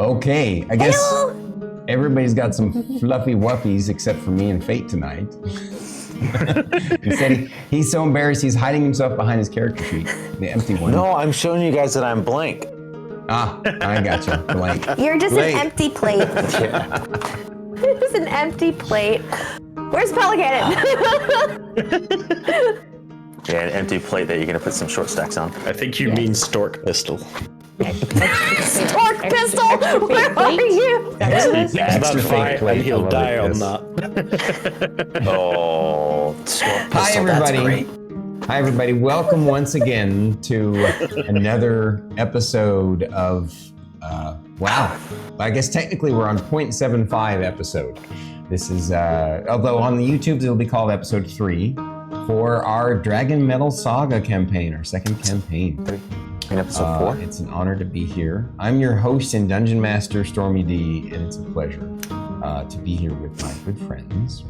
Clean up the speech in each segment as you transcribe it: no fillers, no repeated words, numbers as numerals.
Okay, I guess everybody's got some fluffy wuffies except for me and Fate tonight. Instead, he's so embarrassed he's hiding himself behind his character sheet, the empty one. No, I'm showing you guys that I'm blank. Ah, I gotcha. Blank. You're just Blank. an empty plate. Yeah. You're just an empty plate. Where's Pelican? Yeah, an empty plate that you're gonna put some short stacks on. I think you mean Stork Pistol. Stork pistol! Where are you? That's Extra fine, fake plate. and he'll I love die it, on yes. Oh, that. Stork Hi, pistol, that's everybody. great. Hi, everybody. Welcome once again to another episode of, wow. I guess technically we're on 0.75 episode. This is, although on the YouTubes it'll be called episode 3 for our DragonMetal Saga campaign, our second campaign. In episode 4. It's an honor to be here. I'm your host and Dungeon Master, StormyD, and it's a pleasure to be here with my good friends.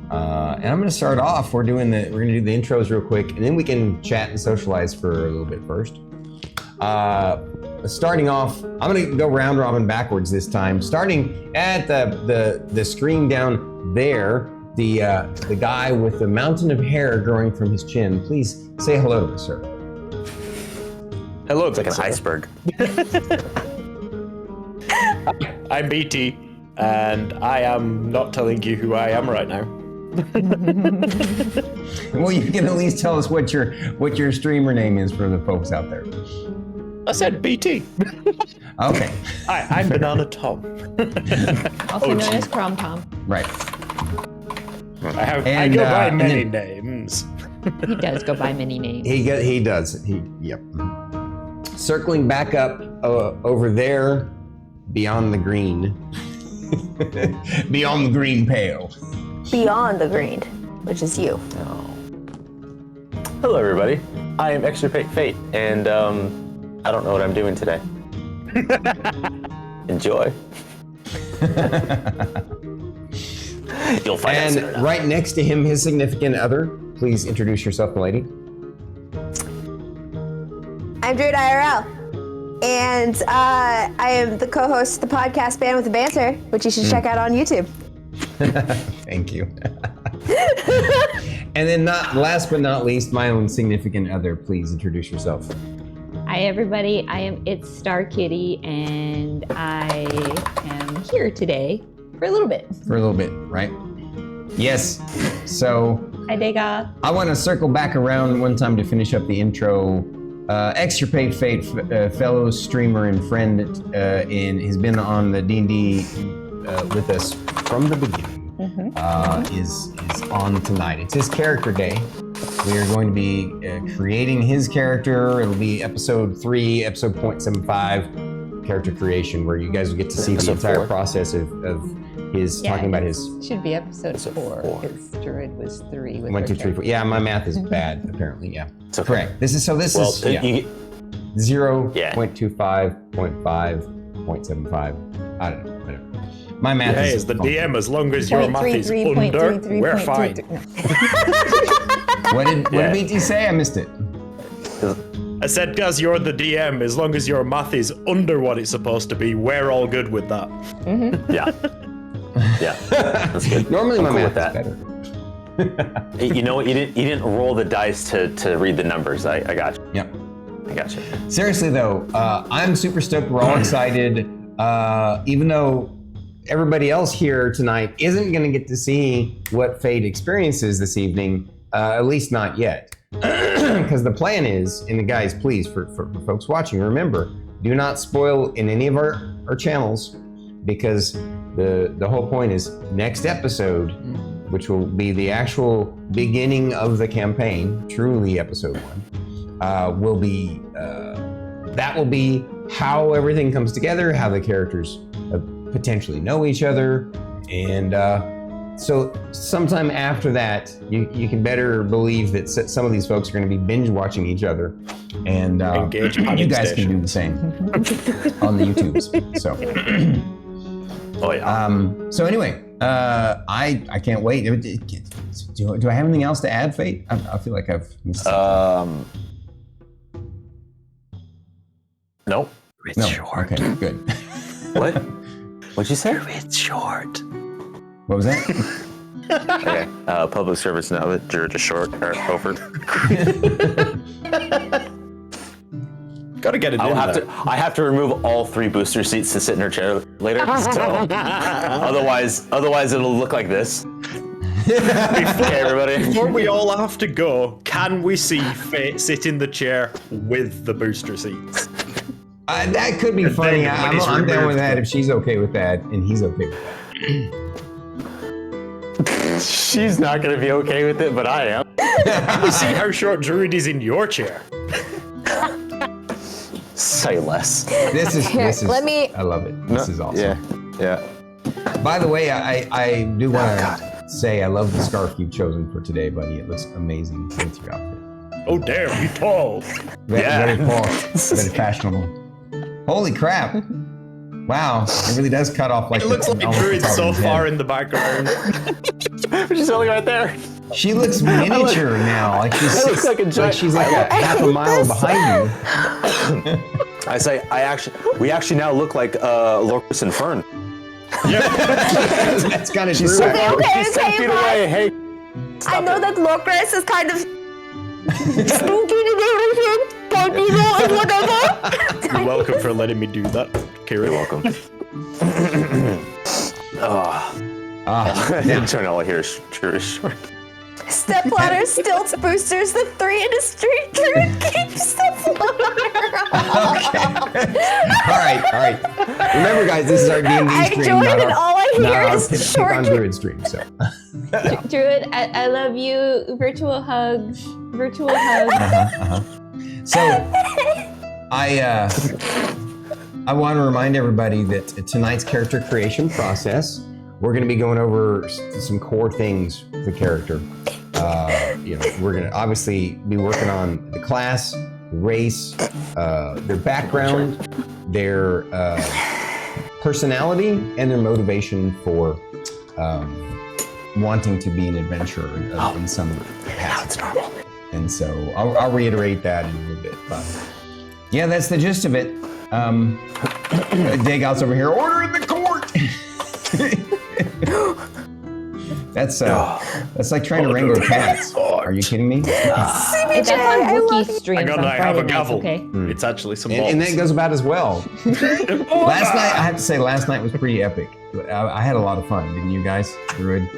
And I'm going to start off. We're going to do the intros real quick, and then we can chat and socialize for a little bit first. Starting off, I'm going to go round robin backwards this time. Starting at the screen down there, the guy with the mountain of hair growing from his chin. Please say hello to us, sir. Hello, It's like an iceberg. I'm BT, and I am not telling you who I am right now. Well, you can at least tell us what your streamer name is for the folks out there. I said BT. Okay. Hi, I'm Banana Tom. Also known as Crom Tom. Right. I And, go by and many then- names. He does go by many names. He does. Yep. Circling back up over there, beyond the green, beyond the green pale. Beyond the green, which is you. Hello, everybody. I am extirpatefate, and I don't know what I'm doing today. Enjoy. You'll find out soon And enough. right next to him, his significant other. Please introduce yourself, milady. I'm Druid IRL, and I am the co-host of the podcast Band with the Banter, which you should check out on YouTube. Thank you. And then, last but not least, my own significant other. Please introduce yourself. Hi everybody, I am itsStarkitty, and I am here today for a little bit. For a little bit, right? Yes. So Hi Dega. I want to circle back around one time to finish up the intro. extirpatefate, fellow streamer and friend, has been on the D&D with us from the beginning. Is on tonight. It's his character day. We are going to be creating his character. It'll be episode 3, episode 0.75, character creation, where you guys will get to see the Episode entire 4. process of his talking about his Should be episode 4, 4. because Druid was 3 with 1, 2, her 3, 4. Yeah, my math is bad apparently. Yeah, It's okay. correct. This is Well, yeah. you, 0.25, 0.5, 0.75. I don't know. Whatever. My math Hey, is as the funky. DM, as long as your math is 0.33, under, 0.33, we're 0.33. fine. What did Yeah. BT say? I missed it. I said, guys, you're the DM. As long as your math is under what it's supposed to be, we're all good with that. yeah. Yeah, that's good. Normally I'm my cool math with is that. better. You know what? You didn't roll the dice to read the numbers. I got you. Yep. I got you. Seriously though, I'm super stoked. We're all excited. Even though everybody else here tonight isn't going to get to see what Fate experiences this evening, at least not yet. Because the plan is, and guys, please, for folks watching, remember, do not spoil in any of our channels, because the whole point is next episode, which will be the actual beginning of the campaign, truly episode 1, will be that will be how everything comes together, how the characters potentially know each other, and so sometime after that, you can better believe that some of these folks are going to be binge watching each other, and Engage you panic guys station. can do the same on the YouTubes. So. Oh yeah. So anyway, I can't wait. Do I have anything else to add, Fate? I feel like I've missed something. Nope. It's No. short. Okay, good. What? What'd you say? It's short. What was that? Okay. Public service now that you're just short or over. Gotta get it in there. I have to remove all 3 booster seats to sit in her chair later. So otherwise it'll look like this. Okay, everybody. Before we all have to go, can we see Fate sit in the chair with the booster seats? That could be And funny. then when I'm he's down with removed, that if she's okay with that and he's okay with that. She's not gonna be okay with it, but I am. We see how short Druid is in your chair. Say less. This is. let me- I love it. This is awesome. Yeah. By the way, I do want to say I love the scarf you've chosen for today, buddy. It looks amazing with your outfit. Oh damn, you tall. Very posh, very fashionable. Holy crap! Wow, it really does cut off like. It looks like Druid's so far in the background. She's only right there. She looks miniature now. Like she's looks like a giant- she's like a half a mile behind you. We actually now look like Lorcus and Fern. That's kind of true. She's 10 feet away. Hey, I know that Locris is kind of spooky today, but you know, and whatever. You're welcome for letting me do that, Kira. you're welcome. Turn all I hear is short. Stepladder, stilts, boosters, the 3 in a street. Druid keeps the All right. Remember, guys, this is our D&D I stream, joined not and all I not hear our is pick short. on Druid stream. So, Druid, I love you. Virtual hugs. Virtual hugs. so I want to remind everybody that tonight's character creation process, we're going to be going over some core things for the character. We're going to obviously be working on the class, race, their background, their personality, and their motivation for wanting to be an adventurer in some capacity. And so I'll reiterate that in a little bit. But yeah, that's the gist of it. Dagout's over here, order in the court! That's like trying to wrangle cats. Are you kidding me? That's on Wookiee streams Hang on, on I Friday have a nights, gavel. okay? It's actually some bolts. And that goes about as well. Last night, I have to say, last night was pretty epic. I had a lot of fun, didn't you guys? Druid,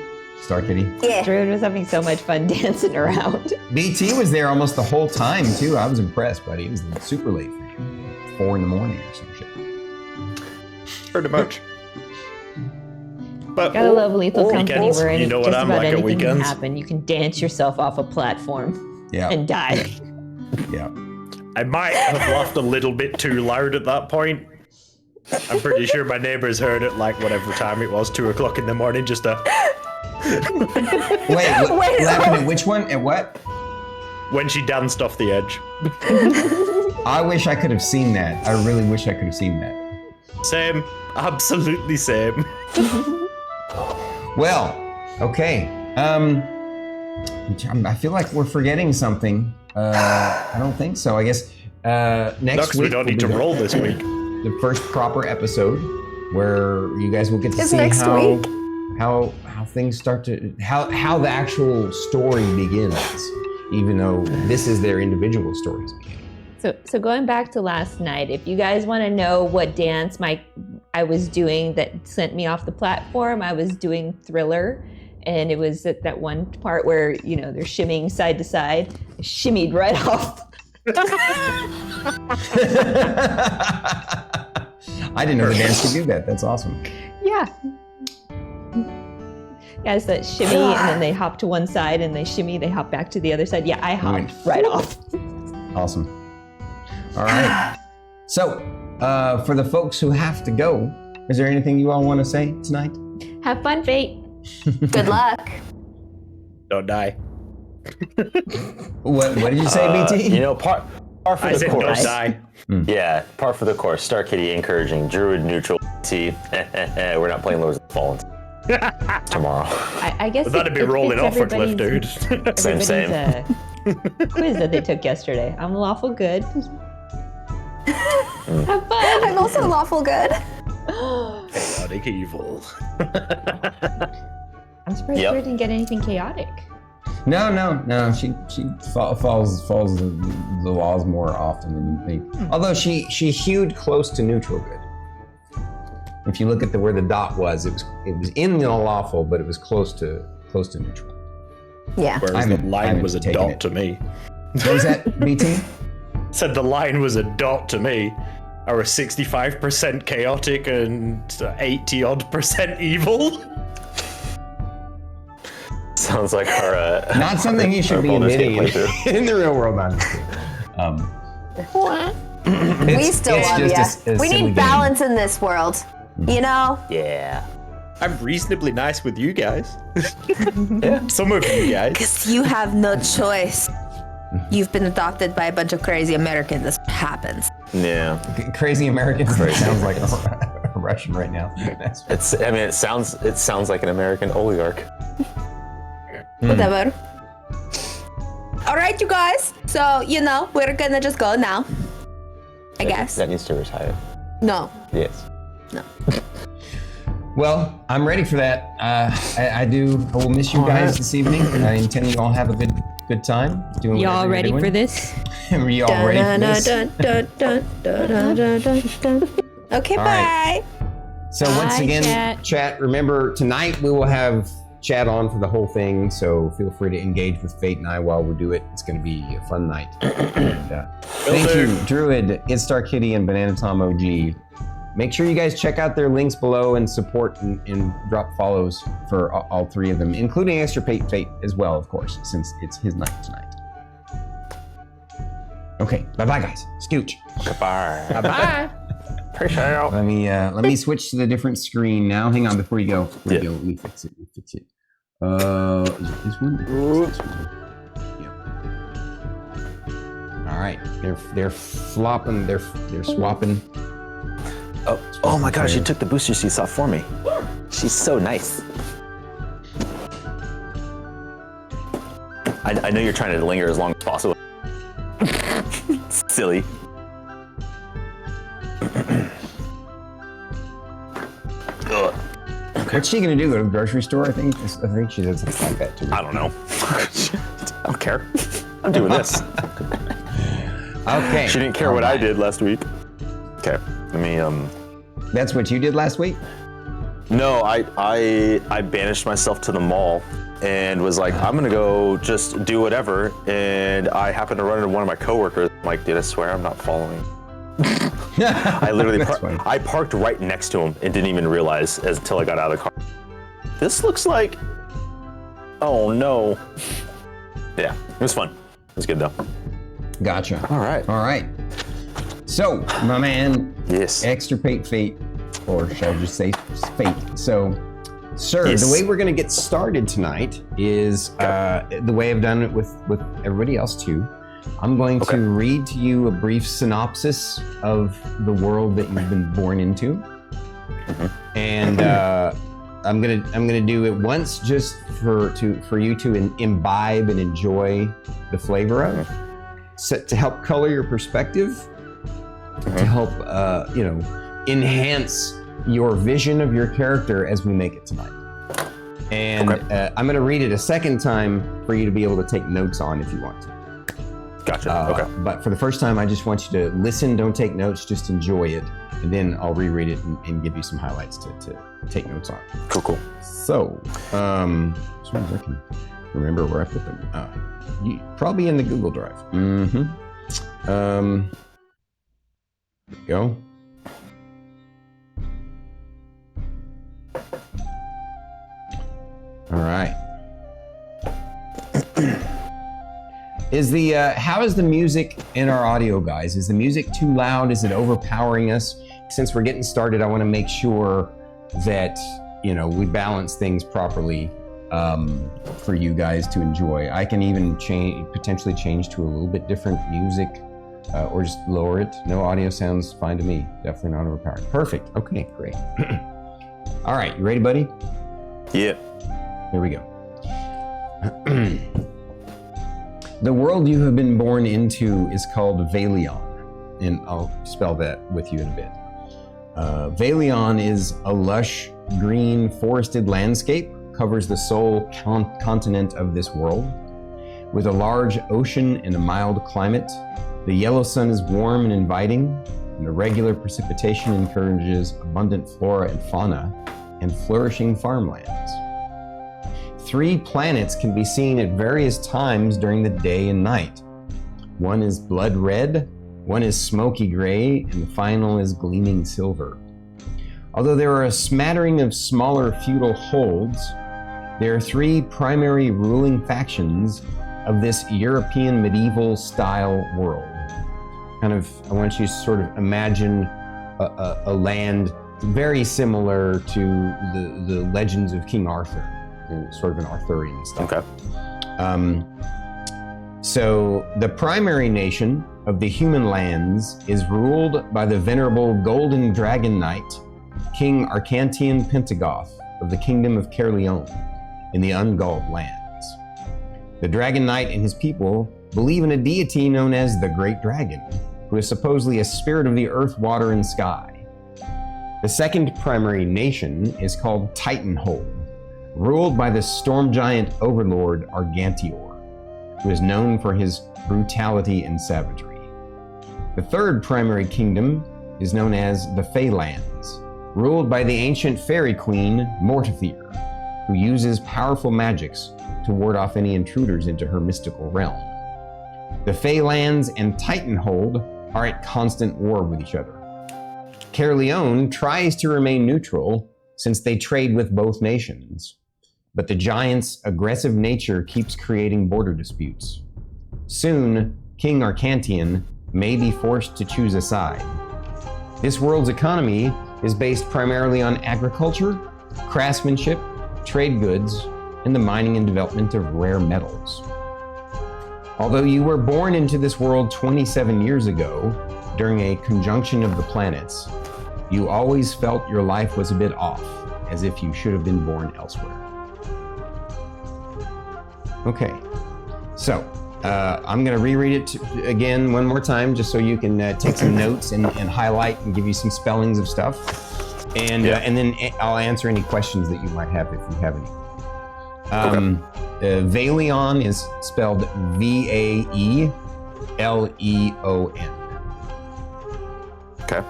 Starkitty. Yeah. Druid was having so much fun dancing around. BT was there almost the whole time too. I was impressed, buddy. It was super late for him. 4 a.m. or some shit. Pretty much. But Gotta love Lethal Company weekends, where you know what just I'm about like at anything can weekends. happen. You can dance yourself off a platform Yeah. and die. Yeah. I might have laughed a little bit too loud at that point. I'm pretty sure my neighbors heard it like whatever time it was, 2 o'clock in the morning, just a Wait, laughing at which one? At what? when she danced off the edge. I wish I could have seen that. I really wish I could have seen that. Same, absolutely same. Well, okay. I feel like we're forgetting something. I don't think so. I guess next Next, we week don't will need be to roll this week. the first proper episode where you guys will get to It's see next week. how things start to how the actual story begins, even though this is their individual stories beginning. So going back to last night, if you guys want to know what dance I was doing that sent me off the platform, I was doing Thriller, and it was at that one part where they're shimmying side to side. I shimmied right off. I didn't know the dance could do that. That's awesome. Yeah. Guys that shimmy and then they hop to one side and they shimmy, they hop back to the other side. Yeah, I hopped right off. Awesome. All right. So, for the folks who have to go, is there anything you all want to say tonight? Have fun, Fate. Good luck. Don't die. What did you say, BT? Par for I the said don't course. die. Yeah, par for the course. Starkitty encouraging Druid neutral T. We're not playing Lords of the Fallen tomorrow. I guess That'd be it rolling fits off a cliff, everybody's- dude. Same. everybody's, quiz that they took yesterday. I'm lawful good. Have fun. I'm also lawful good. Chaotic evil. I'm surprised Yep. we didn't get anything chaotic. No. She follows the laws more often than you think. Although she hewed close to neutral good. If you look at where the dot was, it was in the lawful, but it was close to neutral. Yeah. Whereas the line was a dot to me. What was that, BT? Said the line was a dot to me. I was 65% chaotic and 80-odd% evil. Sounds like our Not something you should our be Baldur's Gate admitting playthrough. in the real world, honestly. We still love just you. a We silly game. need balance in this world. You know? Yeah. I'm reasonably nice with you guys. Some of you guys. Because you have no choice. You've been adopted by a bunch of crazy Americans. That's what happens. Yeah. Crazy American sounds like a Russian right now. It sounds like an American oligarch. Whatever. All right, you guys. So, we're gonna just go now. I guess. That needs to retire. No. Yes. Well, I'm ready for that. I will miss you guys this evening. I intend you all have a good time doing Y'all whatever ready you're for doing. this? Are you all ready for this? Okay, All bye. right. So once Bye, again, chat, remember tonight we will have chat on for the whole thing, so feel free to engage with Fate and I while we do it. It's going to be a fun night. And, thank you, Druid, itsStarkitty, and BananaTomOG. Make sure you guys check out their links below and support and drop follows for all three of them, including extirpatefate as well, of course, since it's his night tonight. Okay, bye-bye, guys. Scooch. Goodbye. Bye. Appreciate it. Let me switch to the different screen now. Hang on, before you go. Let me fix it. Is it this one? This one. Yeah. All right, they're flopping. They're swapping. Oh my gosh, she took the booster seats off for me. She's so nice. I know you're trying to linger as long as possible. Silly. What's she gonna do? Go to the grocery store? I think she does something like that too. I don't know. I don't care. I'm doing this. Okay. She didn't care what I did last week. Okay, let me That's what you did last week? No, I banished myself to the mall and was like, I'm gonna go just do whatever. And I happened to run into one of my coworkers. I'm like, dude, I swear I'm not following. I literally I parked right next to him and didn't even realize until I got out of the car. This looks like, oh no. Yeah, it was fun. It was good though. Gotcha. All right. So, my man, Yes. extirpate fate, or should I just say fate? So, sir, Yes. the way we're going to get started tonight is the way I've done it with everybody else too. I'm going to read to you a brief synopsis of the world that you've been born into, and I'm gonna do it once just for you to imbibe and enjoy the flavor of, to help color your perspective, to help enhance your vision of your character as we make it tonight. And I'm gonna read it a second time for you to be able to take notes on if you want to. Gotcha. But for the first time, I just want you to listen, don't take notes, just enjoy it. And then I'll reread it and give you some highlights to take notes on. Cool. So, as soon as I can remember where I put them. Probably in the Google Drive. There we go. All right. How is the music in our audio, guys? Is the music too loud? Is it overpowering us? Since we're getting started, I want to make sure that we balance things properly for you guys to enjoy. I can even potentially change to a little bit different music, or just lower it. No audio sounds fine to me. Definitely not overpowering. Perfect. Okay, great. All right, you ready, buddy? Yeah. Here we go. The world you have been born into is called Valion. and I'll spell that with you in a bit. Valion is a lush, green, forested landscape, covers the sole continent of this world. With a large ocean and a mild climate, the yellow sun is warm and inviting, and the regular precipitation encourages abundant flora and fauna and flourishing farmlands. 3 planets can be seen at various times during the day and night. One is blood red, one is smoky gray, and the final is gleaming silver. Although there are a smattering of smaller feudal holds, there are 3 primary ruling factions of this European medieval style world. I want you to sort of imagine a land very similar to the legends of King Arthur, sort of an Arthurian style. Okay. So the primary nation of the human lands is ruled by the venerable Golden Dragon Knight, King Arcantian Pentagoth of the Kingdom of Caerleon in the Ungalled lands. The Dragon Knight and his people believe in a deity known as the Great Dragon, who is supposedly a spirit of the earth, water, and sky. The second primary nation is called Titanhold, ruled by the storm giant overlord Argantior, who is known for his brutality and savagery. The third primary kingdom is known as the Feylands, ruled by the ancient fairy queen Mortifier, who uses powerful magics to ward off any intruders into her mystical realm. The Feylands and Titanhold are at constant war with each other. Caerleon tries to remain neutral since they trade with both nations, but the giant's aggressive nature keeps creating border disputes. Soon, King Arcantian may be forced to choose a side. This world's economy is based primarily on agriculture, craftsmanship, trade goods, and the mining and development of rare metals. Although you were born into this world 27 years ago, during a conjunction of the planets, you always felt your life was a bit off, as if you should have been born elsewhere. Okay, so I'm going to reread it again one more time, just so you can take some notes and highlight and give you some spellings of stuff, and then I'll answer any questions that you might have if you have any. Valion is spelled Vaeleon. Okay.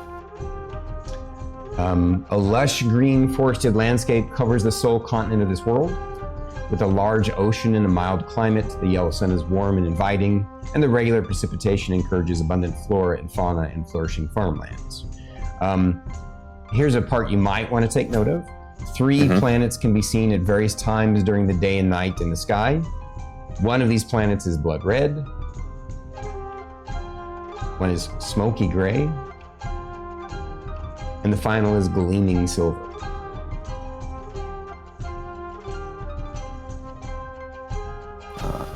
A lush green forested landscape covers the sole continent of this world. With a large ocean and a mild climate, the yellow sun is warm and inviting, and the regular precipitation encourages abundant flora and fauna and flourishing farmlands. Here's a part you might want to take note of. 3 planets can be seen at various times during the day and night in the sky. One of these planets is blood red. One is smoky gray. And the final is gleaming silver.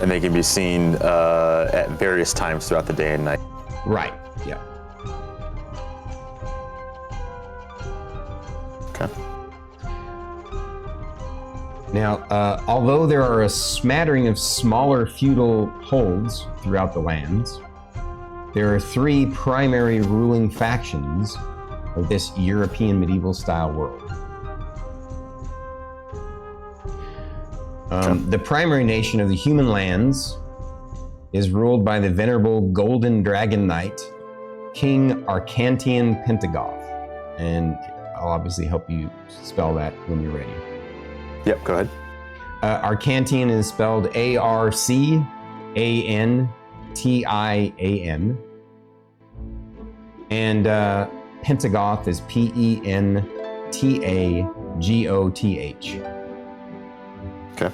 And they can be seen at various times throughout the day and night. Right, yeah. Okay. Now, although there are a smattering of smaller feudal holds throughout the lands, there are 3 primary ruling factions of this European medieval style world. The primary nation of the human lands is ruled by the venerable Golden Dragon Knight, King Arcantian Pentagoth. And I'll obviously help you spell that when you're ready. Yep, go ahead. Arcantian is spelled Arcantian. And Pentagoth is Pentagoth. Okay.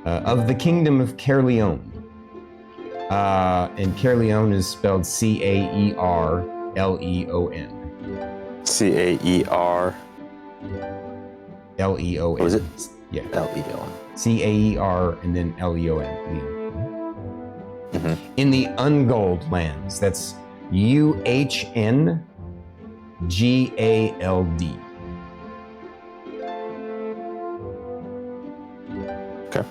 Of the Kingdom of Caerleon. And Caerleon is spelled Caerleon. Caer. Leon. Was it? Yeah. Leon. Caer and then Leon. In the Ungalled lands, that's UhnGald. Okay.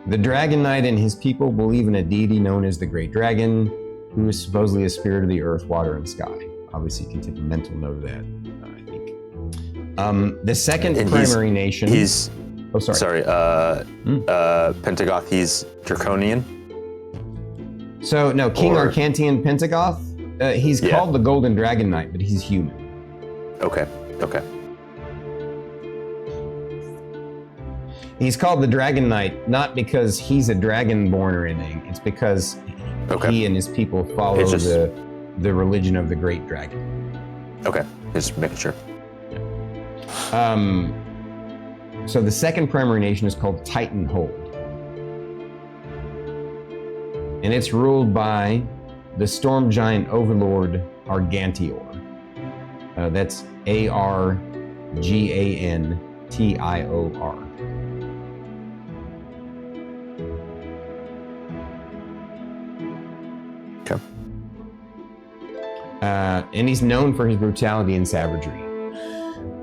The Dragon Knight and his people believe in a deity known as the Great Dragon, who is supposedly a spirit of the earth, water, and sky. Obviously, you can take a mental note of that, I think. The second primary nation... Oh, sorry. Pentagoth, he's Draconian? So, no, King Arcantian Pentagoth, he's called the Golden Dragon Knight, but he's human. Okay. He's called the Dragon Knight, not because he's a dragonborn or anything. It's because he and his people follow the religion of the Great Dragon. Okay, just making sure. So the second primary nation is called Titanhold. And it's ruled by the storm giant overlord Argantior. That's Argantior. Okay. And he's known for his brutality and savagery.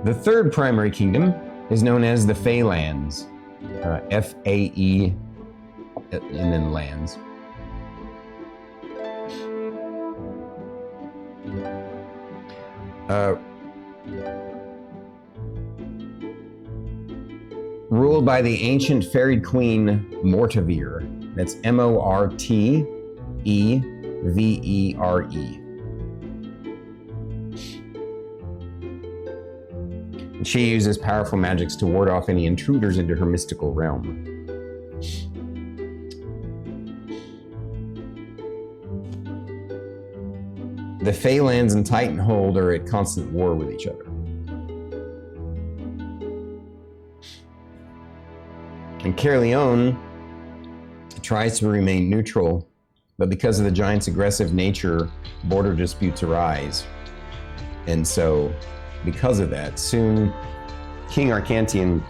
The third primary kingdom is known as the Faelands. F-A-E, and then lands. Ruled by the ancient fairy queen Mortavere. That's M-O-R-T-E-V-E-R-E. She uses powerful magics to ward off any intruders into her mystical realm. The Faelands and Titanhold are at constant war with each other. And Caerleon tries to remain neutral, but because of the giant's aggressive nature, border disputes arise. And so, because of that, soon King Arcantian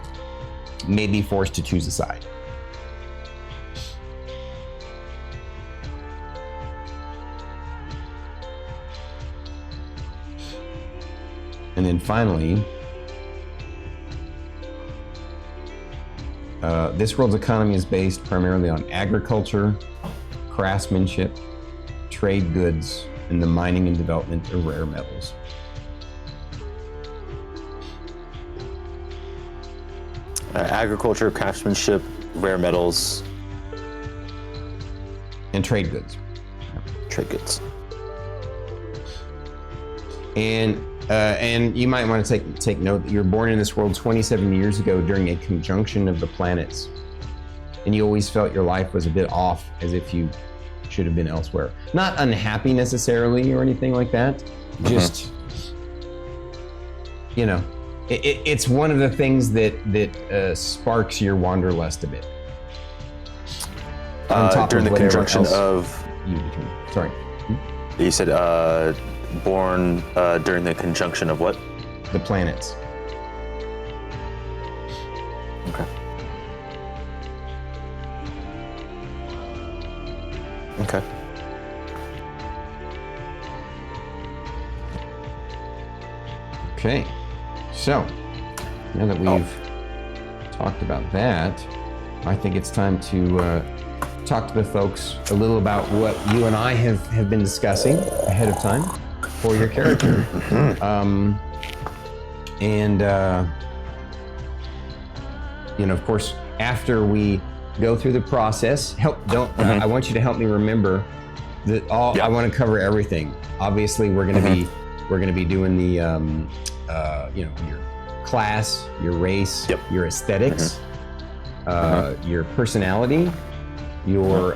may be forced to choose a side. And then finally, this world's economy is based primarily on agriculture, craftsmanship, trade goods, and the mining and development of rare metals. Agriculture, craftsmanship, rare metals, and trade goods. Trade goods. And you might want to take note that you were born in this world 27 years ago during a conjunction of the planets, and you always felt your life was a bit off, as if you should have been elsewhere. Not unhappy necessarily or anything like that. Just, you know, it's one of the things that sparks your wanderlust a bit. During the conjunction of... Sorry. You said born during the conjunction of what? The planets. Okay. Okay. Okay. So, now that we've talked about that, I think it's time to talk to the folks a little about what you and I have been discussing ahead of time for your character. You know, of course, after we go through the process, I want you to help me remember that I want to cover everything. Obviously, we're going to be doing the you know, your class, your race, your aesthetics, your personality, your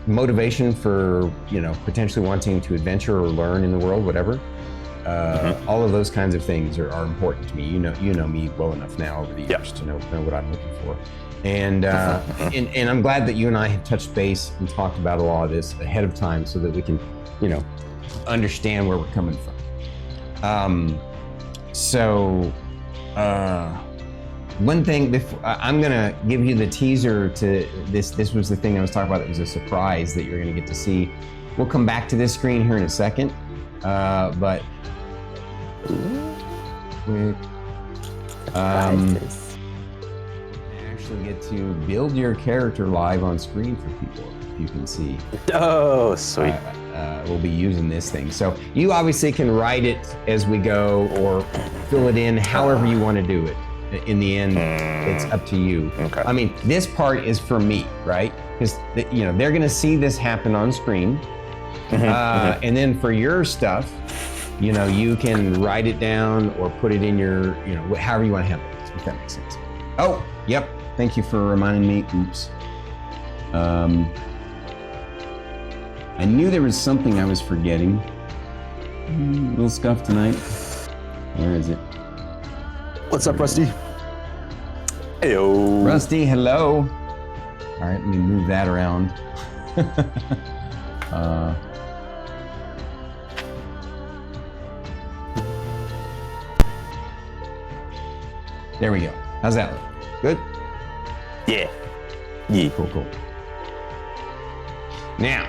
motivation for, you know, potentially wanting to adventure or learn in the world, whatever. All of those kinds of things are important to me. You know me well enough now over the years to know what I'm looking for. And and I'm glad that you and I have touched base and talked about a lot of this ahead of time so that we can, you know, understand where we're coming from. One thing before I'm gonna give you the teaser to this. This was the thing I was talking about. That was a surprise that you're gonna get to see. We'll come back to this screen here in a second, but actually get to build your character live on screen for people. you can see. Oh, sweet. We'll be using this thing. So you obviously can write it as we go or fill it in however you want to do it. In the end, it's up to you. Okay. I mean, this part is for me, right? Because they're going to see this happen on screen. And then for your stuff, you can write it down or put it in your, however you want to handle it, if that makes sense. Oh, yep. Thank you for reminding me. Oops. I knew there was something I was forgetting. A little scuff tonight. Where is it? What's up, Rusty? Heyo. Rusty, hello. All right, let me move that around. There we go. How's that look? Good? Yeah. Cool. Now,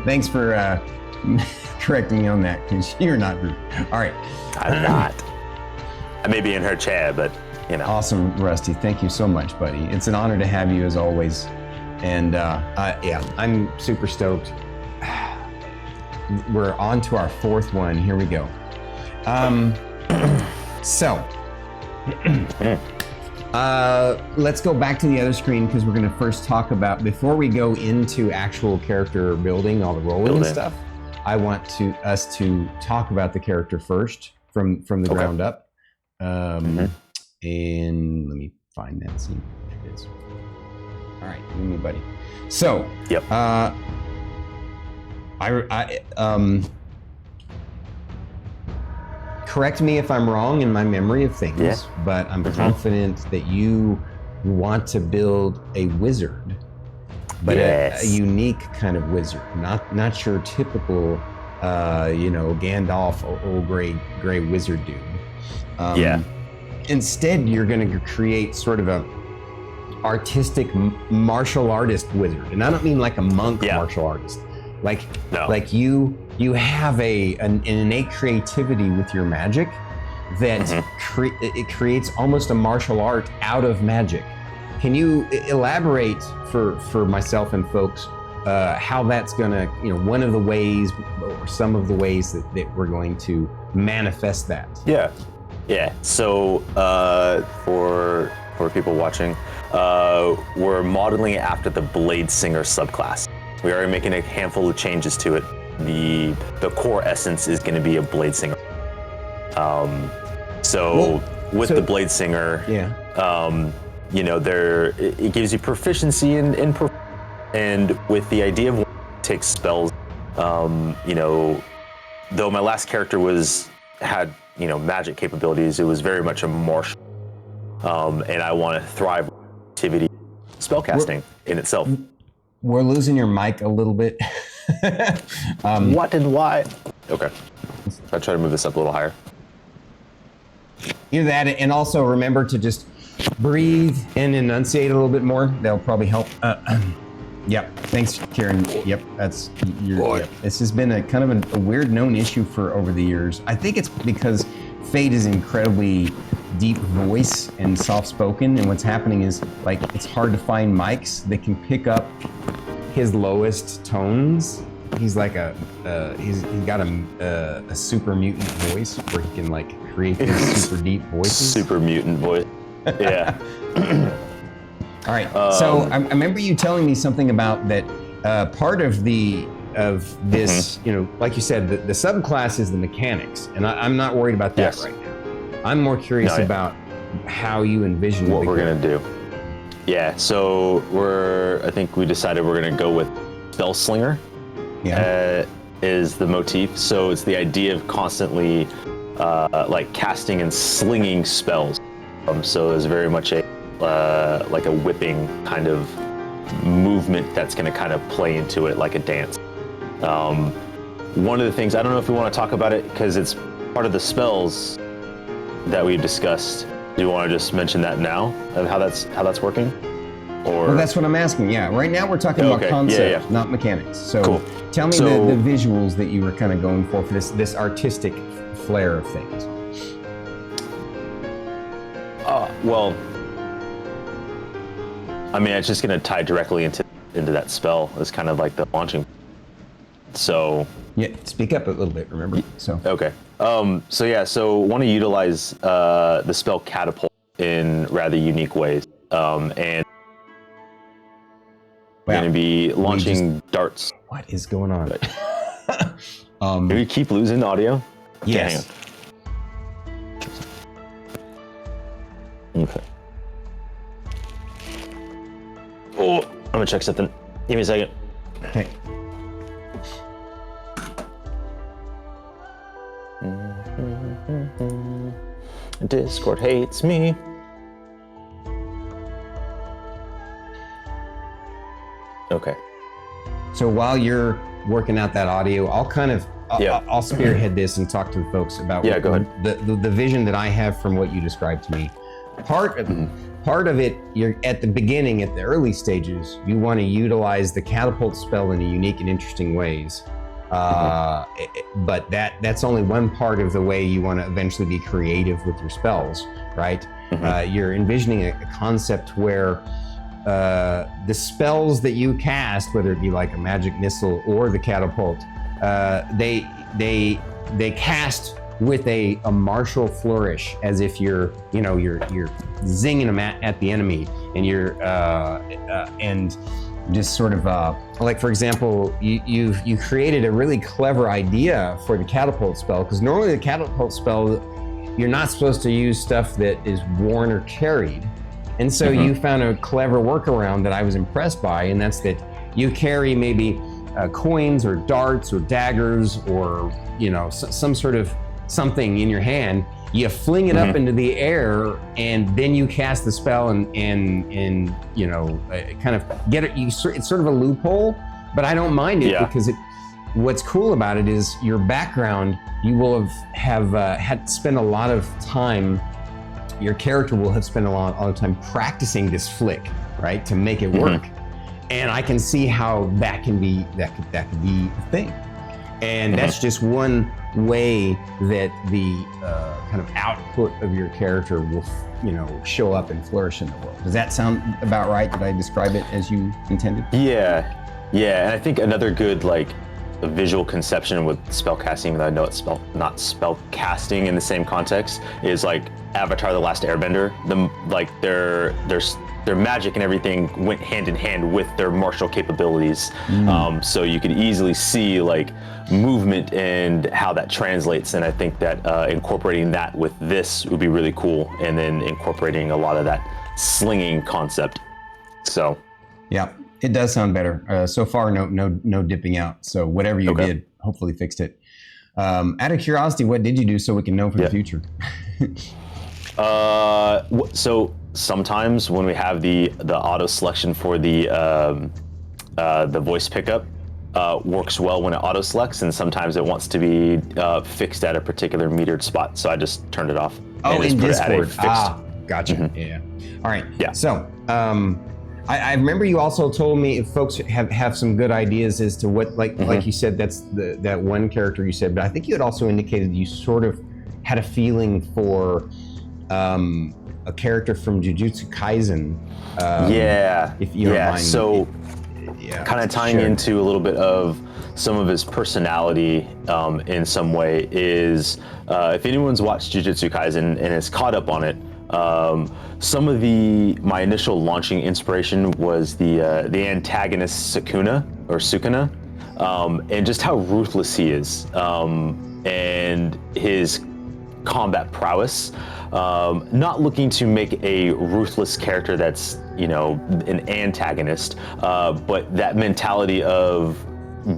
thanks for correcting me on that, because you're not rude. All right. I'm not. I may be in her chair, but Awesome, Rusty. Thank you so much, buddy. It's an honor to have you as always. And yeah, I'm super stoked. We're on to our fourth one. Here we go. So, let's go back to the other screen, because we're going to first talk about, before we go into actual character building, all the rolling and stuff, I want us to talk about the character first from the ground up. And let me find that scene. There it is. All right, give me, buddy. So, correct me if I'm wrong in my memory of things, but I'm confident that you want to build a wizard, but a unique kind of wizard, not your typical, Gandalf, old gray wizard dude. Instead, you're going to create sort of a artistic martial artist wizard, and I don't mean like a monk martial artist. Like you have an innate creativity with your magic that it creates almost a martial art out of magic. Can you elaborate for myself and folks how that's gonna, one of the ways or some of the ways that we're going to manifest that? Yeah. So for people watching, we're modeling it after the Blade Singer subclass. We are making a handful of changes to it. The core essence is going to be a Blade Singer. With the Blade Singer, it gives you proficiency in and with the idea of take spells. Though my last character had magic capabilities, it was very much a martial, and I want to thrive with activity, spellcasting in itself. We're losing your mic a little bit. What and why? Okay. I'll try to move this up a little higher. Either that, and also remember to just breathe and enunciate a little bit more. That'll probably help. Yep. Thanks, Kieran. Yep. That's your. Yep. This has been a kind of a weird known issue for over the years. I think it's because Fate is incredibly deep voice and soft spoken, and what's happening is it's hard to find mics that can pick up his lowest tones. He's like he's got a super mutant voice where he can create these super deep voices. Super mutant voice. Yeah. All right. So I remember you telling me something about that. Part of this, like you said, the subclass is the mechanics, and I'm not worried about that right now. I'm more curious about how you envision what we're gonna do. Yeah. So I think we decided we're gonna go with Spell Slinger. Is the motif. So it's the idea of constantly casting and slinging spells. So it's very much a whipping kind of movement that's going to kind of play into it like a dance. One of the things, I don't know if we want to talk about it because it's part of the spells that we've discussed. Do you want to just mention that now and how that's working? Or well, that's what I'm asking. Yeah, right now we're talking about concept, not mechanics. So tell me the visuals that you were kind of going for this artistic flair of things. I mean, it's just going to tie directly into that spell. It's kind of like the launching. So. Yeah, speak up a little bit, remember? So. Okay. So want to utilize the spell Catapult in rather unique ways. And Wow. going to be launching darts. What is going on? Do we keep losing the audio? Yes. Okay. Oh, I'm gonna check something. Give me a second. Okay. Discord hates me. Okay. So while you're working out that audio, I'll kind of I'll spearhead this and talk to the folks about go ahead. The vision that I have from what you described to me. Part of it, you're at the beginning, at the early stages, you want to utilize the catapult spell in unique and interesting ways. But that's only one part of the way you want to eventually be creative with your spells, right? You're envisioning a concept where the spells that you cast, whether it be like a magic missile or the catapult, they cast with a martial flourish, as if you're zinging them at the enemy, and you're and just sort of like, for example, you created a really clever idea for the catapult spell, because normally the catapult spell, you're not supposed to use stuff that is worn or carried. And so you found a clever workaround that I was impressed by, and that's that you carry maybe coins or darts or daggers or some sort of something in your hand. You fling it up into the air, and then you cast the spell, and kind of get it. It's sort of a loophole, but I don't mind it because what's cool about it is your background. You will have had to spend a lot of time. Your character will have spent a lot of time practicing this flick, right, to make it work. And I can see how that can be that could be a thing. And that's just one way that the kind of output of your character will, show up and flourish in the world. Does that sound about right? Did I describe it as you intended? Yeah. And I think another good visual conception with spell casting, even though I know it's not spell casting in the same context, is like Avatar: The Last Airbender. Their magic and everything went hand in hand with their martial capabilities. So you could easily see movement and how that translates. And I think that incorporating that with this would be really cool. And then incorporating a lot of that slinging concept. So. Yeah, it does sound better. So far, no dipping out. So whatever you did, hopefully fixed it. Out of curiosity, what did you do so we can know for the future? So sometimes when we have the auto selection for the voice pickup, works well when it auto selects, and sometimes it wants to be fixed at a particular metered spot. So I just turned it off. Oh, in Discord. Fixed... Gotcha. Yeah. All right. Yeah. So I remember you also told me if folks have some good ideas as to what, like you said, that's that one character you said, but I think you had also indicated you sort of had a feeling for a character from Jujutsu Kaisen. If you don't mind. So kind of tying into a little bit of some of his personality in some way is, if anyone's watched Jujutsu Kaisen and is caught up on it, some of my initial launching inspiration was the antagonist Sukuna, and just how ruthless he is, and his combat prowess. Not looking to make a ruthless character that's an antagonist, but that mentality of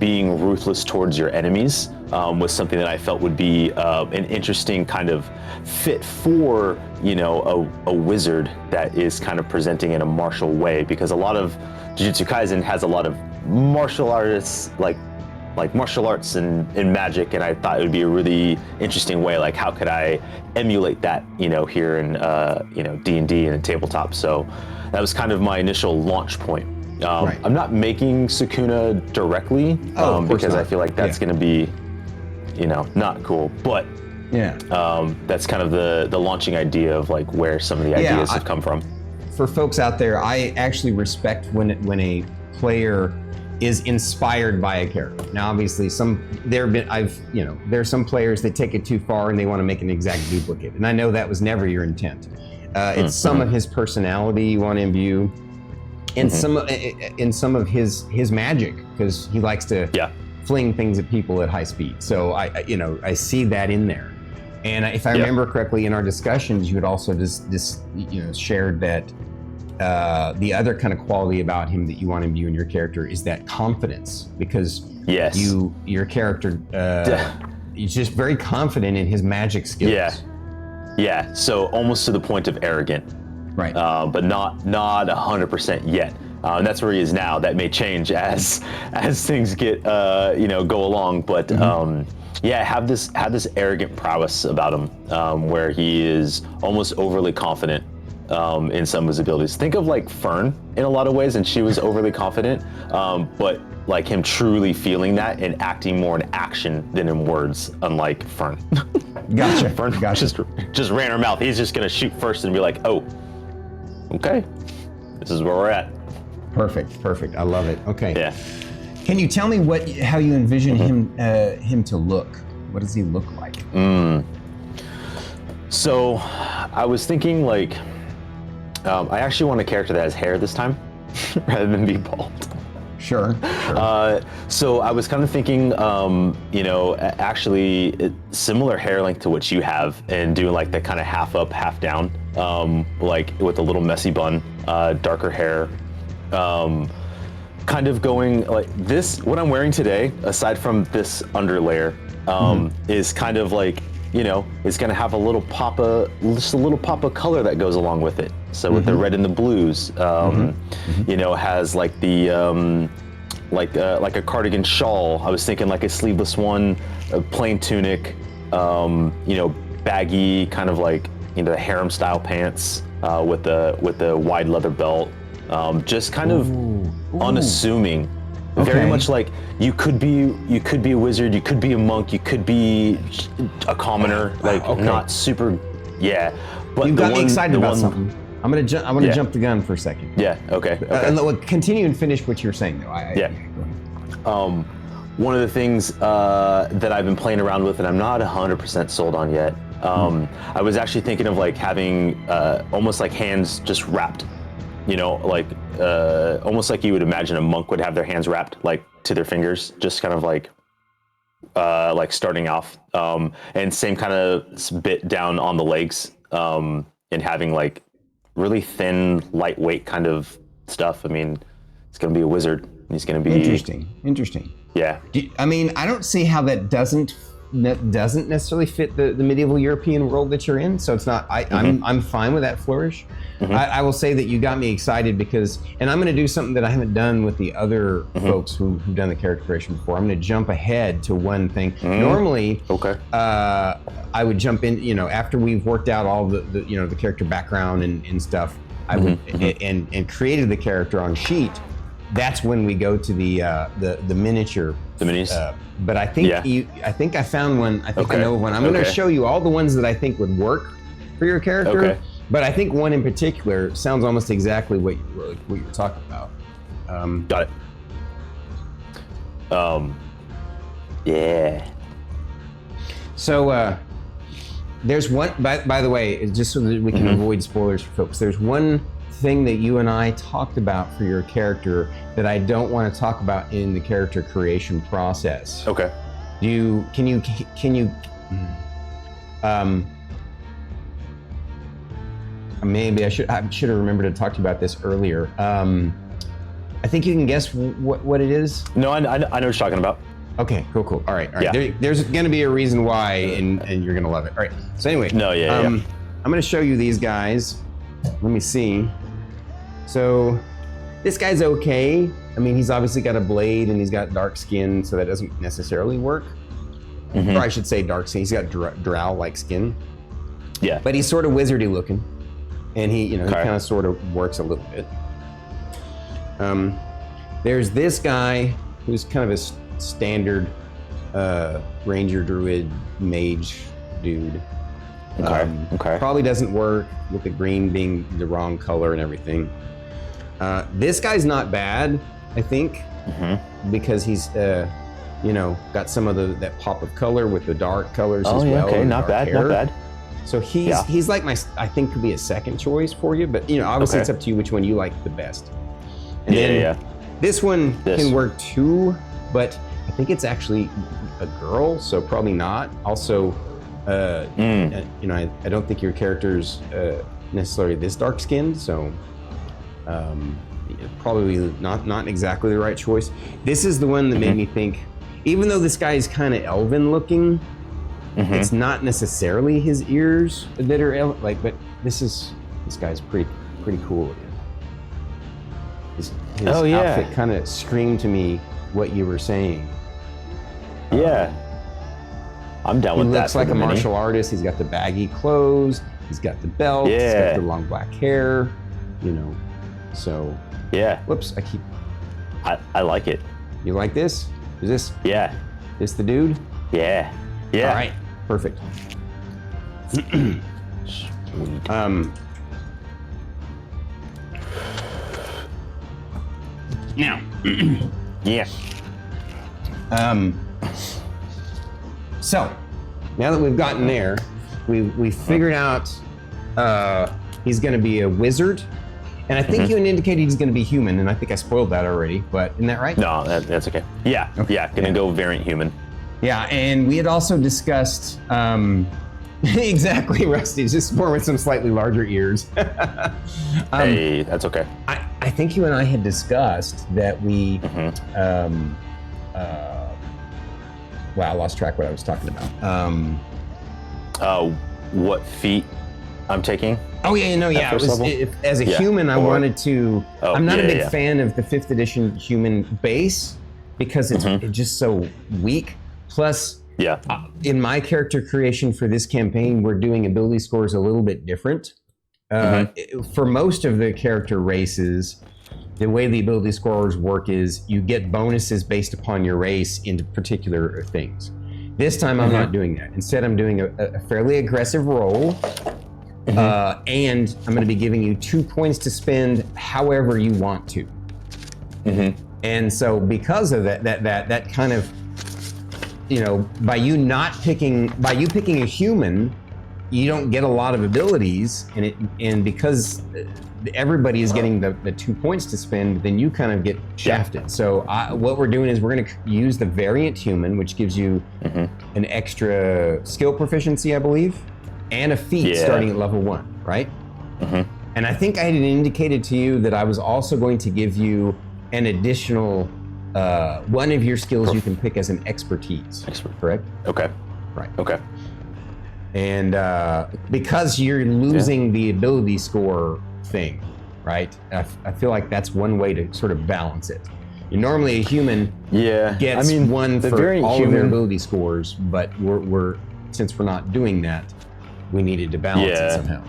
being ruthless towards your enemies was something that I felt would be an interesting kind of fit for a wizard that is kind of presenting in a martial way, because a lot of Jujutsu Kaisen has a lot of martial artists, like martial arts and magic, and I thought it would be a really interesting way, how could I emulate that here in D&D and a tabletop. So that was kind of my initial launch point. Right. I'm not making Sukuna directly because I feel like that's going to be not cool, but that's kind of the launching idea of where some of the ideas have come from. for folks out there, I actually respect when a player is inspired by a character. Now, obviously, there's some players that take it too far and they want to make an exact duplicate, and I know that was never your intent. It's some of his personality you want to imbue, and some of his magic, because he likes to fling things at people at high speed. So I see that in there. And if I remember correctly, in our discussions, you had also just shared that the other kind of quality about him that you want to imbue in your character is that confidence, because your character is just very confident in his magic skills. Yeah, so almost to the point of arrogant, right? But not 100% yet. And that's where he is now. That may change as things get go along. But have this arrogant prowess about him, where he is almost overly confident in some of his abilities. Think of like Fern in a lot of ways, and she was overly confident, but like him truly feeling that and acting more in action than in words, unlike Fern. Gotcha. Fern just ran her mouth. He's just gonna shoot first and be like, oh, okay, this is where we're at. Perfect. I love it. Okay. Yeah. Can you tell me how you envision him to look? What does he look like? So I was thinking like, I actually want a character that has hair this time, rather than be bald. Sure. So I was kind of thinking, actually similar hair length to what you have, and doing like that kind of half up, half down, like with a little messy bun, darker hair, kind of going like this. What I'm wearing today, aside from this underlayer, is kind of like, it's gonna have just a little pop of color that goes along with it. So with the red and the blues, has like the like a cardigan shawl. I was thinking like a sleeveless one, a plain tunic, baggy kind of like the harem style pants with the wide leather belt. Just kind of unassuming. Okay. Very much like you could be a wizard, you could be a monk, you could be a commoner, not super. Yeah, but you got me excited about something. I'm gonna jump the gun for a second. Yeah. Okay. And continue and finish what you're saying though. One of the things that I've been playing around with, and I'm not 100% sold on yet. I was actually thinking of like having almost like hands just wrapped. Almost like you would imagine a monk would have their hands wrapped like to their fingers, just kind of like starting off, and same kind of bit down on the legs, and having like really thin, lightweight kind of stuff. I mean, it's gonna be a wizard. He's gonna be interesting. Yeah. I don't see how that doesn't necessarily fit the medieval European world that you're in. So it's not. I'm fine with that flourish. I will say that you got me excited because, and I'm going to do something that I haven't done with the other folks who've done the character creation before. I'm going to jump ahead to one thing. Normally, I would jump in, after we've worked out all the character background and stuff. I would and created the character on sheet. That's when we go to the miniature. The minis. But I think I think I found one. I think I know one. I'm going to show you all the ones that I think would work for your character. Okay. But I think one in particular sounds almost exactly what you're talking about. Got it. Yeah. So there's one. By the way, just so that we can avoid spoilers for folks, there's one thing that you and I talked about for your character that I don't want to talk about in the character creation process. Okay. Can you maybe I should have remembered to talk to you about this earlier. I think you can guess what it is. No, I know what you're talking about. Okay, cool. All right. Yeah. There's going to be a reason why, and you're going to love it. All right. So anyway, I'm going to show you these guys. Let me see. So this guy's okay. I mean, he's obviously got a blade and he's got dark skin, so that doesn't necessarily work. Or I should say dark skin. He's got drow-like skin. Yeah. But he's sort of wizardy looking. And he, he kind of sort of works a little bit. There's this guy who's kind of a standard ranger druid mage dude. Okay. Probably doesn't work with the green being the wrong color and everything. This guy's not bad, I think, because he's, got some of that pop of color with the dark colors as well. Okay, and not dark bad, hair. not bad. So he's like I think could be a second choice for you, but obviously it's up to you which one you like the best. And then this one can work too, but I think it's actually a girl, so probably not. Also, I don't think your character's necessarily this dark skinned, so probably not exactly the right choice. This is the one that made me think, even though this guy is kind of elven looking, it's not necessarily his ears that are but this guy's pretty cool looking. His outfit kind of screamed to me what you were saying. Yeah. I'm down with that. He looks like a martial artist. He's got the baggy clothes. He's got the belt. He's got the long black hair. So. Yeah. Whoops! I like it. You like this? Is this? Yeah. This the dude? Yeah. Yeah. All right. Perfect. Sweet. Now. Yeah. So, now that we've gotten there, we figured out he's going to be a wizard, and I think you indicated he's going to be human, and I think I spoiled that already. But isn't that right? No, that's okay. Yeah. Okay. Yeah. Gonna go variant human. Yeah, and we had also discussed exactly, Rusty, just more with some slightly larger ears. Hey, that's okay. I think you and I had discussed that we. Wow, I lost track what I was talking about. What feat I'm taking? Oh yeah. As a human, I wanted to. I'm not a big fan of the 5th edition human base because it's just so weak. Plus, in my character creation for this campaign, we're doing ability scores a little bit different. For most of the character races, the way the ability scores work is you get bonuses based upon your race into particular things. This time I'm not doing that. Instead, I'm doing a fairly aggressive roll, and I'm going to be giving you 2 points to spend however you want to. And so because of that kind of, by you picking a human, you don't get a lot of abilities, and because everybody is getting the 2 points to spend, then you kind of get shafted. So what we're doing is we're going to use the variant human, which gives you an extra skill proficiency, I believe, and a feat starting at level 1, right? And I think I had indicated to you that I was also going to give you an additional one of your skills you can pick as an expertise. Correct? Okay. Right. Okay. And because you're losing the ability score thing, right? I feel like that's one way to sort of balance it. Normally a human gets one for all of their ability scores, but since we're not doing that, we needed to balance it somehow.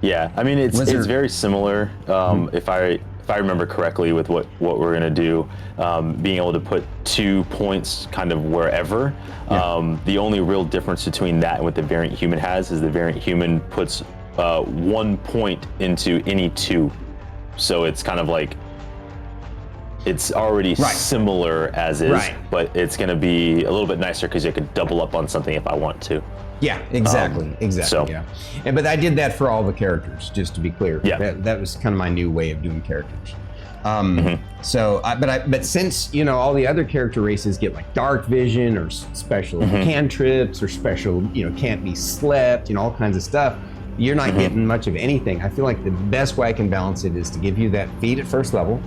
Yeah, I mean it's very similar. If I remember correctly with what we're gonna do, being able to put 2 points kind of wherever. The only real difference between that and what the variant human has is the variant human puts 1 point into any 2. So it's kind of like, it's already similar as is, but it's gonna be a little bit nicer because you could double up on something if I want to. Yeah, exactly. But I did that for all the characters, just to be clear. Yeah, that was kind of my new way of doing characters. But since all the other character races get like dark vision or special cantrips or special can't be slept, all kinds of stuff, you're not getting much of anything. I feel like the best way I can balance it is to give you that feat at first level,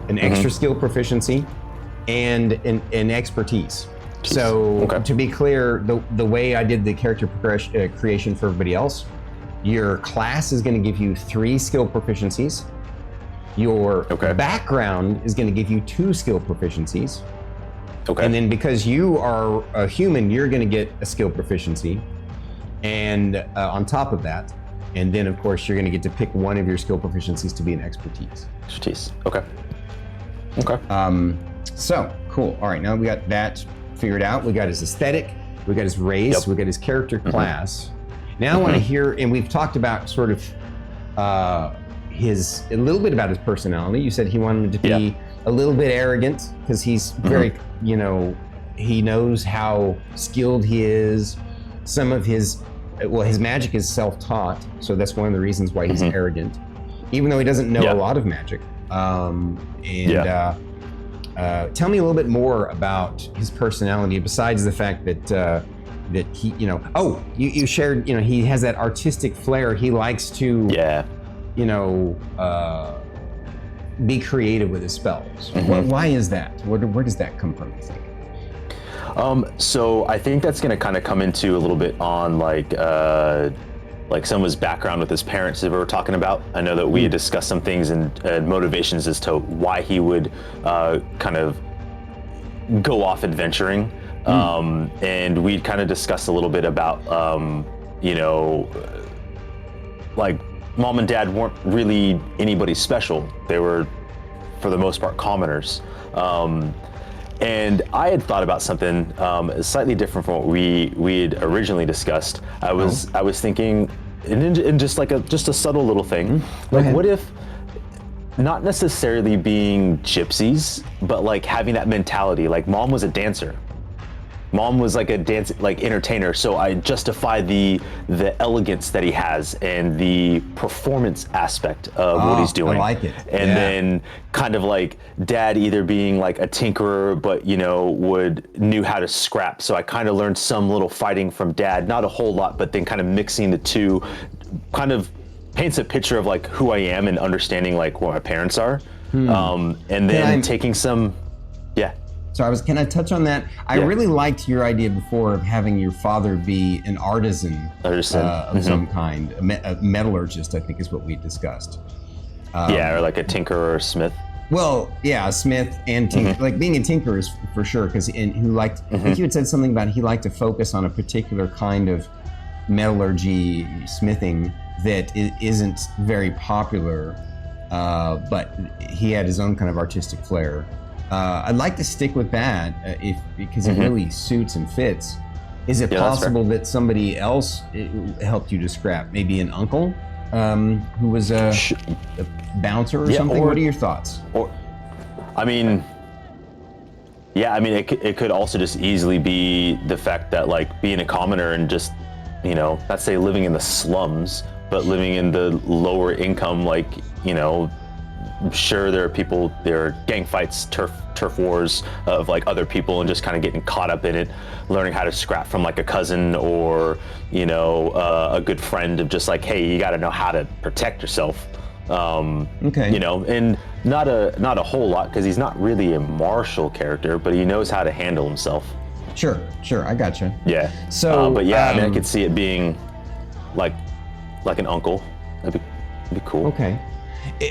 an extra skill proficiency, and an expertise. So to be clear, the way I did the character creation for everybody else, your class is going to give you 3 skill proficiencies. Your background is going to give you 2 skill proficiencies. And then because you are a human, you're going to get a skill proficiency. And on top of that, and then of course you're going to get to pick one of your skill proficiencies to be an expertise. Okay. So cool. All right, now we got that figured out. We got his aesthetic, we got his race, we got his character class. Now I want to hear, and we've talked about sort of a little bit about his personality. You said he wanted him to be a little bit arrogant because he's very, he knows how skilled he is. Some of his magic is self-taught, so that's one of the reasons why he's arrogant, even though he doesn't know a lot of magic. Tell me a little bit more about his personality, besides the fact that he, you shared, he has that artistic flair. He likes to, be creative with his spells. Why is that? Where does that come from, you think? So I think that's going to kind of come into a little bit on like some of his background with his parents that we were talking about. I know that we had discussed some things and motivations as to why he would kind of go off adventuring. And we kind of discussed a little bit about, like mom and dad weren't really anybody special. They were, for the most part, commoners. And I had thought about something slightly different from what we had originally discussed. I was thinking, in just a subtle little thing, like what if not necessarily being gypsies, but like having that mentality. Like mom was a dancer. Mom was like a entertainer, so I justify the elegance that he has and the performance aspect of what he's doing. I like it. And then kind of like dad either being like a tinkerer, but knew how to scrap. So I kind of learned some little fighting from dad, not a whole lot, but then kind of mixing the two kind of paints a picture of like who I am and understanding like what my parents are. And then taking some, So can I touch on that? I really liked your idea before of having your father be an artisan of some kind, a metallurgist, I think is what we discussed. Or like a tinkerer or a smith. Well, yeah, a smith and tinker. Like being a tinker is for sure, because I think you had said something about he liked to focus on a particular kind of metallurgy, smithing that isn't very popular, but he had his own kind of artistic flair. I'd like to stick with that because it really suits and fits. Is it possible that somebody else helped you to scrap? Maybe an uncle who was a bouncer or something? What are your thoughts? It could also just easily be the fact that like being a commoner and just, not say living in the slums, but living in the lower income, sure, there are gang fights, turf wars of like other people, and just kind of getting caught up in it, learning how to scrap from like a cousin or a good friend of just like, hey, you got to know how to protect yourself. And not a whole lot, because he's not really a martial character, but he knows how to handle himself. Sure, I gotcha. Yeah. So, I could see it being like an uncle. That'd be cool. Okay.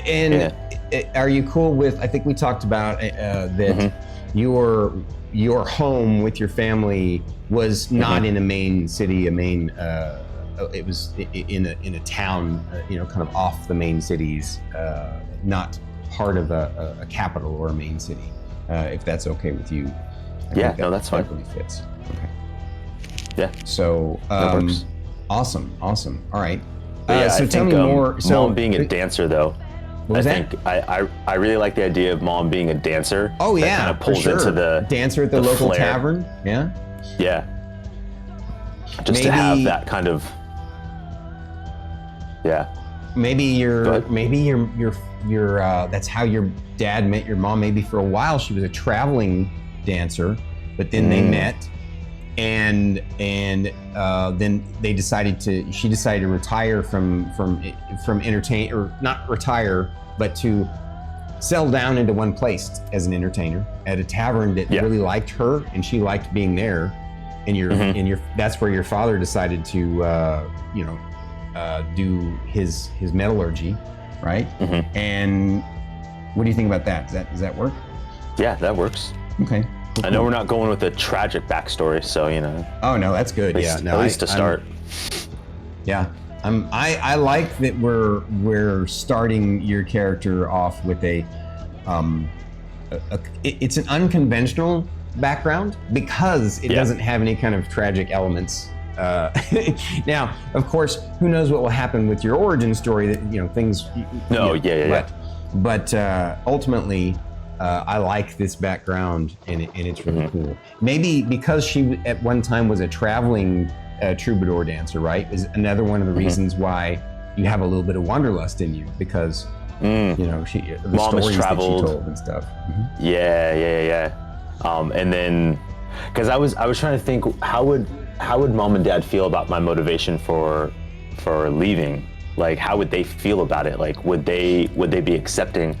And are you cool with, I think we talked about that your home with your family was not in a main city, it was in a town, kind of off the main cities, not part of a capital or a main city, if that's okay with you. That's fine. That really fits. Okay. Yeah. So, that works. Awesome. All right. So tell me more. So mom being a dancer, though. I really like the idea of mom being a dancer. Oh yeah, that kind of pulls into the dancer at the local flair. tavern. Yeah. Yeah. Just to have that kind of. Yeah. Maybe your that's how your dad met your mom. Maybe for a while she was a traveling dancer, but then they met, and then she decided to retire from entertain, or not retire, but to settle down into one place as an entertainer at a tavern that really liked her, and she liked being there. And that's where your father decided to do his metallurgy, right? And what do you think about that? Does that work? Yeah, that works. Okay. Cool. I know we're not going with a tragic backstory, so Oh no, that's good. At least to start. I like that we're starting your character off with it's an unconventional background because it doesn't have any kind of tragic elements Now, of course, who knows what will happen with your origin story? That things. But ultimately, I like this background, and it's really cool. Maybe because she at one time was a traveling troubadour dancer, right? Is another one of the reasons why you have a little bit of wanderlust in you, because the Mom has stories traveled. that she told and stuff. Yeah. And then, because I was trying to think, how would Mom and Dad feel about my motivation for leaving? Like, how would they feel about it? Like, would they be accepting?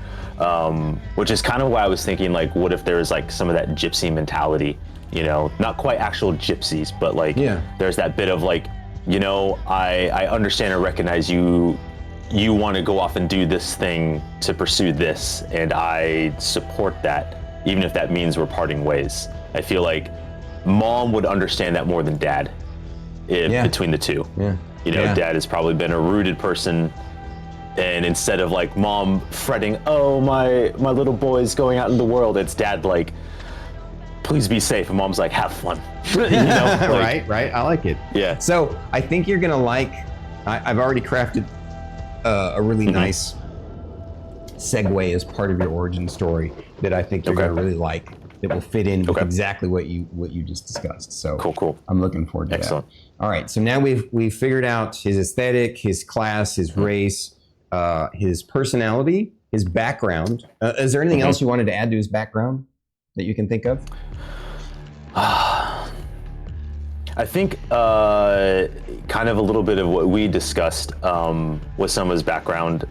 Which is kind of why I was thinking, like, what if there's like some of that gypsy mentality? Not quite actual gypsies, but like there's that bit of like, I understand and recognize you want to go off and do this thing to pursue this, and I support that, even if that means we're parting ways. I feel like Mom would understand that more than Dad, between the two. Dad has probably been a rooted person, and instead of like Mom fretting, oh, my little boy's going out in the world, it's Dad like, please be safe, and Mom's like, have fun. Right. I like it. Yeah. So I think you're gonna like. I've already crafted a really nice segue as part of your origin story that I think you're gonna really like. That will fit in with exactly what you just discussed. So cool. I'm looking forward to Excellent. that. All right. So now we've figured out his aesthetic, his class, his race, his personality, his background. Is there anything else you wanted to add to his background that you can think of? I think kind of a little bit of what we discussed with some of his background,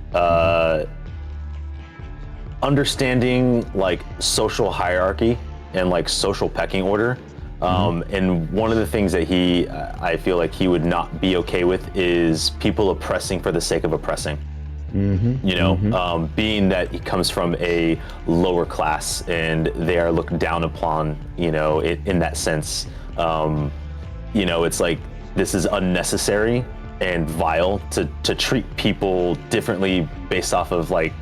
understanding like social hierarchy and like social pecking order. And one of the things that I feel like he would not be okay with is people oppressing for the sake of oppressing. Being that he comes from a lower class and they are looked down upon, in that sense. It's like, this is unnecessary and vile to treat people differently based off of like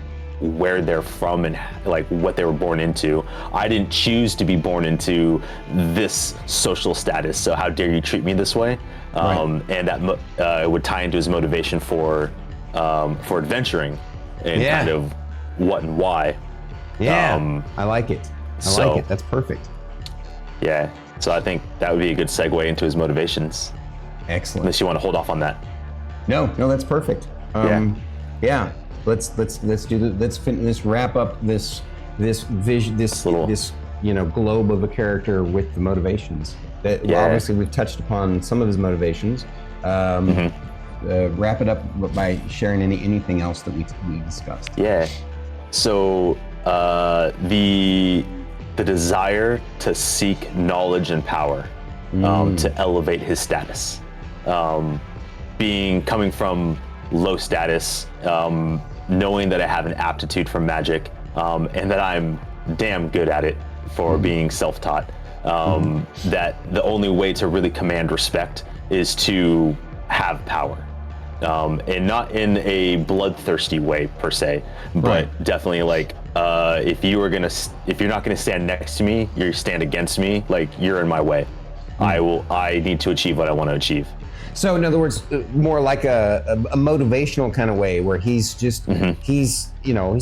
where they're from and like what they were born into. I didn't choose to be born into this social status, so how dare you treat me this way? And that would tie into his motivation for adventuring and kind of what and why. I like it. I like it. That's perfect. Yeah. So I think that would be a good segue into his motivations. Excellent. Unless you want to hold off on that. No, that's perfect. Let's wrap up this vision, this globe of a character with the motivations. Obviously we've touched upon some of his motivations. Wrap it up by sharing anything else that we discussed. Yeah. So the desire to seek knowledge and power, to elevate his status, coming from low status, knowing that I have an aptitude for magic, and that I'm damn good at it for being self-taught, that the only way to really command respect is to have power, and not in a bloodthirsty way per se, but definitely like, if you're not gonna stand next to me, you stand against me, like you're in my way. I need to achieve what I want to achieve. So in other words, more like a motivational kind of way where he's just, he's not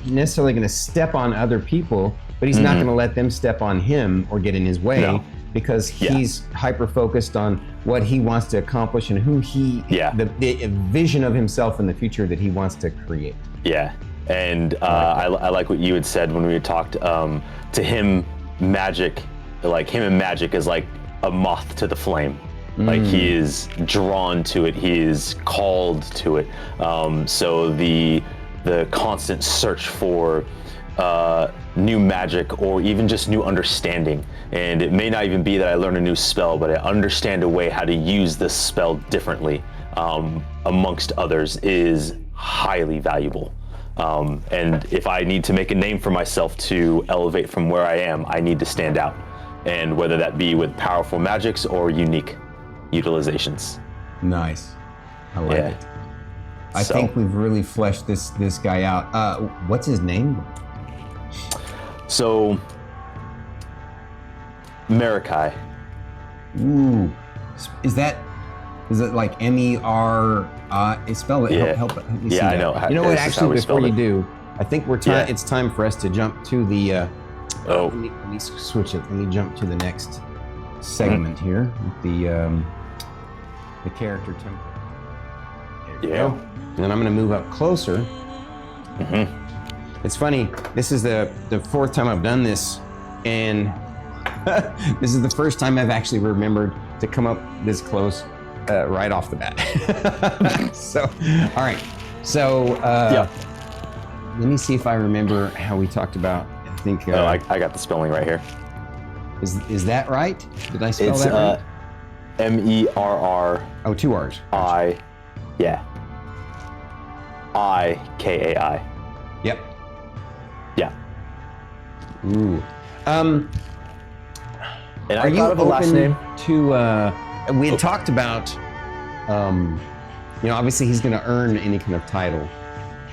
necessarily going to step on other people, but he's not going to let them step on him or get in his way, because he's hyper focused on what he wants to accomplish and who the vision of himself in the future that he wants to create. Yeah. And I like what you had said when we talked, to him, magic is like a moth to the flame. Like he is drawn to it, he is called to it. So the constant search for new magic or even just new understanding. And it may not even be that I learn a new spell, but I understand a way how to use this spell differently, amongst others, is highly valuable. And if I need to make a name for myself to elevate from where I am, I need to stand out. And whether that be with powerful magics or unique utilizations. Nice. I like it. I think we've really fleshed this guy out. What's his name? So, Marikai. Ooh, Is it like MER? Spell it. Yeah. Help me see Yeah, I that. know. You know what? This is how Actually, we before spelled you it. do, I think it's time for us to jump to the. Let me switch it. Let me jump to the next segment here with the character template. There we go. And then I'm going to move up closer. It's funny. This is the fourth time I've done this, and this is the first time I've actually remembered to come up this close right off the bat. So, all right. So, let me see if I remember how we talked about. I think. I got the spelling right here. Is that right? Did I spell It's that right? MERR. Oh, 2 R's. IKAI. Yep. Yeah. Ooh. And Are I you thought of a last open name. to? We had talked about. Obviously he's going to earn any kind of title,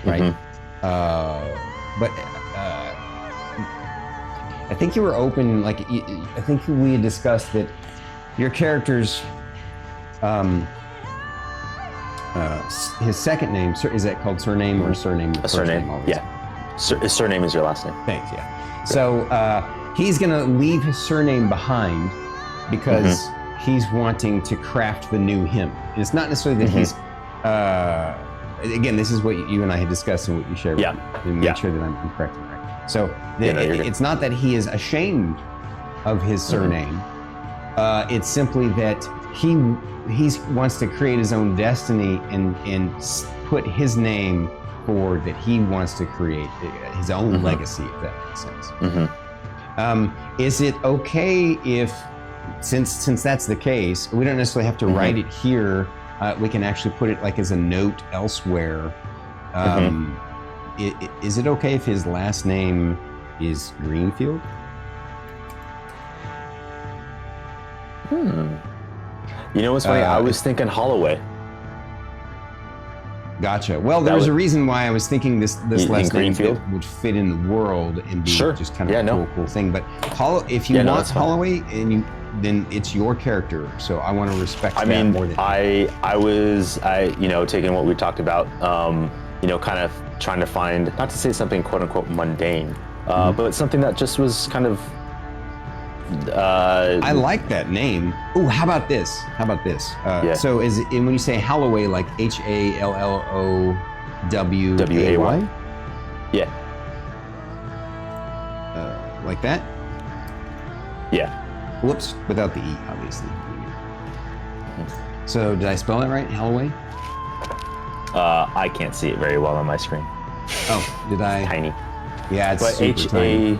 right? But I think you were open. I think we had discussed that your character's his second name is that called surname or surname? A surname. Always? Yeah. His surname is your last name. Thanks. Yeah. So he's gonna leave his surname behind because he's wanting to craft the new him. And it's not necessarily that he's. Again, this is what you and I had discussed and what you shared. Yeah. With me, to make sure that I'm correct and right. So you're it's not that he is ashamed of his surname. It's simply that he wants to create his own destiny and put his name forward, that he wants to create his own legacy, if that makes sense. Is it okay if, since that's the case, we don't necessarily have to write it here, we can actually put it like as a note elsewhere. Is it okay if his last name is Greenfield? You know what's funny? I was thinking Holloway. Gotcha. Well, there's a reason why I was thinking this last name would fit in the world and be just kind of a cool thing. But if you want Holloway, then it's your character. So I want to respect that more than I was taking what we talked about, kind of trying to find, not to say something quote unquote mundane, but something that just was kind of. I like that name. Oh, how about this? So when you say Holloway, like HALLOWAY? Yeah. Like that? Yeah. Whoops, without the E, obviously. So did I spell it right? Holloway? I can't see it very well on my screen. Oh, did I? Tiny. Yeah, it's but super tiny.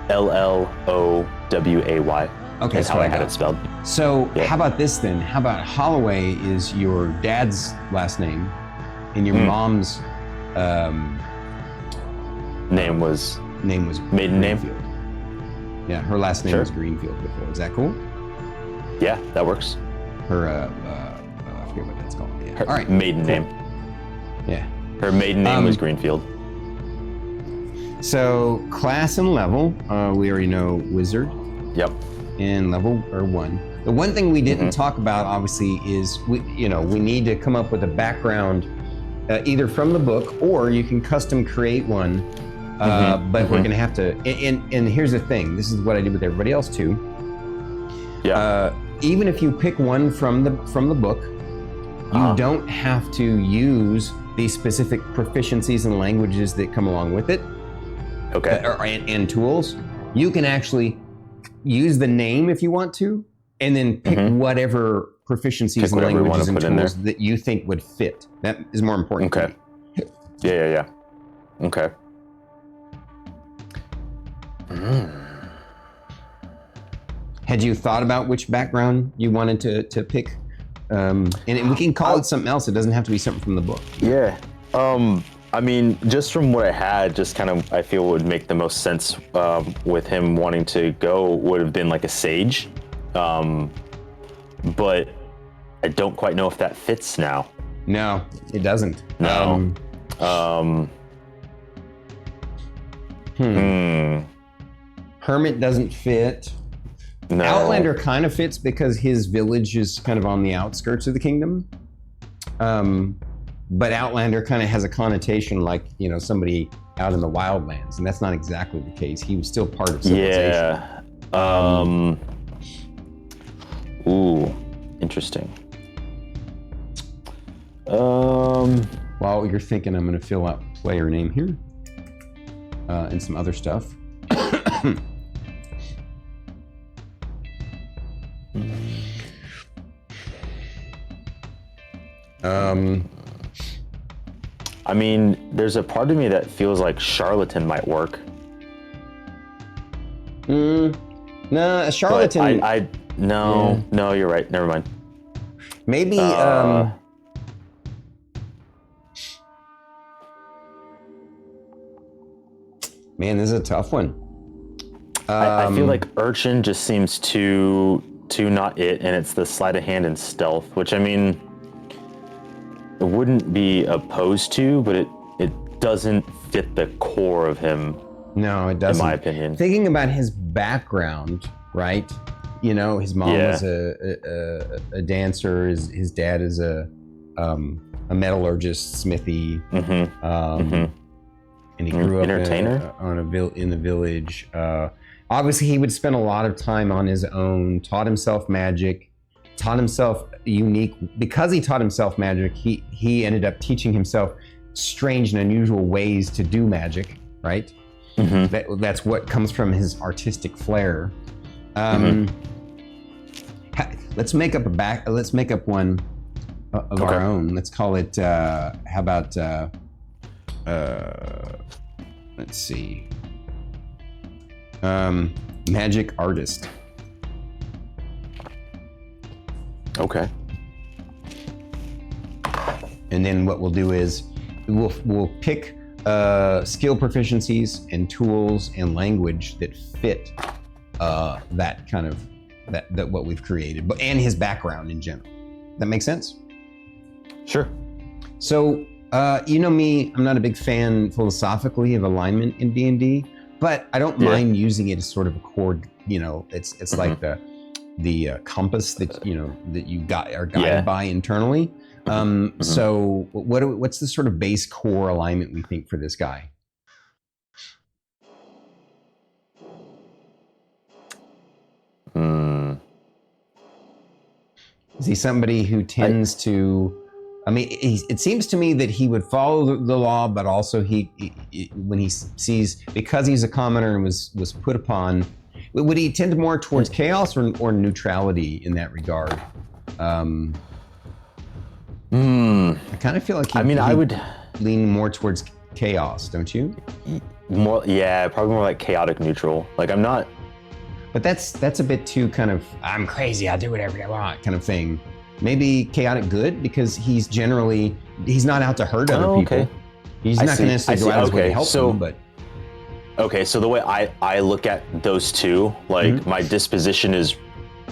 HALLOWAY. Okay, that's how I had it spelled. So how about this then? How about Holloway is your dad's last name, and your mom's name was maiden Greenfield. Yeah, her last name was Greenfield before. Is that cool? Yeah, that works. Her I forget what that's called. Yeah. Her all right. Maiden name. Yeah. Her maiden name was Greenfield. So class and level, we already know wizard. Yep. And level 1. The one thing we didn't talk about, obviously, is we need to come up with a background, either from the book or you can custom create one. But we're gonna have to. And here's the thing. This is what I did with everybody else too. Yeah. Even if you pick one from the book, you don't have to use the specific proficiencies and languages that come along with it. Okay. And tools. You can actually use the name if you want to, and then pick whatever proficiencies and languages and tools that you think would fit. That is more important. Okay. Yeah. Okay. Had you thought about which background you wanted to pick? And we can call it something else. It doesn't have to be something from the book. Yeah. I mean, just from what I had, just kind of, I feel would make the most sense with him wanting to go would have been like a sage. But I don't quite know if that fits now. No, it doesn't. No. Hermit doesn't fit. No. Outlander kind of fits because his village is kind of on the outskirts of the kingdom. But Outlander kind of has a connotation like, somebody out in the wildlands, and that's not exactly the case. He was still part of civilization. Yeah. Ooh, interesting. While you're thinking, I'm going to fill out player name here and some other stuff. I mean, there's a part of me that feels like charlatan might work. No, a charlatan. But no, you're right. Never mind. Maybe. Man, this is a tough one. I feel like urchin just seems too not it, and it's the sleight of hand and stealth, which I mean, it wouldn't be opposed to, but it doesn't fit the core of him. No, it doesn't. In my opinion. Thinking about his background, right? His mom was a dancer. His dad is a metallurgist, smithy, and he grew up in the village. Obviously, he would spend a lot of time on his own. Taught himself magic. Taught himself unique. Because he taught himself magic, he ended up teaching himself strange and unusual ways to do magic. Right. That's what comes from his artistic flair. Let's make up one of our own. Let's call it. How about? Let's see. Magic artist. Okay. And then what we'll do is we'll pick skill proficiencies and tools and language that fit that kind of that what we've created, but and his background in general. That makes sense? Sure. So you know me, I'm not a big fan philosophically of alignment in D&D, but I don't mind using it as sort of a core. It's like the compass that that you are guided by internally. So what's the sort of base core alignment we think for this guy? Is he somebody who tends to? I mean, it seems to me that he would follow the law, but also when he sees, because he's a commoner and was put upon, would he tend more towards chaos or neutrality in that regard? I kind of feel like I would lean more towards chaos, don't you? Probably more like chaotic neutral. Like I'm not. But that's a bit too kind of I'm crazy, I'll do whatever I want kind of thing. Maybe chaotic good, because he's not out to hurt other people. He's not going to necessarily go out his way to help them, but. Okay, so the way I look at those two, like my disposition is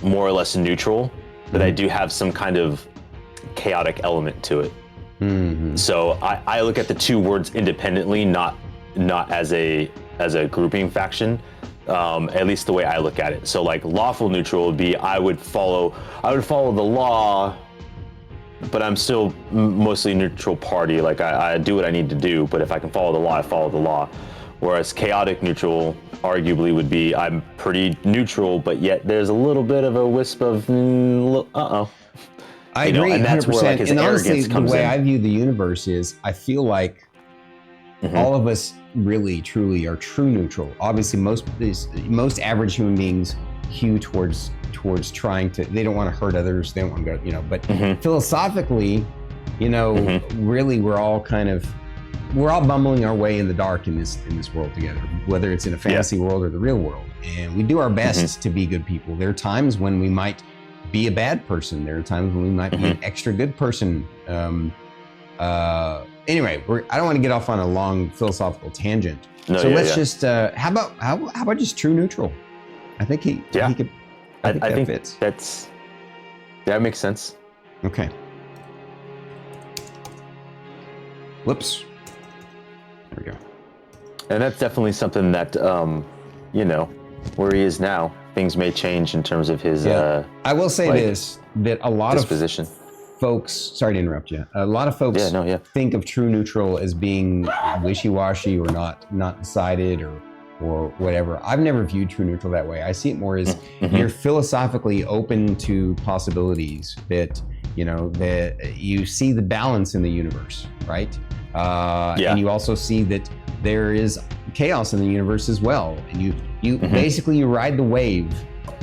more or less neutral, but I do have some kind of chaotic element to it. So I look at the two words independently, not as a grouping faction. At least the way I look at it. So like lawful neutral would be I would follow the law, but I'm still mostly neutral party. Like I do what I need to do, but if I can follow the law, I follow the law. Whereas chaotic neutral arguably would be I'm pretty neutral, but yet there's a little bit of a wisp of I agree, and that's 100%. where like his and arrogance honestly, comes the way in. I view the universe is I feel like all of us really truly are true neutral. Obviously most average human beings hew towards trying to, they don't want to hurt others, they don't want to go, but philosophically, really we're all bumbling our way in the dark in this world together, whether it's in a fantasy world or the real world. And we do our best to be good people. There are times when we might be a bad person. There are times when we might be an extra good person. Anyway, I don't want to get off on a long philosophical tangent. Let's just how about just true neutral? I think he could. I think that fits. That makes sense. Okay. Whoops. There we go. And that's definitely something that where he is now. things may change in terms of his I will say like, this, that a lot disposition. of folks, sorry to interrupt you, a lot of folks think of true neutral as being wishy-washy or not decided or whatever. I've never viewed true neutral that way. I see it more as you're philosophically open to possibilities, that that you see the balance in the universe, right? And you also see that there is chaos in the universe as well, and you basically you ride the wave,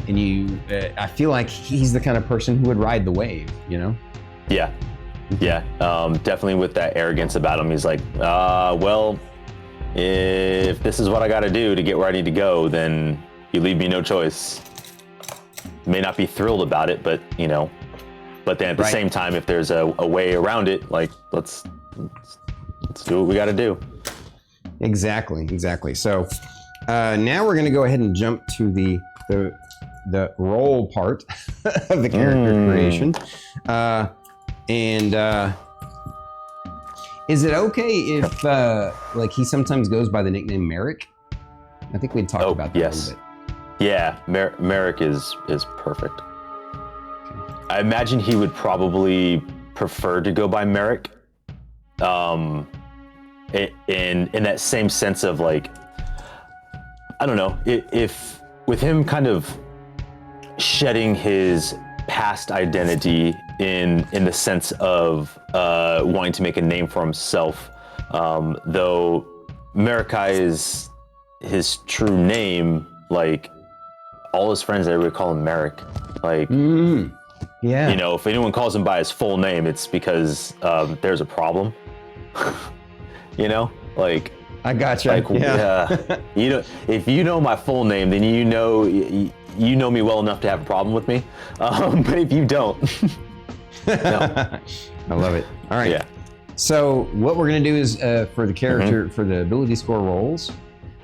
and you I feel like he's the kind of person who would ride the wave, Yeah, definitely with that arrogance about him. He's like, well, if this is what I got to do to get where I need to go, then you leave me no choice. May not be thrilled about it, but but then at the same time, if there's a way around it, like let's do what we got to do. Exactly. So now we're going to go ahead and jump to the role part of the character creation. Is it okay if like he sometimes goes by the nickname Merrick? I think we talked about that a little bit. Yeah, Merrick is perfect. I imagine he would probably prefer to go by Merrick. In that same sense of like, I don't know, if with him kind of shedding his past identity in the sense of wanting to make a name for himself, though Merrikai is his true name, like all his friends, they would call him Merrick. Like, if anyone calls him by his full name, it's because there's a problem. Like I gotcha. Like, if you know my full name, then you know me well enough to have a problem with me. But if you don't, no. I love it. All right. Yeah. So what we're gonna do is for the character for the ability score rolls,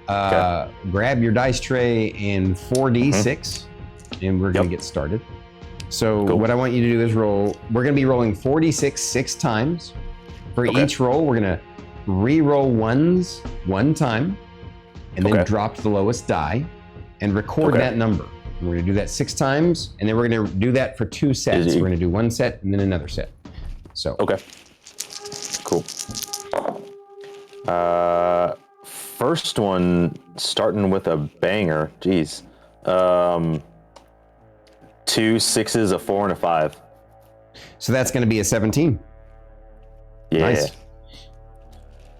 grab your dice tray and 4d6, and we're gonna get started. So what I want you to do is roll. We're gonna be rolling 4d6 6 times. For each roll, we're gonna re-roll ones 1 time, and then drop the lowest die, and record that number. And we're gonna do that 6 times, and then we're gonna do that for 2 sets. We're gonna do 1 set and then another set. So cool. First one, starting with a banger. Jeez. 2 6s, a 4, and a 5. So that's gonna be a 17. Yeah. Nice.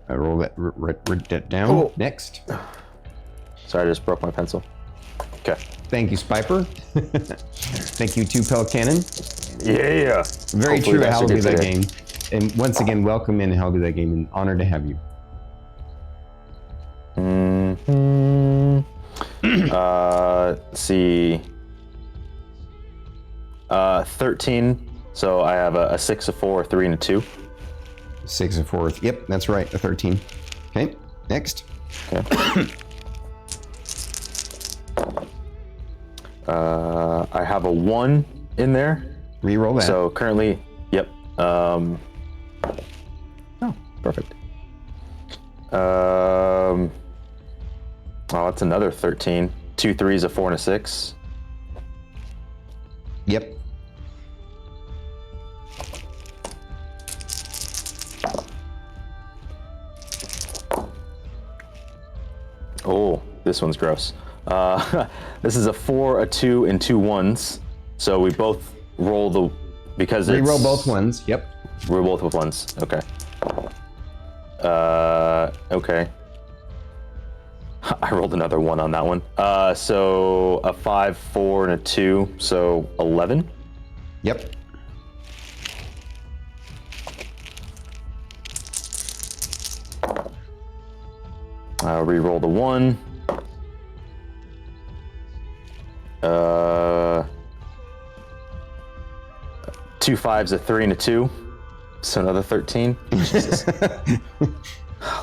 I roll that, write that down. Next. Sorry, I just broke my pencil. Okay. Thank you, Spiper. Thank you, 2 Pelcannon. Yeah. Very true to how to do that game. And once again, welcome in how to do that game, and honored to have you. Let's see. 13. So I have a 6, a 4, a 3, and a 2. 6 and 4. Yep, that's right. A 13. Okay, next. Okay. I have a 1 in there. Reroll that. So currently, oh, perfect. Oh, that's another 13. 2 3s, a 4, and a 6. Yep. Oh, this one's gross. This is a 4, a 2, and 2 1s. So we both roll because it's... Reroll both ones, yep. We're both with 1s, okay. Okay. I rolled another 1 on that one. So a 5, 4, and a 2, so 11. Yep. Reroll the 1. 2 5s, a 3, and a 2. So another 13. Jesus.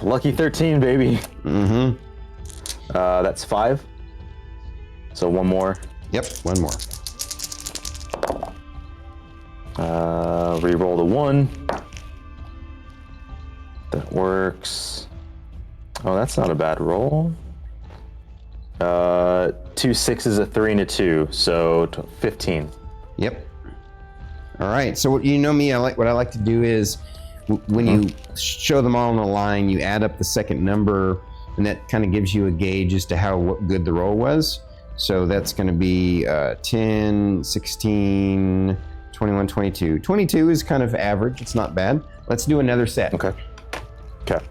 Lucky 13, baby. Mm-hmm. That's 5. So 1 more. Yep, 1 more. Reroll the 1. That works. Oh, that's not a bad roll. 2 2 6s, a 3, and a 2, so 15. Yep. All right. So you know me. What I like to do is when you show them all on the line, you add up the second number, and that kind of gives you a gauge as to how good the roll was. So that's going to be 10, 16, 21, 22. 22 is kind of average. It's not bad. Let's do another set. Okay. Okay.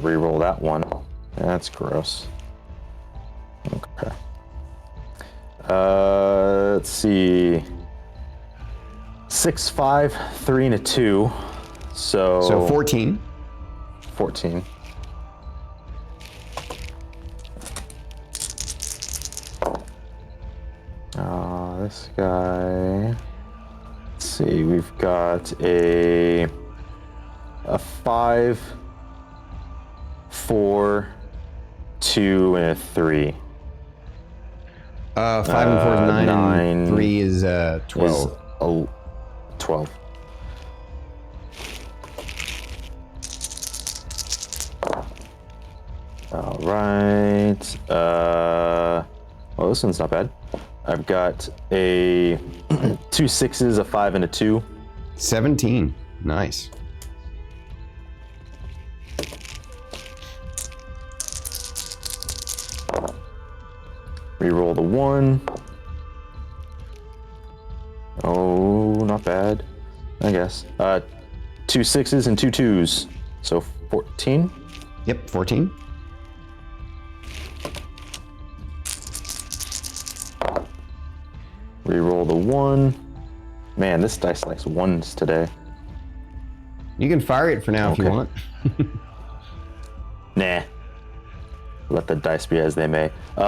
Reroll that one. That's gross. Okay. Let's see. 6, 5, 3, and a 2. So 14. 14. This guy. Let's see. We've got a 5, 4, 2, and a 3. 5 and 4 is 9, and 3 is 12. Is 12. All right. Well, this one's not bad. I've got a 2 6s, a 5, and a 2. 17. Nice. Reroll the 1. Oh, not bad, I guess. 2 6s and 2 2s, so 14. Yep, 14. Reroll the 1. Man, this dice likes 1s today. You can fire it for now if you want. Nah. Let the dice be as they may. 2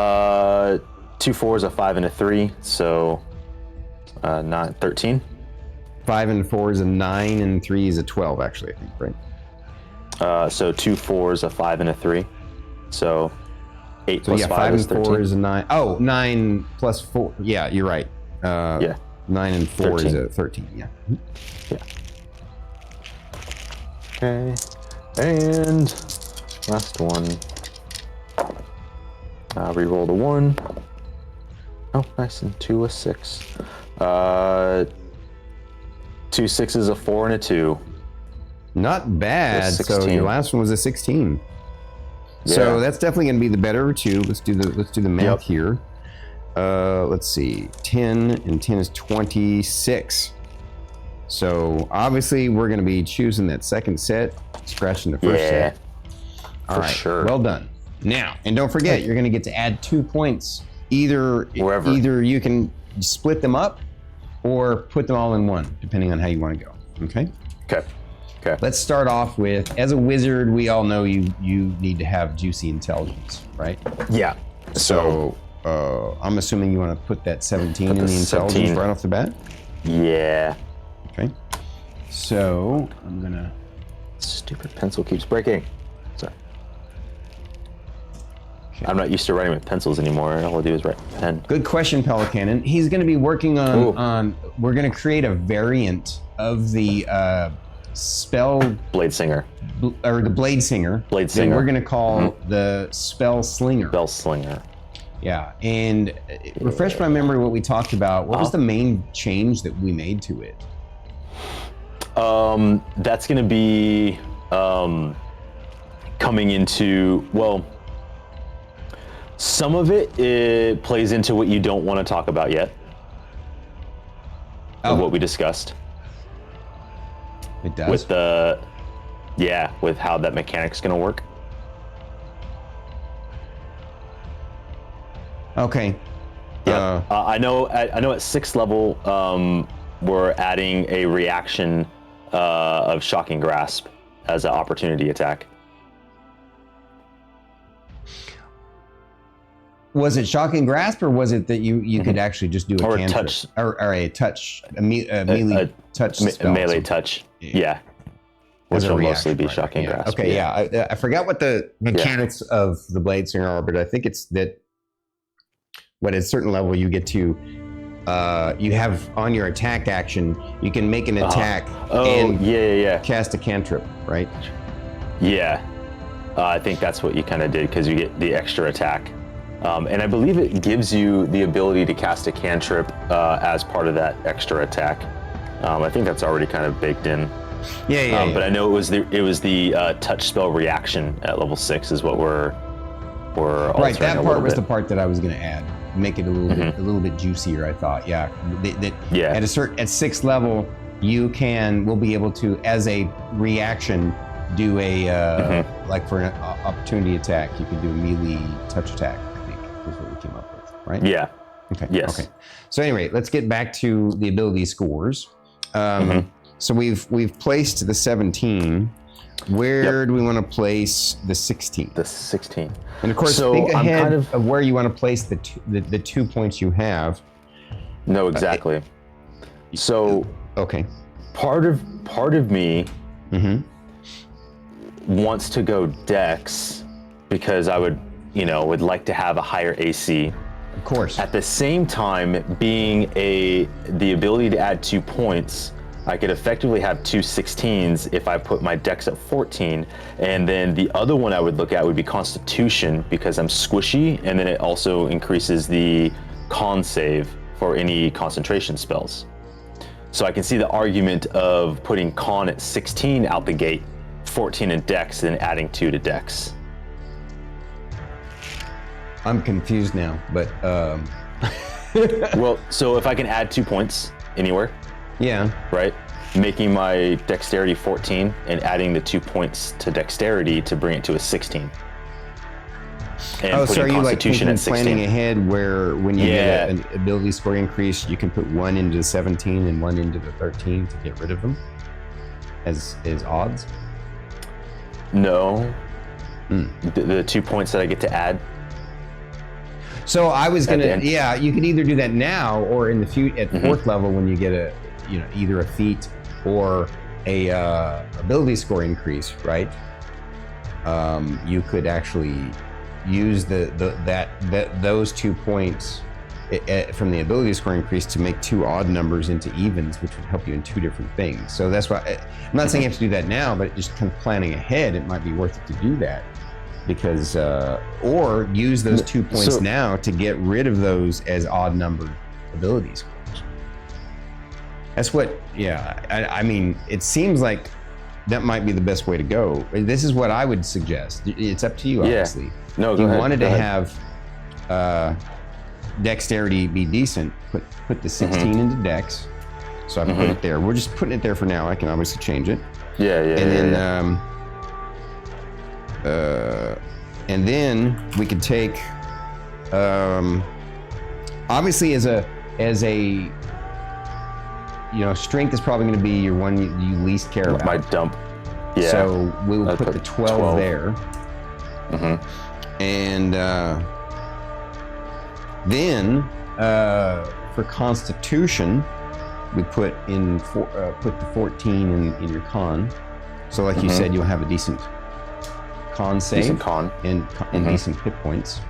4s, a 5, and a 3, so 13. 5 and 4 is a 9, and 3 is a 12, actually, I think, right? So 2 4s, a 5, and a 3, so 8 So plus yeah, 5, 5 is and 4 13. is a 9. Oh, 9 plus 4. Yeah, you're right. Yeah. 9 and 4 is 13. a 13, yeah. Yeah. Okay. And last one. Reroll the 1. Oh, nice. And 2, a 6. 2 6s, a 4, and a 2. Not bad. So 16. your last one was a 16. So Yeah. that's definitely going to be the better of 2. Let's do the math Yep. here. Let's see. 10 and 10 is 26. So obviously we're going to be choosing that second set, scratching the first Yeah. set. All right. sure. Well done. Now, and don't forget, you're going to get to add 2 points. Either you can split them up or put them all in one, depending on how you want to go. Okay. Okay. Okay. Let's start off with, as a wizard, we all know you need to have juicy intelligence, right? Yeah. So I'm assuming you want to put that 17 in the intelligence 17. right off the bat. Yeah. Okay. So I'm gonna. Stupid pencil keeps breaking. Sorry. Okay. I'm not used to writing with pencils anymore. All I do is write with pen. Good question, Pelican. And he's going to be working on. We're going to create a variant of the spell Blade Singer. or the Blade Singer. Blade That Singer. we're going to call the Spell Slinger. Bell Slinger. Yeah, and refresh my memory what we talked about. What was the main change that we made to it? That's going to be coming into, well, some of it plays into what you don't want to talk about yet. Of what we discussed. It does. With with how that mechanic's going to work. Okay. Yeah, I know at 6th level, we're adding a reaction of Shocking Grasp as an opportunity attack. Was it Shocking Grasp, or was it that you could actually just do a Or a cantrip? touch. Or a touch, a melee touch spell? Melee touch. Yeah. As Which a will reaction, mostly be right, Shocking yeah. Grasp. Okay, yeah. I forgot what the mechanics of the Blade Singer are, but I think it's that at a certain level you get to, you have on your attack action, you can make an attack and yeah. cast a cantrip, right? Yeah. I think that's what you kind of did because you get the extra attack. And I believe it gives you the ability to cast a cantrip as part of that extra attack. I think that's already kind of baked in. Yeah. But I know it was the touch spell reaction at level 6 is what we're right. That part was bit. the part that I was going to add, make it a little bit juicier. I thought, yeah. At at 6th level, will be able to, as a reaction, do a like for an opportunity attack, you can do a melee touch attack. I think is what we came up with, right? Yeah. Okay. Yes. Okay. So anyway, let's get back to the ability scores. So we've placed the 17. Where do we want to place the 16? The 16. And of course, so think ahead kind of where you want to place the 2 points you have. No, exactly. So okay, part of me wants to go Dex because I would like to have a higher AC. Of course. At the same time, being the ability to add 2 points, I could effectively have 2 16s if I put my Dex at 14. And then the other one I would look at would be Constitution because I'm squishy, and then it also increases the con save for any concentration spells. So I can see the argument of putting con at 16 out the gate, 14 in Dex, and adding 2 to Dex. I'm confused now, but Well, so if I can add 2 points anywhere, yeah, right? Making my dexterity 14 and adding the 2 points to dexterity to bring it to a 16. And so are you like Constitution at 16. planning ahead where when you get an ability score increase, you can put 1 into the 17 and 1 into the 13 to get rid of them as odds? No. The 2 points that I get to add. So I was gonna, you can either do that now or in the future at 4th level when you get either a feat or a ability score increase, right? You could actually use those 2 points from the ability score increase to make 2 odd numbers into evens, which would help you in 2 different things. So that's why I'm not saying you have to do that now, but just kind of planning ahead, it might be worth it to do that. Because or use those 2 points now to get rid of those as odd numbered ability scores. That's what, I mean, it seems like that might be the best way to go. This is what I would suggest. It's up to you, obviously. No, if you wanted to have dexterity be decent, put the 16 into dex. So I can put it there. We're just putting it there for now. I can obviously change it. And then we could take, obviously as a strength is probably going to be your one you least care about. My dump. Yeah. So we will put the 12 there. And then for Constitution, we put the 14 in your con. So like you said, you'll have a decent con save. Decent con. And decent hit points.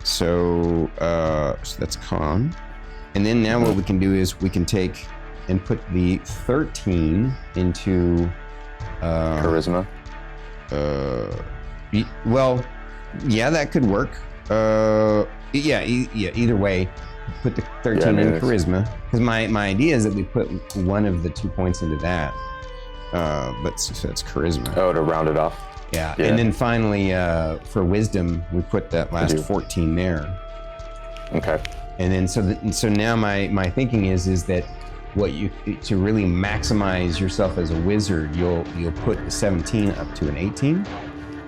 So that's con. And then now what we can do is we can take and put the 13 into charisma. Well, yeah, that could work. Either way, put the 13 in charisma. Because my idea is that we put one of the 2 points into that. But so that's charisma. Oh, to round it off. Yeah. And then finally, for wisdom, we put that last 14 there. Okay. And then so now my thinking is that to really maximize yourself as a wizard, you'll put the 17 up to an 18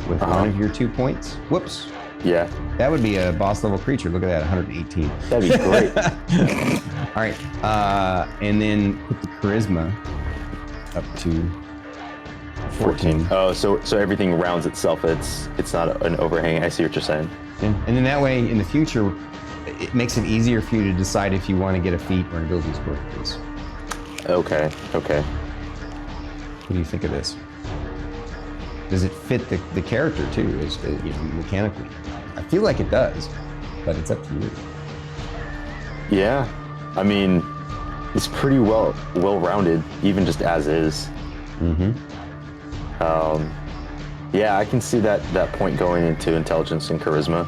with one of your 2 points. Whoops. Yeah. That would be a boss level creature. Look at that, 118. That'd be great. All right. And then put the charisma up to 14. Oh, so everything rounds itself. It's not an overhang. I see what you're saying. And then that way, in the future, it makes it easier for you to decide if you want to get a feat or an ability score increase. Okay. What do you think of this? Does it fit the character too, mechanically? I feel like it does, but it's up to you. Yeah, I mean, it's pretty well rounded, even just as is. Yeah, I can see that point going into intelligence and charisma.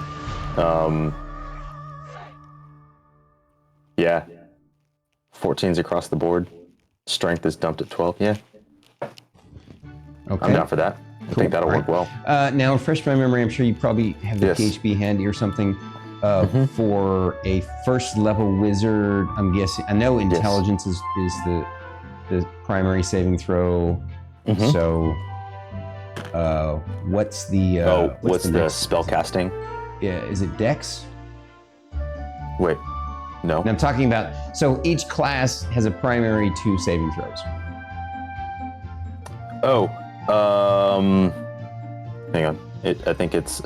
Yeah. 14's across the board. Strength is dumped at 12. Yeah. Okay. I'm down for that. I think that'll work well. Now, refresh my memory. I'm sure you probably have the Yes. PHP handy or something. For a first level wizard, I'm guessing. I know intelligence is the primary saving throw. So, what's the what's the next? spell casting? Yeah, is it Dex? Wait, no. And I'm talking about. So each class has a primary 2 saving throws. Oh, hang on. I think it's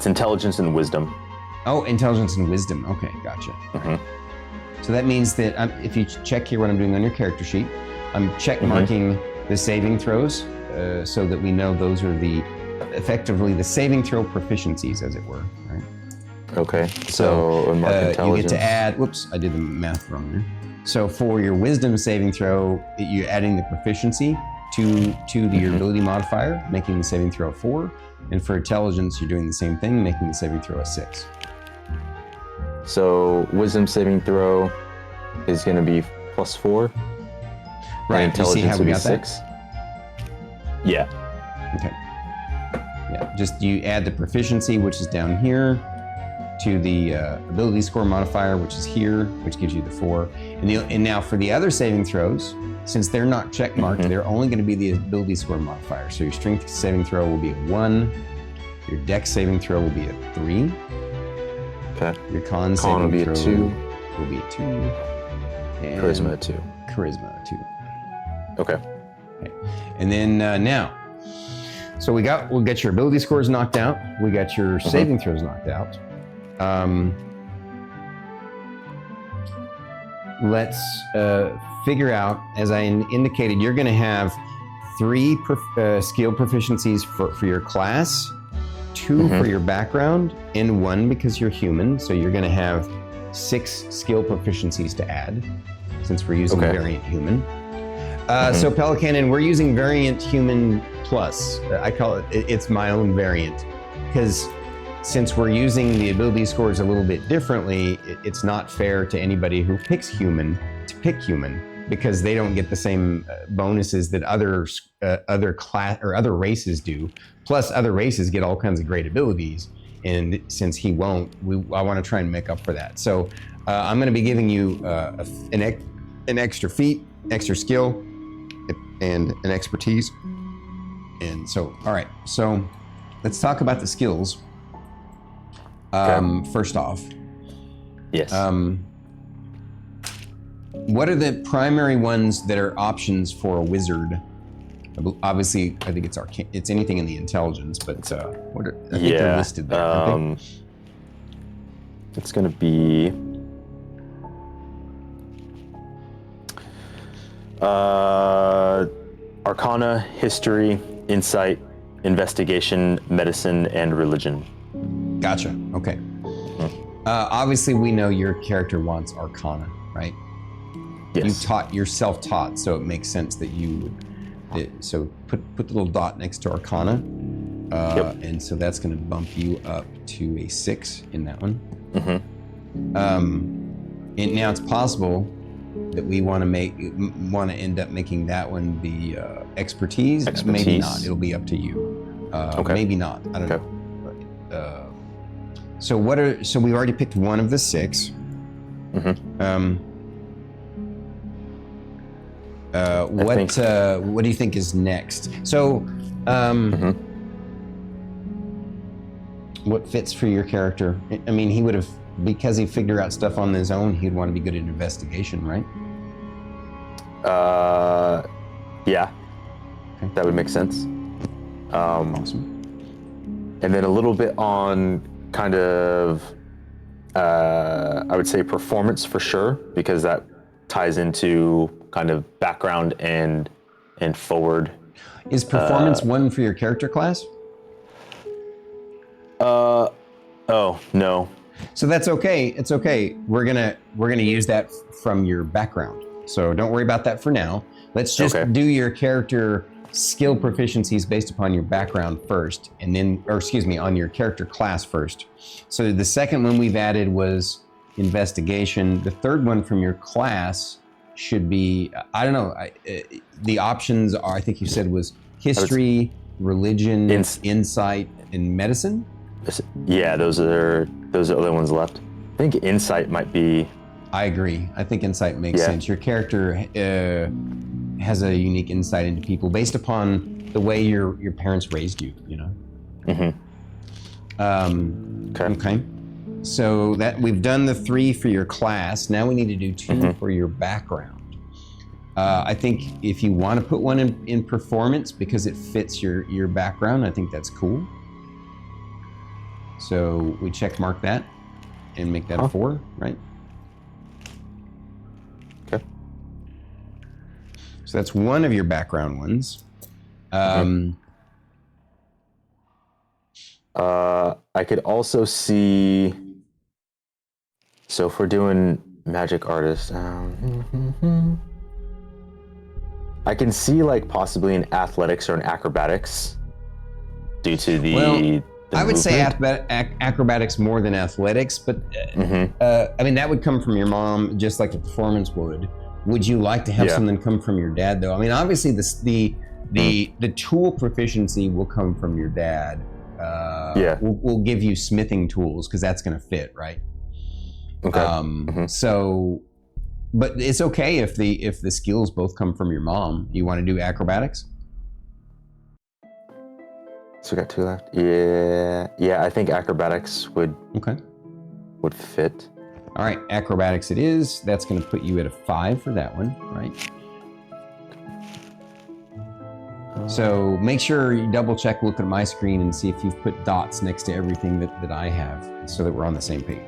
intelligence and wisdom. Oh, intelligence and wisdom. Okay, gotcha. So that means that if you check here what I'm doing on your character sheet, I'm check marking the saving throws so that we know those are effectively the saving throw proficiencies, as it were. Right? Okay. So mark intelligence. You get to add. Whoops, I did the math wrong there. So for your wisdom saving throw, you're adding the proficiency to your ability modifier, making the saving throw a 4. And for intelligence, you're doing the same thing, making the saving throw a 6. So wisdom saving throw is going to be +4. Right. And Do you see how intelligence we will be got 6. Yeah. Okay. Yeah. Just you add the proficiency, which is down here, to the ability score modifier, which is here, which gives you the 4. And now for the other saving throws, since they're not check marked, they're only going to be the ability score modifier. So your strength saving throw will be a 1. Your dex saving throw will be a 3. Okay. Your con will saving be a throw 2. will be a 2. And Charisma a 2. Charisma a 2. Okay. And then now, so we'll get your ability scores knocked out. We got your saving throws knocked out. Let's figure out, as I indicated, you're going to have 3 skill proficiencies for your class, 2 for your background, and 1 because you're human. So you're going to have 6 skill proficiencies to add, since we're using variant human. So Pelican, and we're using variant human plus. I call it's my own variant, because since we're using the ability scores a little bit differently, it's not fair to anybody who picks human to pick human, because they don't get the same bonuses that other class or other races do. Plus, other races get all kinds of great abilities, and since he won't, I want to try and make up for that. So I'm going to be giving you an extra feat, extra skill, and an expertise. And so, all right. So let's talk about the skills. First off, yes. What are the primary ones that are options for a wizard? Obviously, I think it's anything in the intelligence, but I think they're listed there. Aren't they? It's going to be Arcana, History, Insight, Investigation, Medicine, and Religion. Gotcha. Okay. Obviously, we know your character wants Arcana, right? Yes. You're self-taught, so it makes sense that you would. So put the little dot next to Arcana, and so that's going to bump you up to a 6 in that one. And now it's possible that we want to end up making that one the expertise. Maybe not. It'll be up to you. Maybe not. I don't know. So we've already picked one of the 6. What do you think is next? So, what fits for your character? I mean, he would have, because he figured out stuff on his own, he'd want to be good at investigation, right? Yeah. Okay. That would make sense. Awesome. And then a little bit on kind of, I would say performance for sure, because that ties into kind of background and forward. Is performance 1 for your character class? Oh, no. So that's okay. It's okay. We're gonna use that from your background. So don't worry about that for now. Let's just do your character skill proficiencies based upon your background first, and then, or excuse me, on your character class first. So the second one we've added was investigation. The third one from your class should be, I don't know, the options are, I think you said was history, religion, insight, and medicine? Yeah, those are the only ones left. I think insight might be... I agree. I think insight makes sense. Your character has a unique insight into people based upon the way your parents raised you, you know? Okay. So that we've done the 3 for your class. Now we need to do 2 for your background. I think if you want to put one in performance because it fits your background, I think that's cool. So we check mark that and make that a 4, right? Okay. So that's one of your background ones. I could also see, so if we're doing magic artist, I can see like possibly an athletics or an acrobatics due to the I would say movement. acrobatics more than athletics, but I mean, that would come from your mom just like the performance would. Would you like to have something come from your dad though? I mean, obviously the tool proficiency will come from your dad. We'll give you smithing tools because that's going to fit, right? Okay. So, but it's okay if the skills both come from your mom. You want to do acrobatics? So we got 2 left. Yeah. I think acrobatics would fit. All right, acrobatics it is. That's going to put you at a 5 for that one, right? So make sure you double check, look at my screen and see if you've put dots next to everything that I have so that we're on the same page.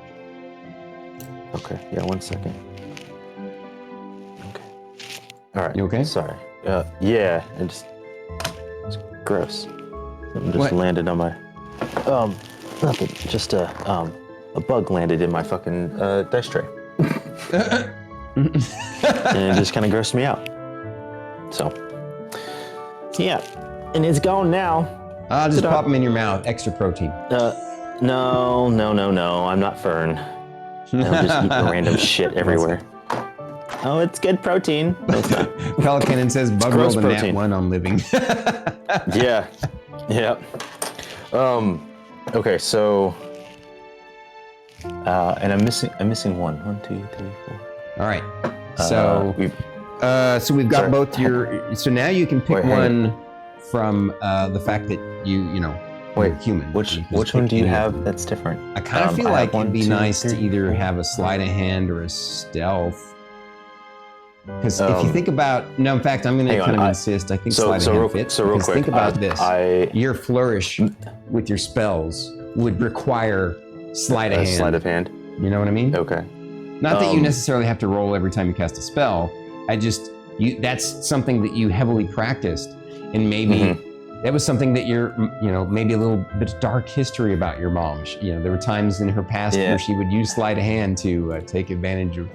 Okay, yeah, 1 second. Okay. All right. You okay? Sorry. Yeah, it's gross. Something just landed on my, nothing, just a bug landed in my fucking dice tray. And it just kind of grossed me out. So, yeah, and it's gone now. I'll just pop them in your mouth, extra protein. No, I'm not Fern. I'm just eating random shit everywhere. Oh, it's good protein. No, it's not. Pelican says bug rolled a nat 1 on living. Yeah. Okay, so and I'm missing 1. 1, 2, 3, 4. All right. So we've got both your. So now you can pick one from the fact that you're human. Which one do you have that's different? I kind of feel like it'd be nice to either have a sleight of hand or a stealth. Because if you think about, in fact, I'm going to kind of insist. I think sleight of hand fits. So real quick, think about this. Your flourish with your spells would require sleight of hand. Sleight of hand. You know what I mean? Okay. Not that you necessarily have to roll every time you cast a spell. That's something that you heavily practiced, and maybe that was something that maybe a little bit of dark history about your mom. There were times in her past where she would use sleight of hand to take advantage of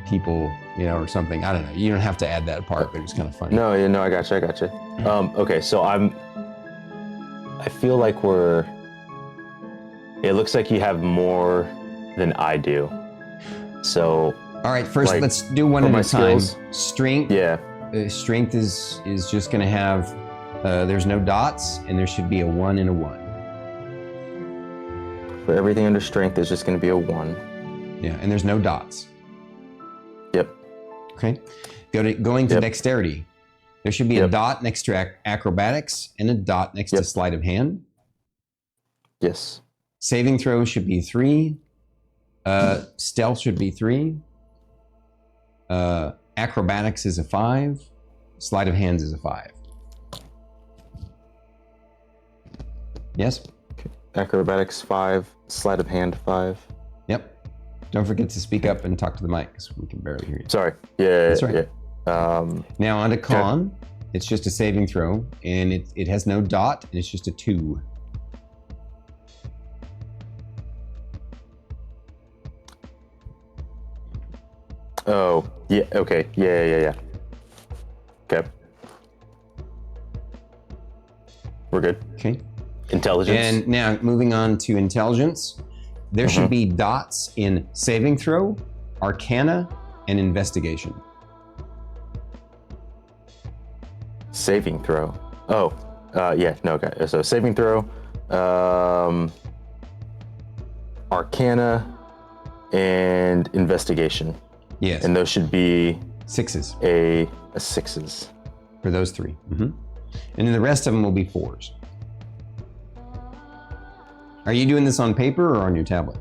people, or something. I don't know. You don't have to add that part, but it's kind of funny. No, I gotcha. Okay, so I feel like it looks like you have more than I do. So. All right, first let's do one at a time. Skills. Strength. Yeah. Strength is just going to have, there's no dots, and there should be a 1 and a 1. For everything under strength, there's just going to be a 1. Yeah, and there's no dots. Yep. Okay. Going to dexterity. There should be a dot next to acrobatics and a dot next to sleight of hand. Yes. Saving throw should be 3. Stealth should be 3. Acrobatics is a 5. Sleight of hands is a 5. Yes? Okay. Acrobatics 5. Sleight of hand 5. Yep. Don't forget to speak up and talk to the mic because we can barely hear you. Sorry. Yeah. That's right. Yeah. Now on to con. It's just a saving throw, and it has no dot, and it's just a 2. Oh, yeah, okay. Yeah. Okay. We're good. Okay. Intelligence. And now moving on to intelligence, there should be dots in saving throw, arcana, and investigation. Saving throw. Oh, yeah, no, okay. So saving throw, arcana, and investigation. Yes. And those should be sixes a sixes. for those three. And then the rest of them will be fours. Are you doing this on paper or on your tablet?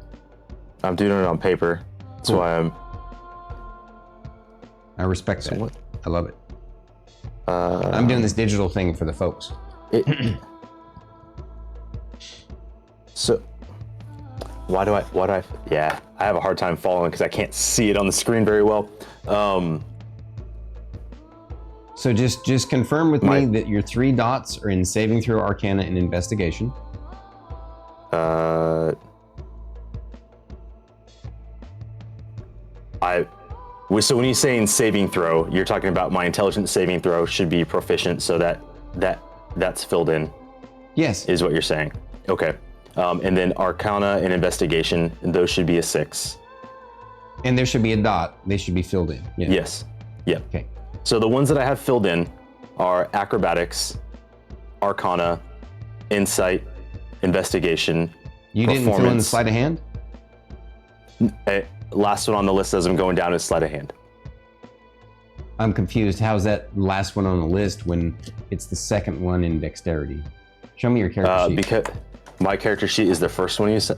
I'm doing it on paper. That's why I'm. I respect that. what? I love it. I'm doing this digital thing for the folks. So, why do I? Yeah, I have a hard time following because I can't see it on the screen very well. So just confirm with me that your 3 dots are in saving throw, arcana, and investigation. So when you say in saving throw, you're talking about my intelligence saving throw should be proficient, so that's filled in. Yes. Is what you're saying. Okay. And then arcana and investigation, those should be a 6. And there should be a dot. They should be filled in. Yeah. Yes. Yep. Okay. So the ones that I have filled in are acrobatics, arcana, insight, investigation. You didn't fill in the sleight of hand? Last one on the list as I'm going down is sleight of hand. I'm confused. How's that last one on the list when it's the second one in dexterity? Show me your character sheet. Because my character sheet is the first one is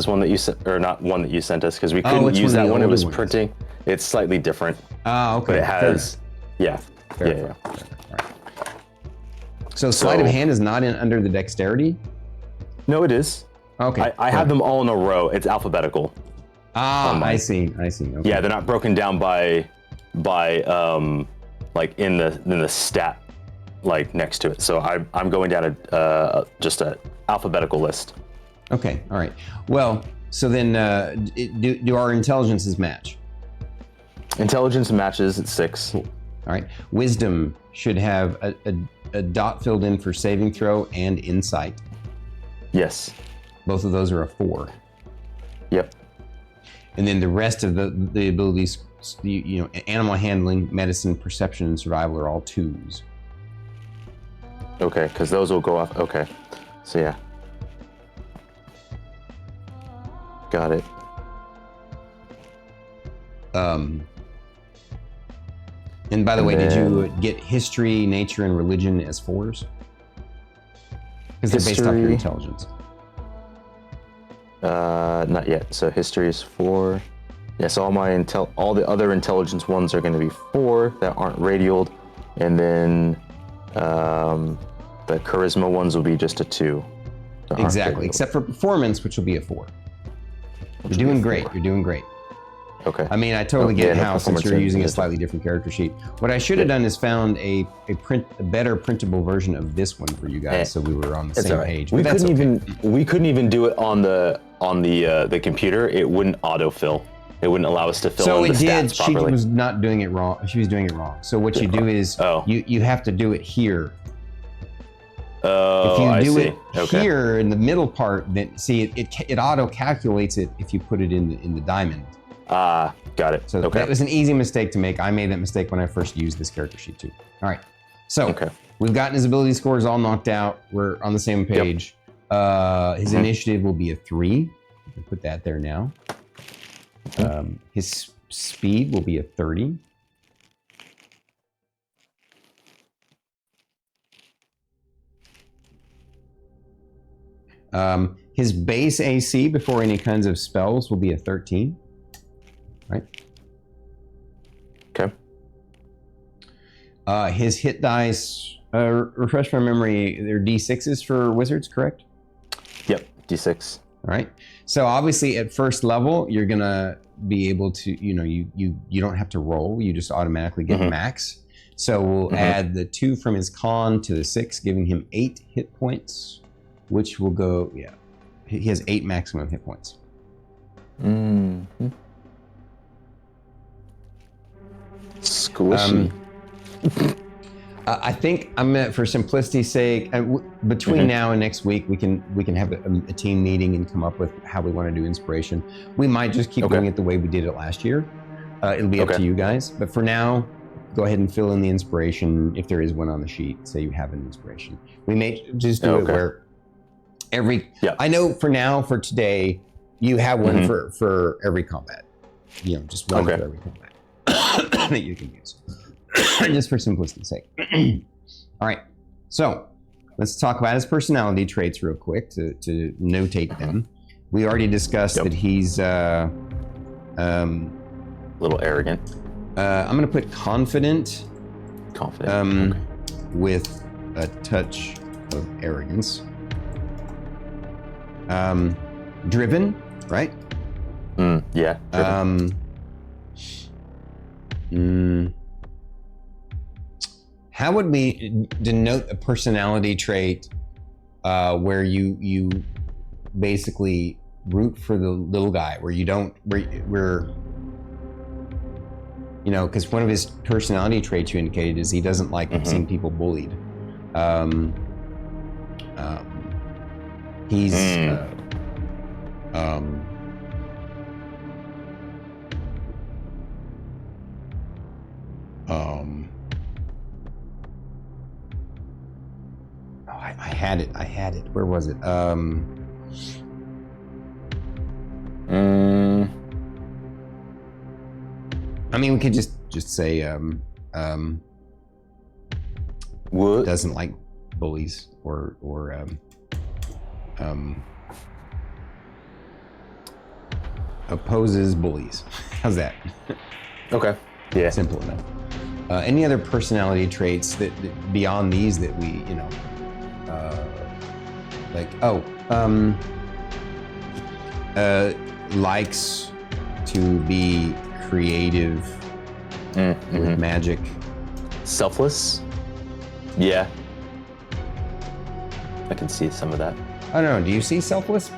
one that you sent, or not one that you sent us, because we couldn't use that one. It was printing. It's slightly different. Oh, okay. But it has, yeah. Fair. All right. So sleight of hand is not under the dexterity? No, it is. Okay. I have them all in a row. It's alphabetical. I see. Okay. Yeah, they're not broken down by like in the stat like next to it. So I'm going down just a alphabetical list. Okay. All right. Well, so then do our intelligences match? Intelligence matches at 6. Cool. All right. Wisdom should have a dot filled in for saving throw and insight. Yes. Both of those are a 4. Yep. And then the rest of the abilities, animal handling, medicine, perception, and survival are all 2s. Okay, because those will go off. Okay. So yeah. Got it. And by the way, did you get history, nature, and religion as 4s? Because they're based off your intelligence. Not yet. So history is 4. Yes, all the other intelligence ones are going to be 4 that aren't radialed, and then the charisma ones will be just a 2. Exactly, except for performance, which will be a 4. You're doing great. You're doing great. Okay. I mean, I totally get how, since you're using a slightly different character sheet. What I should have done is found a better printable version of this one for you guys, so we were on the same page. We couldn't even do it on the computer. It wouldn't autofill. It wouldn't allow us to fill in the stats properly. She was not doing it wrong. She was doing it wrong. So what you do is you have to do it here. Oh, if you do it here in the middle part, then see it auto calculates it if you put it in the diamond. Got it. So that was an easy mistake to make. I made that mistake when I first used this character sheet too. All right. So we've gotten his ability scores all knocked out. We're on the same page. His initiative will be a 3. I'll put that there now. His speed will be a 30. His base AC before any kinds of spells will be a 13. Right? Okay. His hit dice, refresh my memory, they're D6s for wizards, correct? Yep, D6. All right. So obviously at first level, you're gonna be able to, you don't have to roll, you just automatically get max. So we'll add the 2 from his con to the 6, giving him 8 hit points, which will go, he has 8 maximum hit points. Squishy. I think for simplicity's sake, between now and next week, we can have a team meeting and come up with how we want to do inspiration. We might just keep doing it the way we did it last year. It'll be up to you guys. But for now, go ahead and fill in the inspiration if there is one on the sheet. Say you have an inspiration. We may just do it where I know for now, for today, you have one for every combat. Just one for every combat that you can use. Just for simplicity's sake. All right, so let's talk about his personality traits real quick to notate them. We already discussed that he's a little arrogant. I'm gonna put confident. Confident. With a touch of arrogance. Driven, right? Yeah. Driven. How would we denote a personality trait where you basically root for the little guy, where you don't, because one of his personality traits you indicated is he doesn't like seeing people bullied. He's I had it. Where was it? I mean, we could just say what? Doesn't like bullies or opposes bullies. How's that? Okay. Yeah. Simple enough. Any other personality traits that beyond these that we, likes to be creative with magic. Selfless? Yeah. I can see some of that. I don't know. Do you see selfless?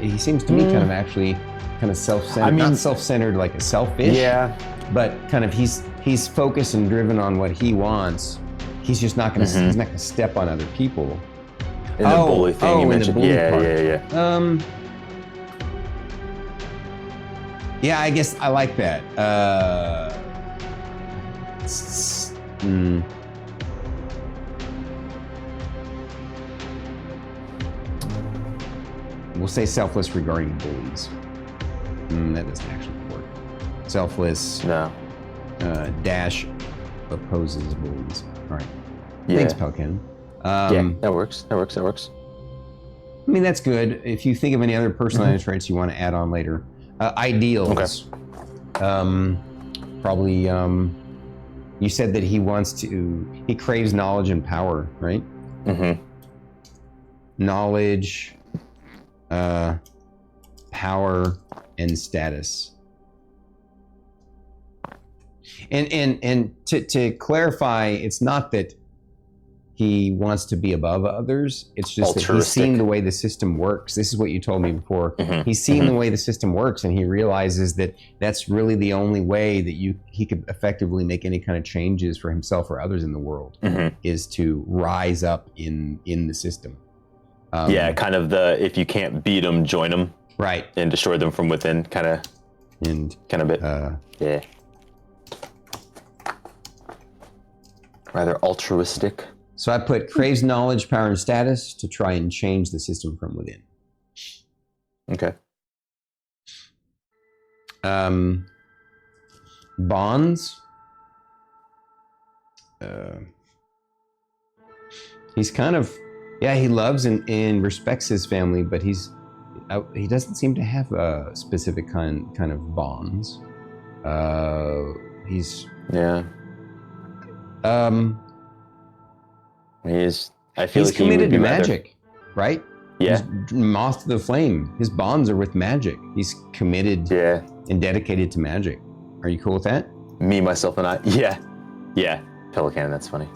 He seems to me kind of actually kind of self-centered. I mean, not self-centered like a selfish. Yeah. But kind of he's focused and driven on what he wants. He's just not going to he's not going to step on other people. In the bully thing you mentioned. Yeah. Yeah, I guess I like that. We'll say selfless regarding bullies. That doesn't actually work. Selfless. No. Dash opposes bullies. All right. Yeah. Thanks, Pelican. Yeah, that works. I mean, that's good. If you think of any other personality traits you want to add on later. Ideals. Okay. Probably, you said that he craves knowledge and power, right? Knowledge, power, and status. And to clarify, it's not that he wants to be above others. It's just that he's seen the way the system works. This is what you told me before. He's seen the way the system works, and he realizes that that's really the only way that he could effectively make any kind of changes for himself or others in the world is to rise up in the system. Kind of if you can't beat them, join them. Right. And destroy them from within, kind of bit. Yeah. Rather altruistic. So I put craves knowledge, power, and status to try and change the system from within. Okay. Bonds. He's kind of, he loves and respects his family, but he doesn't seem to have a specific kind of bonds. I feel he's like committed to magic, right? Yeah. He's moth to the flame. His bonds are with magic. He's committed and dedicated to magic. Are you cool with that? Me, myself, and I. Yeah. Pelican, that's funny.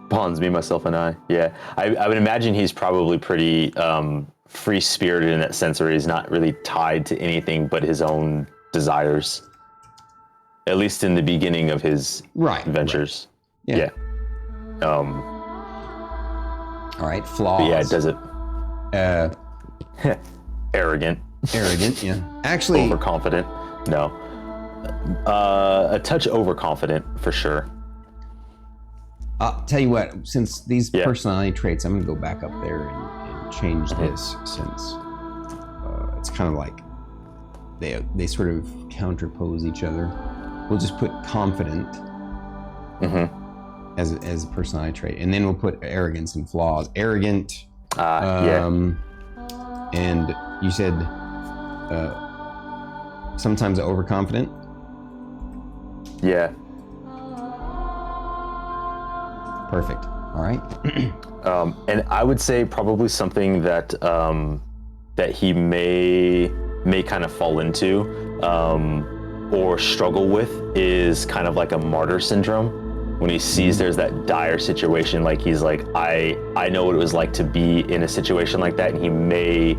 Bonds, me, myself, and I. Yeah. I would imagine he's probably pretty free-spirited in that sense, where he's not really tied to anything but his own desires. At least in the beginning of his adventures. Right. Yeah. All right, flaws. But yeah, it does it. Arrogant. Arrogant, yeah. Actually, Overconfident. No. A touch overconfident for sure. I'll tell you what, since these Yeah. personality traits, I'm going to go back up there and change this since it's kind of like they sort of counterpose each other. We'll just put confident as a personality trait, and then we'll put arrogance and flaws. Arrogant, and you said sometimes overconfident. Yeah. Perfect. All right. And I would say probably something that that he may kind of fall into or struggle with is kind of like a martyr syndrome. When he sees there's that dire situation, like he's like, I know what it was like to be in a situation like that, and he may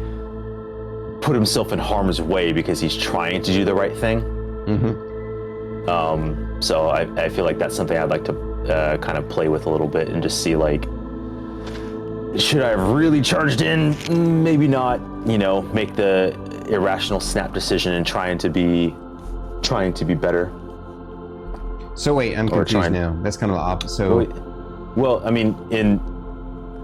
put himself in harm's way because he's trying to do the right thing. So I feel like that's something I'd like to kind of play with a little bit and just see, like, should I have really charged in? Maybe not, make the irrational snap decision and trying to be better. So wait, I'm confused now. That's kind of the opposite. So, well, I mean, in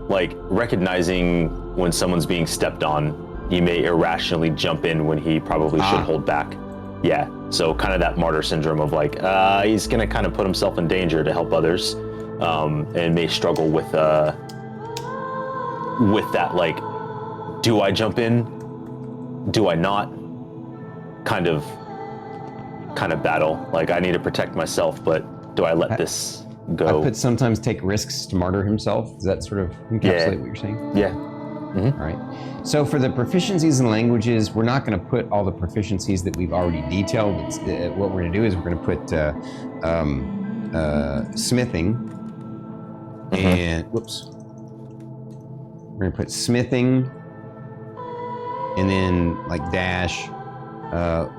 like recognizing when someone's being stepped on, he may irrationally jump in when he probably should hold back. Yeah, so kind of that martyr syndrome of like, he's gonna kind of put himself in danger to help others, and may struggle with that, like, do I jump in? Do I not? Kind of battle. Like, I need to protect myself, but do I let this go? I put sometimes take risks to martyr himself. Does that sort of encapsulate what you're saying? Yeah. All right. So for the proficiencies in languages, we're not going to put all the proficiencies that we've already detailed. What we're going to do is we're going to put smithing and we're going to put smithing and then like dash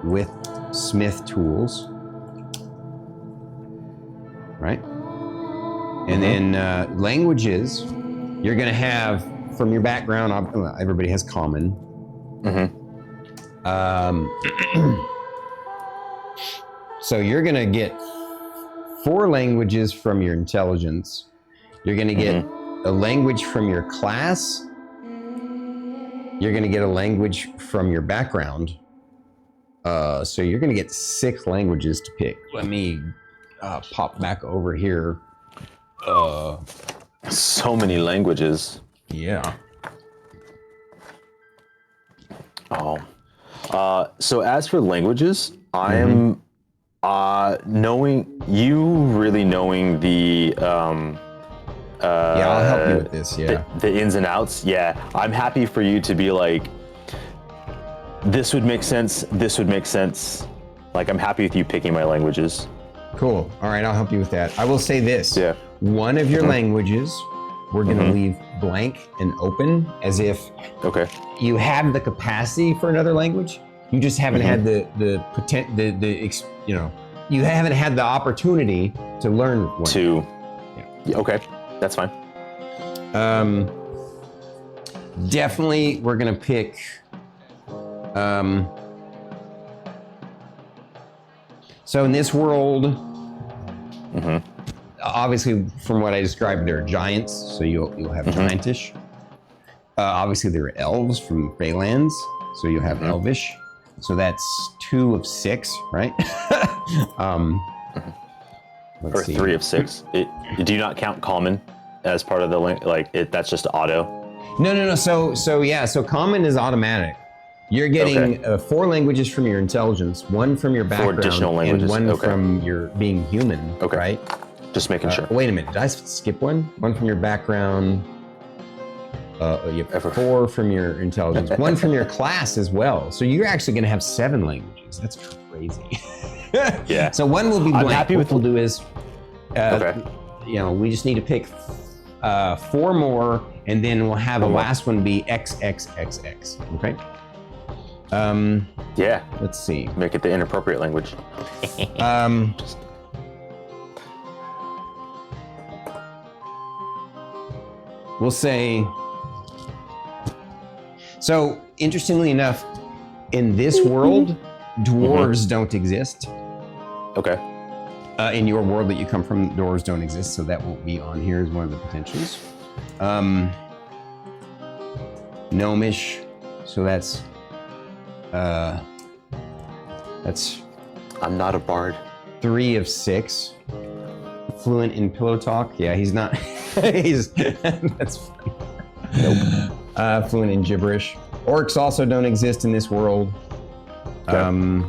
with smith tools, right? And then languages, you're going to have from your background, everybody has common. So you're going to get 4 languages from your intelligence. You're going to get a language from your class. You're going to get a language from your background. So you're going to get 6 languages to pick. Let me pop back over here. So many languages. Yeah. Oh. So as for languages, I am knowing the yeah, I'll help you with this. Yeah. The ins and outs. Yeah. I'm happy for you to be like, this would make sense. This would make sense. Like, I'm happy with you picking my languages. Cool. All right, I'll help you with that. I will say this. Yeah. One of your languages, we're going to leave blank and open, as if you have the capacity for another language. You just haven't had the you haven't had the opportunity to learn one. Okay, that's fine. Definitely, we're going to pick. So in this world, obviously from what I described, there are giants, so you'll have giantish. Obviously there are elves from Feylands, so you'll have elvish. So that's 2 of 6, right? Or 3 of 6. Do you not count common as part of the link? Like, that's just auto? No. So common is automatic. You're getting 4 languages from your intelligence, 1 from your background, 4 additional languages. And 1 from your being human, right? Just making sure. Wait a minute, did I skip one? 1 from your background, you have 4 from your intelligence, 1 from your class as well. So you're actually gonna have 7 languages. That's crazy. Yeah. So 1 will be blank. I'm happy with what we'll do is, we just need to pick 4 more, and then we'll have the last one be XXXX, okay? Yeah. Let's see. Make it the inappropriate language. we'll say. So interestingly enough, in this world, dwarves don't exist. Okay. In your world that you come from, dwarves don't exist, so that won't be on here as one of the potentials. Gnomish, so that's. I'm not a bard. 3 of 6. Fluent in pillow talk. Yeah, he's not. He's. That's funny. Nope. Fluent in gibberish. Orcs also don't exist in this world. Okay.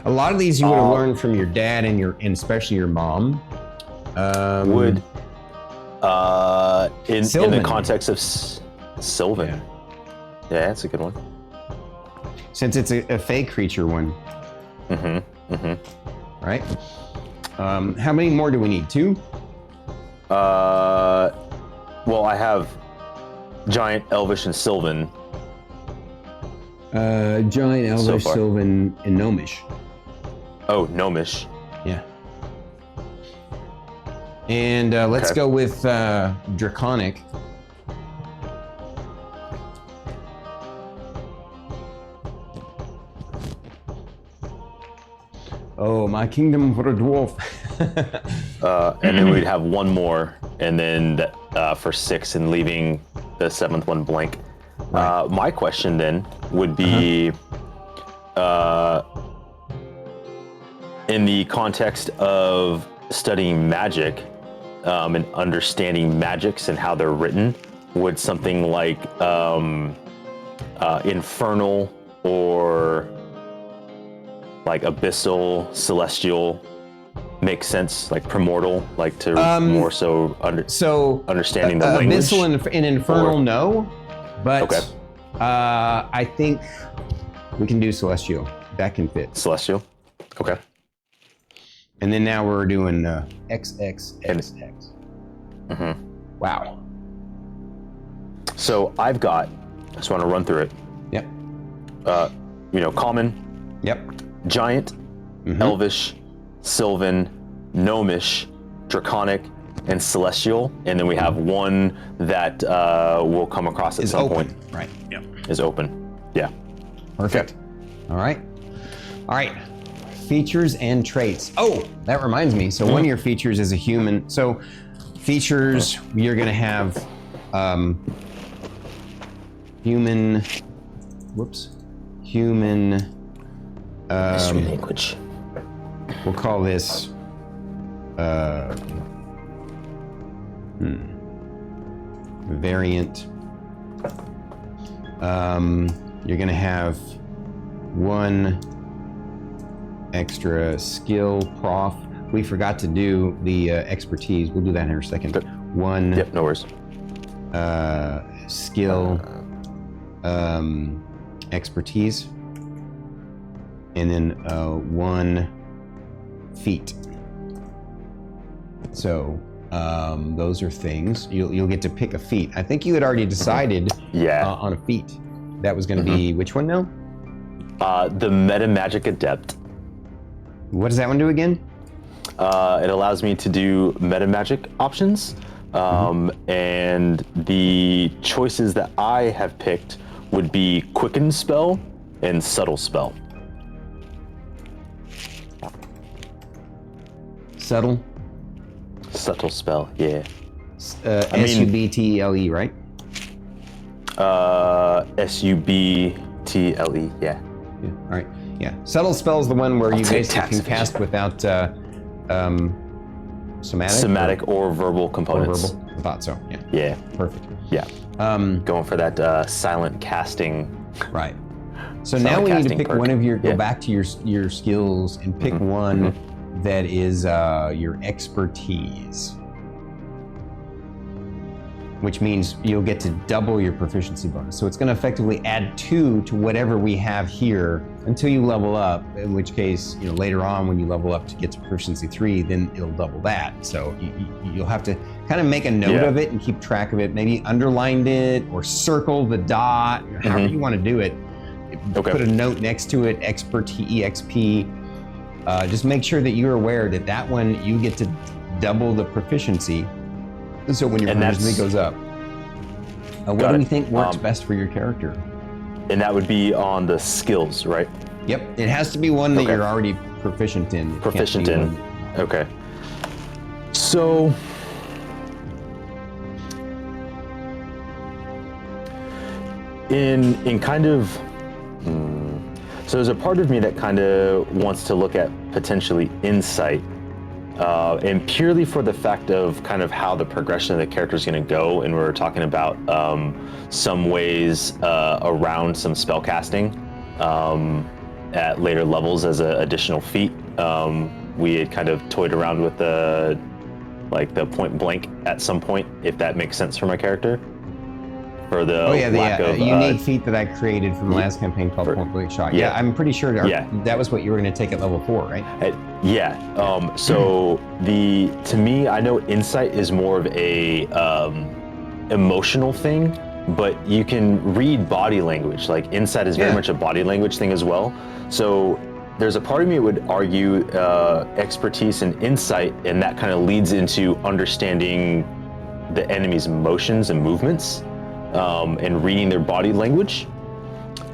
A lot of these you would have learned from your dad and especially your mom. In the context of Sylvan. Yeah, that's a good one. Since it's a fey creature one. Right? How many more do we need? 2? Well, I have Giant, Elvish, and Sylvan. Giant, Elvish, far. Sylvan, and Gnomish. Oh, Gnomish. Yeah. And let's go with Draconic. Oh, my kingdom for a dwarf. And then we'd have one more, and then for 6, and leaving the 7th one blank. Right. My question then would be, in the context of studying magic and understanding magics and how they're written, would something like infernal or like abyssal, celestial make sense? Like primordial, like to more so understanding the language? Abyssal and infernal, no. But Okay. I think we can do celestial. That can fit. Celestial? Okay. And then now we're doing XXXX. Wow. So I just want to run through it. Yep. Common, Yep. Giant, Elvish, Sylvan, Gnomish, Draconic, and Celestial. And then we have one that we'll come across at Is some open. point. Right. Yep. Is open. Yeah. Perfect. All right. All right. Features and traits. Oh, that reminds me. So one of your features is a human. So features, you're going to have human. History language. We'll call this variant. You're going to have 1 extra skill prof. We forgot to do the expertise. We'll do that in a second. Good. 1 Yep, no worries. skill expertise. And then 1 feat. So those are things. You'll get to pick a feat. I think you had already decided on a feat. That was going to be which one now? The Meta Magic Adept. What does that one do again? It allows me to do meta magic options. And the choices that I have picked would be Quicken Spell and Subtle Spell. Subtle? Subtle Spell, yeah. S-U-B-T-L-E, right? S-U-B-T-L-E, yeah. Yeah. All right. Yeah. Subtle spell is the one where you basically can cast without somatic or verbal components. Or verbal. I thought so. Yeah. Yeah. Perfect. Yeah. Going for that silent casting. Right. So now we need to pick perk. one of your. Go back to your skills and pick one that is your expertise. Which means you'll get to double your proficiency bonus. So it's going to effectively add 2 to whatever we have here until you level up, in which case, later on when you level up to get to proficiency 3, then it'll double that. So you'll have to kind of make a note of it and keep track of it, maybe underline it or circle the dot, however you want to do it. Put a note next to it, expert, EXP. Just make sure that you're aware that one, you get to double the proficiency. So when your And proficiency that's- goes up. What Got do it. we think works best for your character? And that would be on the skills, right? Yep, it has to be one that Okay. you're already proficient in. It can't Proficient be in. one- Okay. So in kind of so there's a part of me that kind of wants to look at potentially insight, and purely for the fact of kind of how the progression of the character is going to go, and we're talking about some ways around some spell casting at later levels as an additional feat. We had kind of toyed around with the point blank at some point, if that makes sense for my character. For the lack of unique feat that I created from the last campaign called Point Blank Shot. Yeah, I'm pretty sure that was what you were going to take at level 4, right? So to me, I know insight is more of a emotional thing, but you can read body language. Like insight is very much a body language thing as well. So there's a part of me that would argue expertise and insight, and that kind of leads into understanding the enemy's emotions and movements, and reading their body language.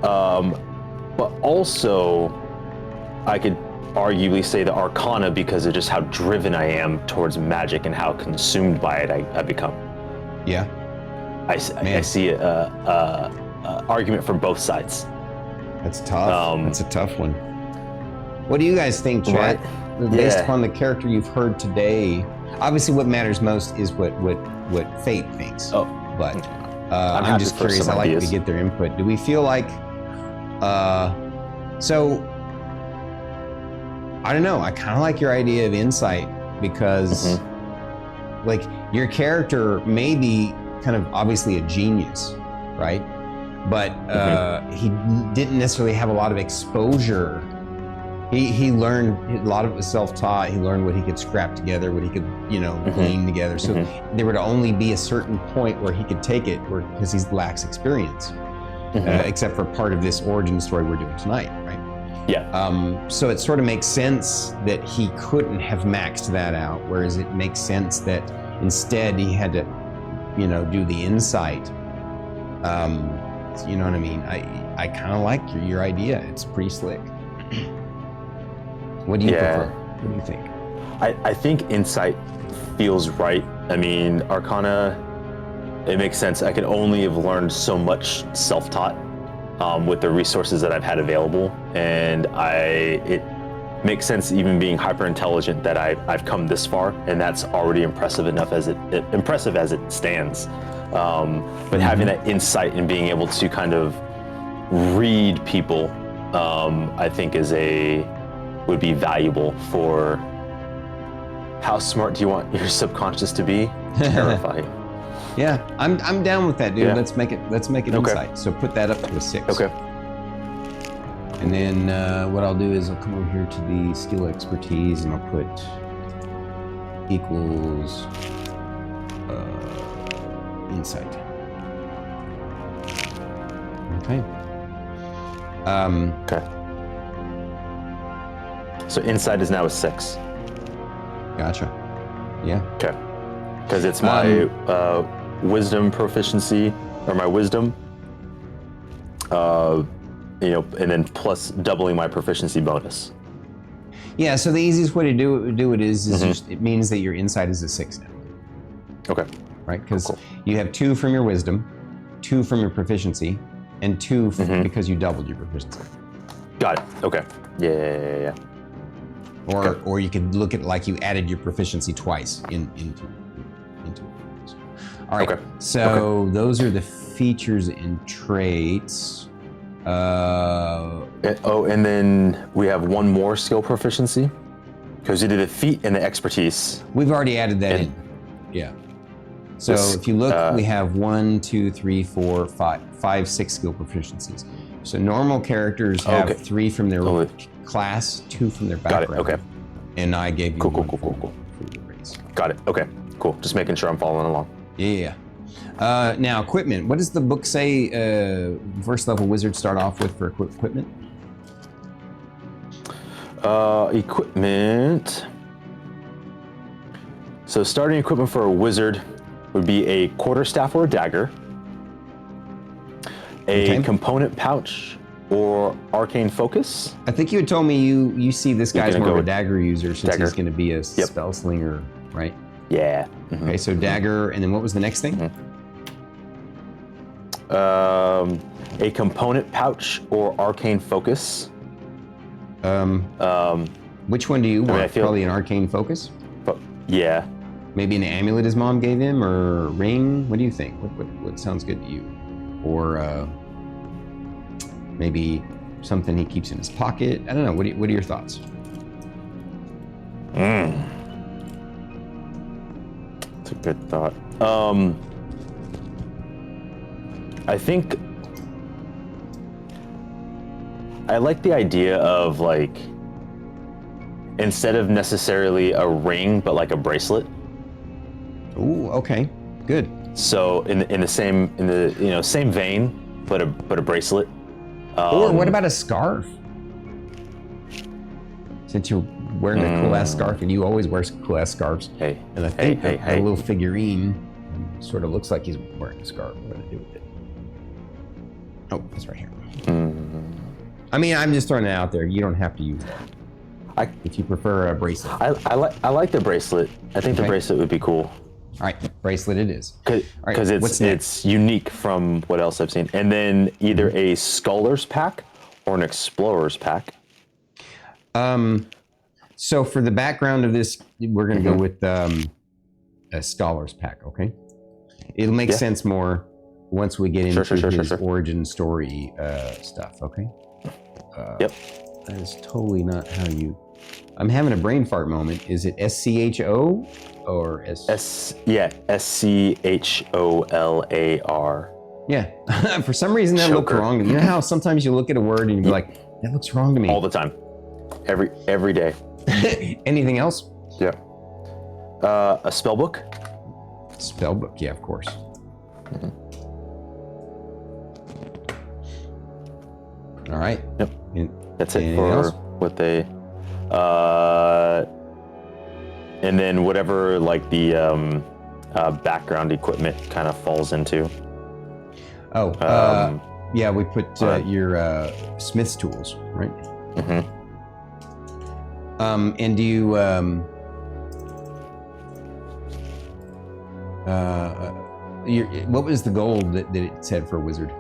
But also, I could arguably say the Arcana, because of just how driven I am towards magic and how consumed by it I become. Yeah. I see a argument from both sides. That's tough. That's a tough one. What do you guys think, chat? Right. Based upon the character you've heard today, obviously what matters most is what Fate thinks. Oh. But I'm just curious. I like to get their input. Do we feel like, so, I don't know. I kind of like your idea of insight because, like, your character may be kind of obviously a genius, right? But he didn't necessarily have a lot of exposure. He learned, a lot of it was self-taught. He learned what he could scrap together, what he could, glean together. So there would only be a certain point where he could take it, because he lacks experience, except for part of this origin story we're doing tonight, right? Yeah. So it sort of makes sense that he couldn't have maxed that out, whereas it makes sense that instead he had to, do the insight. You know what I mean? I kind of like your idea. It's pretty slick. What do you prefer? What do you think? I think insight feels right. I mean, Arcana, it makes sense. I can only have learned so much self-taught with the resources that I've had available, and it makes sense even being hyper intelligent that I've come this far, and that's already impressive enough as it stands. But having that insight and being able to kind of read people, I think would be valuable for how smart do you want your subconscious to be? Terrifying. Yeah, I'm down with that, dude. Yeah. Let's make it insight. So put that up to a 6. Okay. And then what I'll do is I'll come over here to the skill expertise and I'll put equals insight. Okay. Okay. So insight is now a 6. Gotcha. Yeah. Okay. Because it's my wisdom proficiency, or my wisdom, and then plus doubling my proficiency bonus. Yeah. So the easiest way to do it is just, it means that your insight is a 6 now. Okay. Right? Because you have 2 from your wisdom, 2 from your proficiency, and 2 because you doubled your proficiency. Got it. Okay. Yeah. Or you could look at it like you added your proficiency twice into it. All right. Okay. So those are the features and traits. And then we have one more skill proficiency, because you did the feat and the expertise. We've already added that in. Yeah. So if you look, we have 1, 2, 3, 4, 5, 6 skill proficiencies. So normal characters have 3 from their class, 2 from their background. Got it. Okay. And I gave you Cool. for your race. Got it. Okay. Cool. Just making sure I'm following along. Yeah. Now equipment. What does the book say? First level wizards start off with for equipment. Equipment. So starting equipment for a wizard would be a quarterstaff or a dagger, a component pouch or arcane focus. I think you had told me you see this guy's more of a dagger user since dagger. he's going to be a spell slinger, right? Yeah. Okay, so dagger, and then what was the next thing? A component pouch or arcane focus. Which one do you want? I feel- Probably an arcane focus? Yeah. Maybe an amulet his mom gave him, or a ring? What do you think? What sounds good to you? Or maybe something he keeps in his pocket? I don't know. What are your thoughts? That's a good thought. I think I like the idea of like, instead of necessarily a ring, but like a bracelet. Ooh, okay, good. So in the same same vein, but a bracelet. Or what about a scarf? Since you're wearing a cool ass scarf, and you always wear cool ass scarves. Hey, and I think hey, a little figurine sort of looks like he's wearing a scarf. What do I do with it? Oh, it's right here. I mean, I'm just throwing it out there. You don't have to use that. If you prefer a bracelet. I like the bracelet. I think the bracelet would be cool. All right, bracelet it is. Because it's unique from what else I've seen. And then either a Scholar's Pack or an Explorer's Pack. So for the background of this, we're going to go with a Scholar's Pack, okay? It'll make sense more once we get into his origin story stuff, okay? Yep. That is totally not how you... I'm having a brain fart moment. Is it SCHO or SCHOLAR. Yeah. For some reason that looked wrong to me. You know how sometimes you look at a word and you're like, that looks wrong to me. All the time. Every day. Anything else? Yeah. A spell book. Spell book, yeah, of course. All right. Yep. That's it anything for else? what they. And then whatever like the background equipment kind of falls into. Oh, yeah, we put your smith's tools, right? And do you what was the goal that it said for a wizard?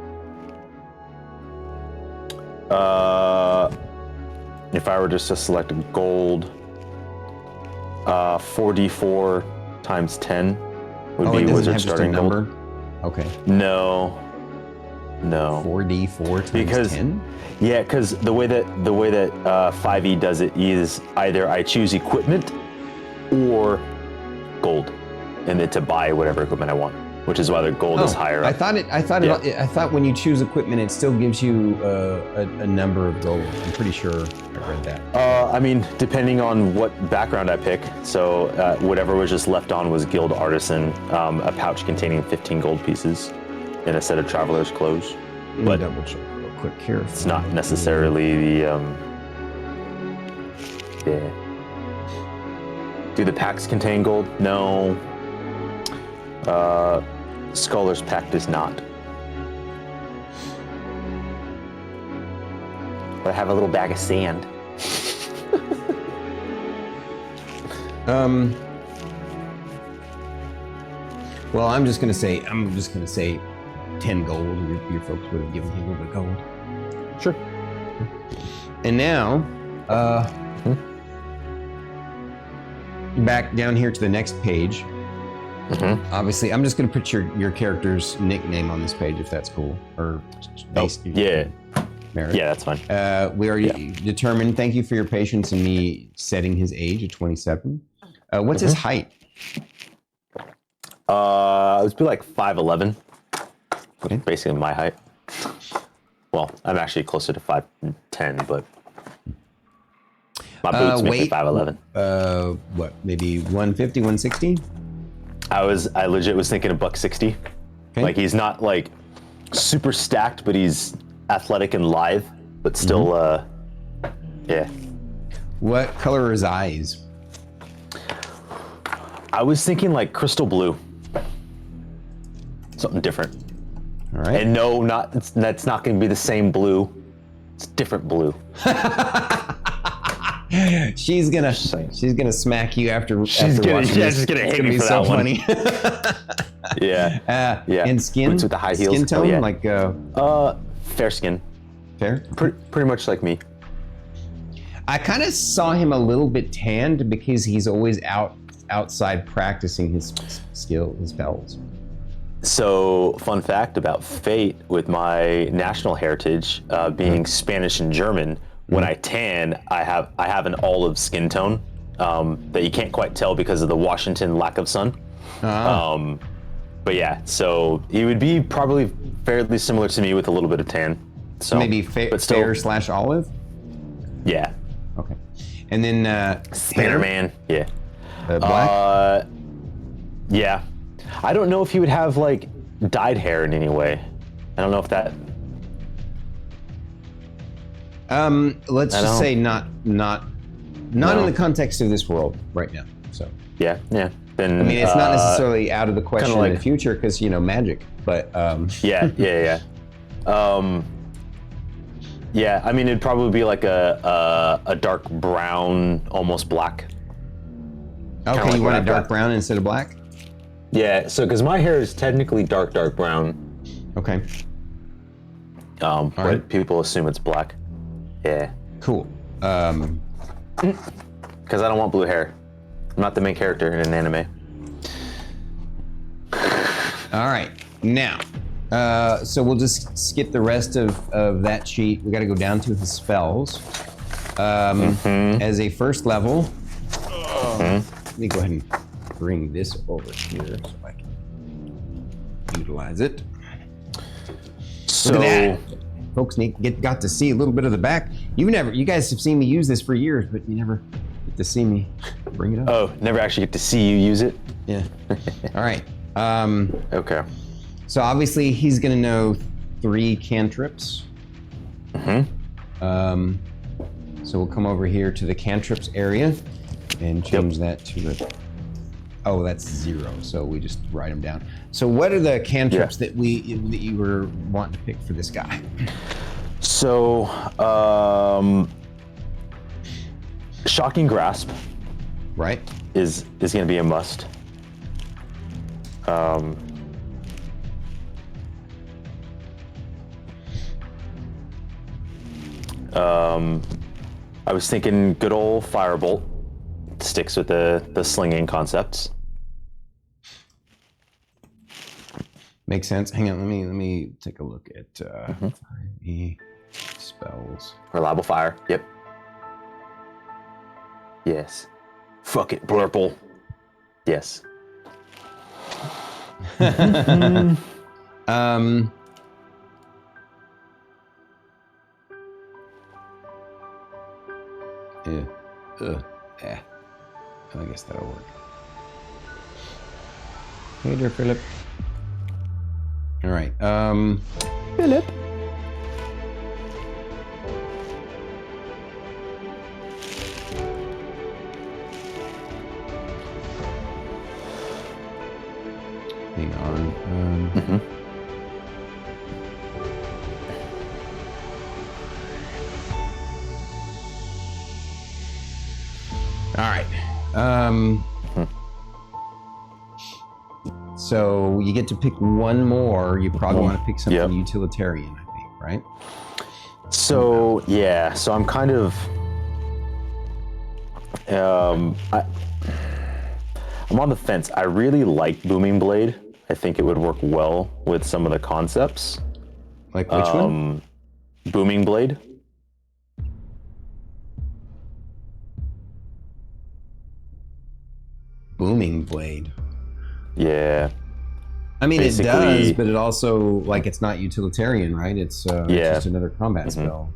If I were just to select a gold, 4d4 times 10 would be wizard starting gold. Number? Okay. No. 4d4 times 10? Yeah, because the way that 5e does it is either I choose equipment or gold, and then to buy whatever equipment I want, which is why the gold is higher up. I thought when you choose equipment, it still gives you a number of gold. I'm pretty sure I read that. I mean, depending on what background I pick. So whatever was just left on was Guild Artisan, a pouch containing 15 gold pieces, and a set of traveler's clothes. But double check real quick here. It's not necessarily the Do the packs contain gold? No. Scholar's Pack does not. But I have a little bag of sand. Well, I'm just gonna say 10 gold. Your folks would have given you a little bit of gold. Sure. And now, back down here to the next page. Obviously, I'm just gonna put your character's nickname on this page if that's cool, or based. Yeah. Merit. Yeah, that's fine. We already determined. Thank you for your patience in me setting his age at 27. What's his height? It would be like 5'11". Okay. Basically my height. Well, I'm actually closer to 5'10", but my boots make me 5'11". What? Maybe 150, 160? I legit was thinking $160. Okay. Like he's not like super stacked, but he's athletic and lithe, but still, yeah. What color are his eyes? I was thinking like crystal blue. Something different. All right. And no, that's not going to be the same blue. It's different blue. She's gonna smack you after. She's gonna watching this. hit It's me be for so that one. funny. Yeah. Yeah. And skin. Boots with the high heels. Skin tone, Oh, yeah. like Fair skin. fair. Pretty much like me. I kind of saw him a little bit tanned because he's always outside practicing his spells. So, fun fact about Fate, with my national heritage being Spanish and German, when I tan, I have an olive skin tone that you can't quite tell because of the Washington lack of sun. But yeah, so it would be probably fairly similar to me with a little bit of tan. So Maybe but still, fair/olive. Yeah. Okay. And then Spider-Man. Yeah. Black. Yeah. I don't know if he would have like dyed hair in any way. I don't know if that. Let's just say not in the context of this world right now. So Yeah. Then I mean, it's not necessarily out of the question like, in the future because magic, but Yeah. Yeah, I mean, it'd probably be like a dark brown, almost black. Okay, like you what want a I've dark got. brown instead of black? Yeah, so because my hair is technically dark brown, Okay, but right. people assume it's black. Yeah, cool. because I don't want blue hair. I'm not the main character in an anime. All right, now, so we'll just skip the rest of that sheet. We got to go down to his spells. As a first level, let me go ahead and bring this over here so I can utilize it. So, Look at that. Folks got to see a little bit of the back. You guys have seen me use this for years, but you never get to see me bring it up. oh, never actually get to see you use it? Yeah. All right. Okay. So obviously he's gonna know 3 cantrips. So we'll come over here to the cantrips area and change that to the. Oh, that's 0. So we just write them down. So what are the cantrips that you were wanting to pick for this guy? So, Shocking Grasp Right. is going to be a must. I was thinking good old Firebolt sticks with the slinging concepts. Makes sense. Hang on. Let me take a look at 5e spells. Reliable fire. Yep. Yes. Fuck it, Blurple. Yes. Yeah. I guess that'll work. Hey there, Philip. All right. Philip. Hang on. All right. So you get to pick one more. You probably want to pick something utilitarian, I think, right? So yeah, so I'm kind of I'm on the fence. I really like Booming Blade. I think it would work well with some of the concepts. Like which one? Booming Blade. Booming Blade. Yeah. I mean, it Basically- does, but it also, like, it's not utilitarian, right? It's just another combat spell.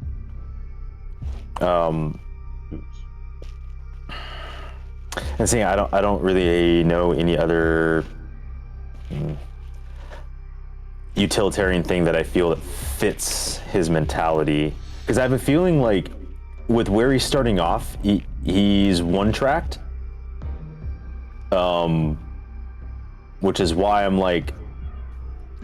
And seeing, I don't really know any other utilitarian thing that I feel that fits his mentality. Because I have a feeling like with where he's starting off, he's one-tracked. which is why I'm like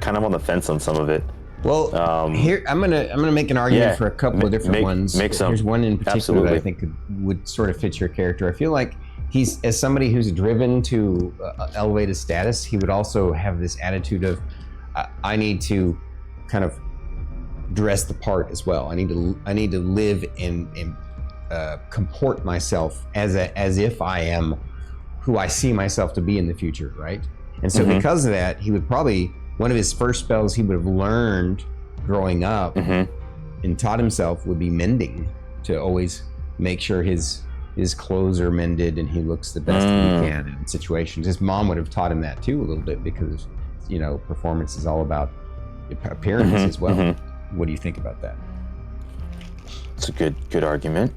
kind of on the fence on some of it. Well, here I'm gonna make an argument for a couple of different ones. Make some. There's one in particular Absolutely. that I think would sort of fit your character. I feel like he's, as somebody who's driven to elevated status, he would also have this attitude of, I need to kind of dress the part as well. I need to live and comport myself as if I am who I see myself to be in the future, right? And so because of that, he would probably, one of his first spells he would have learned growing up and taught himself would be mending, to always make sure his clothes are mended and he looks the best that he can in situations. His mom would have taught him that too a little bit, because performance is all about appearance as well. What do you think about that? It's a good argument.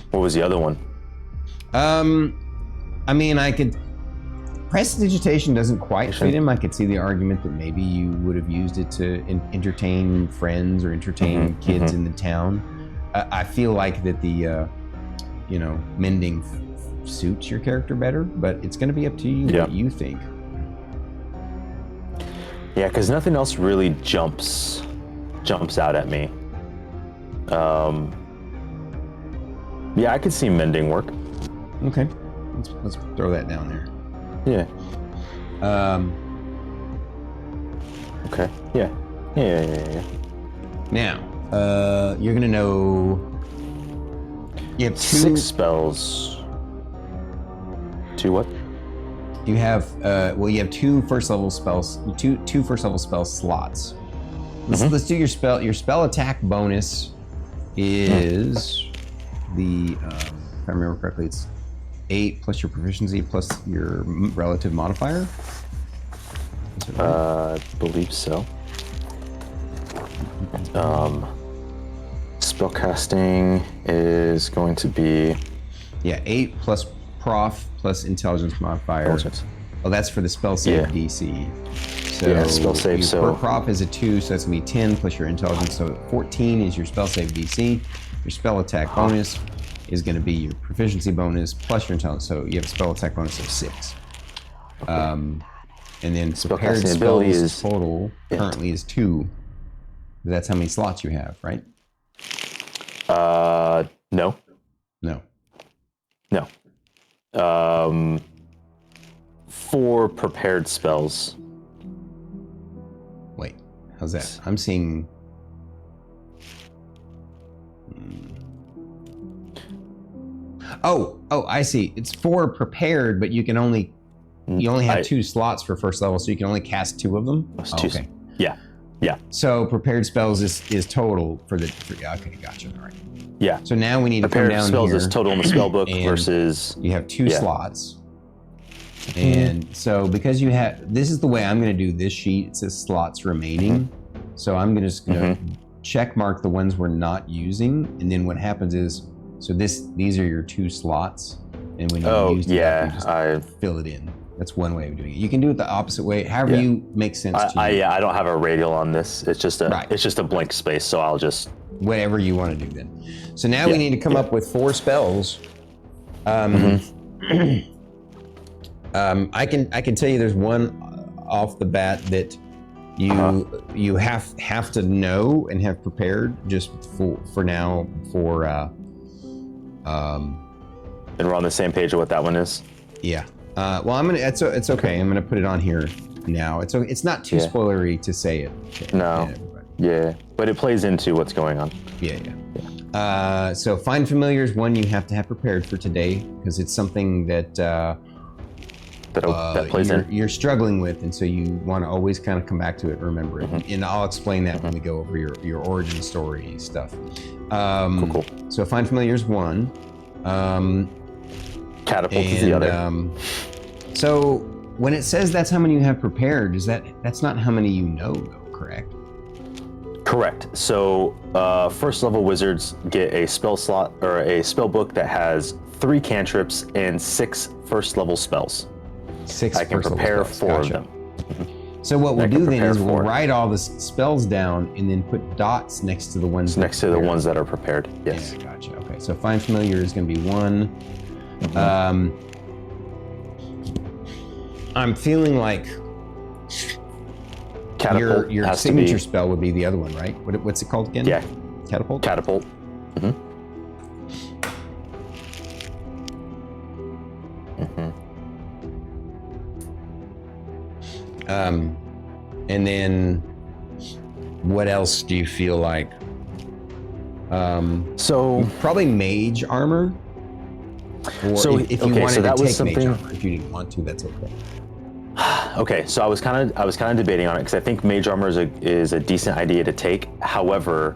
What was the other one? I mean, I could. Prestidigitation doesn't quite fit him. I could see the argument that maybe you would have used it to entertain friends or entertain kids in the town. I feel like that the, mending suits your character better, but it's going to be up to you what you think. Yeah, because nothing else really jumps out at me. Yeah, I could see mending work. Okay, let's throw that down there. Yeah. Okay. Yeah. Now, you're gonna know. You have 6 spells. 2 what? You have you have 2 first level spells. Two first level spell slots. Let's do your spell. Your spell attack bonus is the if I remember correctly, it's 8 plus your proficiency plus your relative modifier. I believe so. Spellcasting is going to be 8 plus prof plus intelligence modifier. Intelligence. Oh, that's for the spell save DC. So spell save. Your prof is a 2, so that's gonna be 10 plus your intelligence. So 14 is your spell save DC. Your spell attack bonus is going to be your proficiency bonus plus your intelligence. So you have a spell attack bonus of 6. Okay. And then prepared spells total currently is 2. That's how many slots you have, right? No. No. 4 prepared spells. Wait, how's that? I'm seeing. Oh, I see. It's 4 prepared, but you only have 2 slots for first level, so you can only cast 2 of them. Okay. Yeah. So prepared spells is total for okay, gotcha. All right. Yeah. So now we need to come down here. Prepared spells is total in the spell book versus. You have 2 slots. And so because you have, this is the way I'm going to do this sheet. It says slots remaining. So I'm just going to check mark the ones we're not using, and then what happens is, so these are your 2 slots, and when you use them, you just fill it in. That's one way of doing it. You can do it the opposite way, however you make sense to you. I don't have a radial on this. It's just a blank space, so I'll just whatever you want to do then. So now we need to come up with 4 spells. I can tell you there's one off the bat that you have to know and have prepared just for now for and we're on the same page of what that one is. Yeah. Well, I'm gonna. It's okay. I'm gonna put it on here now. It's not too spoilery to say it. No. Yeah, but it plays into what's going on. Yeah. So find familiars, one you have to have prepared for today, because it's something that that plays in. You're struggling with, and so you want to always kind of come back to it, remember it. And I'll explain that when we go over your origin story stuff. Cool. So find familiars 1. Catapult is the other. So when it says that's how many you have prepared, that's not how many you know, though, correct? Correct. So first level wizards get a spell slot or a spell book that has 3 cantrips and 6 first level spells. 6 I can prepare 4 of them. So what we'll do then is we'll write all the spells down and then put dots next to the ones the ones that are prepared. Yes. Yeah, gotcha. Okay, so find familiar is going to be 1. I'm feeling like Catapult your has signature to be, spell would be the other one, right? What's it called again? Yeah. Catapult? Catapult. And then what else do you feel like? So Probably mage armor. Or So, if you okay, wanted so that to was take mage something- armor, if you didn't want to, that's okay. Okay, so I was kind of debating on it because I think mage armor is a decent idea to take. However,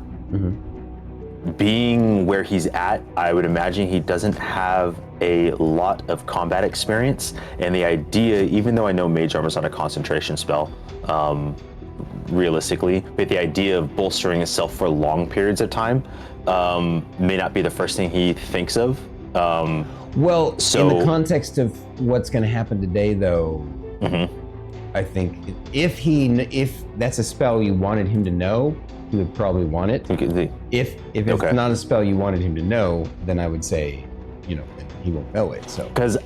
being where he's at, I would imagine he doesn't have a lot of combat experience. And the idea, even though I know mage armor is not a concentration spell, realistically, but the idea of bolstering himself for long periods of time may not be the first thing he thinks of. Well, So- in the context of what's going to happen today, though, I think if that's a spell you wanted him to know, he would probably want it. If it's Okay. not a spell you wanted him to know, then I would say, he won't know it. So Because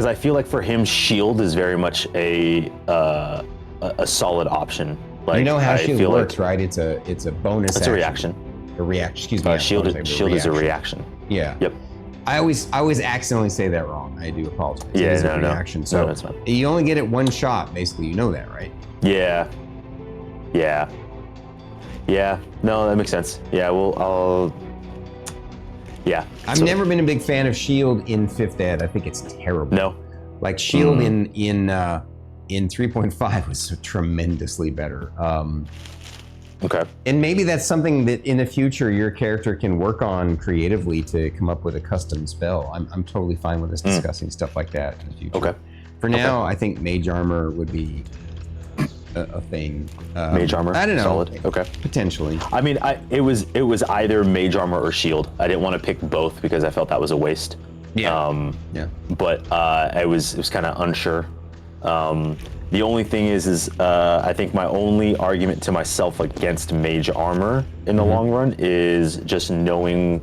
I feel like for him, shield is very much a solid option. Like, you know how I shield feel works, like right? It's a bonus. it's a action. reaction. A reaction. Excuse me. Shield is a reaction. Yeah. Yep. I always accidentally say that wrong. I do apologize. It Yeah, is a no. reaction. No, So that's fine. you only get it one shot, basically. You know that, right? Yeah. No, that makes sense. Yeah. Yeah. I've So- never been a big fan of shield in 5th ed. I think it's terrible. No. Like shield in 3.5 was tremendously better. Okay. And maybe that's something that in the future your character can work on creatively to come up with a custom spell. I'm totally fine with us discussing stuff like that in the future. Okay. For now, I think mage armor would be a thing. Mage armor. I don't know. Solid. Okay. Potentially. I mean, it was either mage armor or shield. I didn't want to pick both because I felt that was a waste. Yeah. Yeah. But I was kind of unsure. The only thing is I think my only argument to myself against mage armor in the long run is just knowing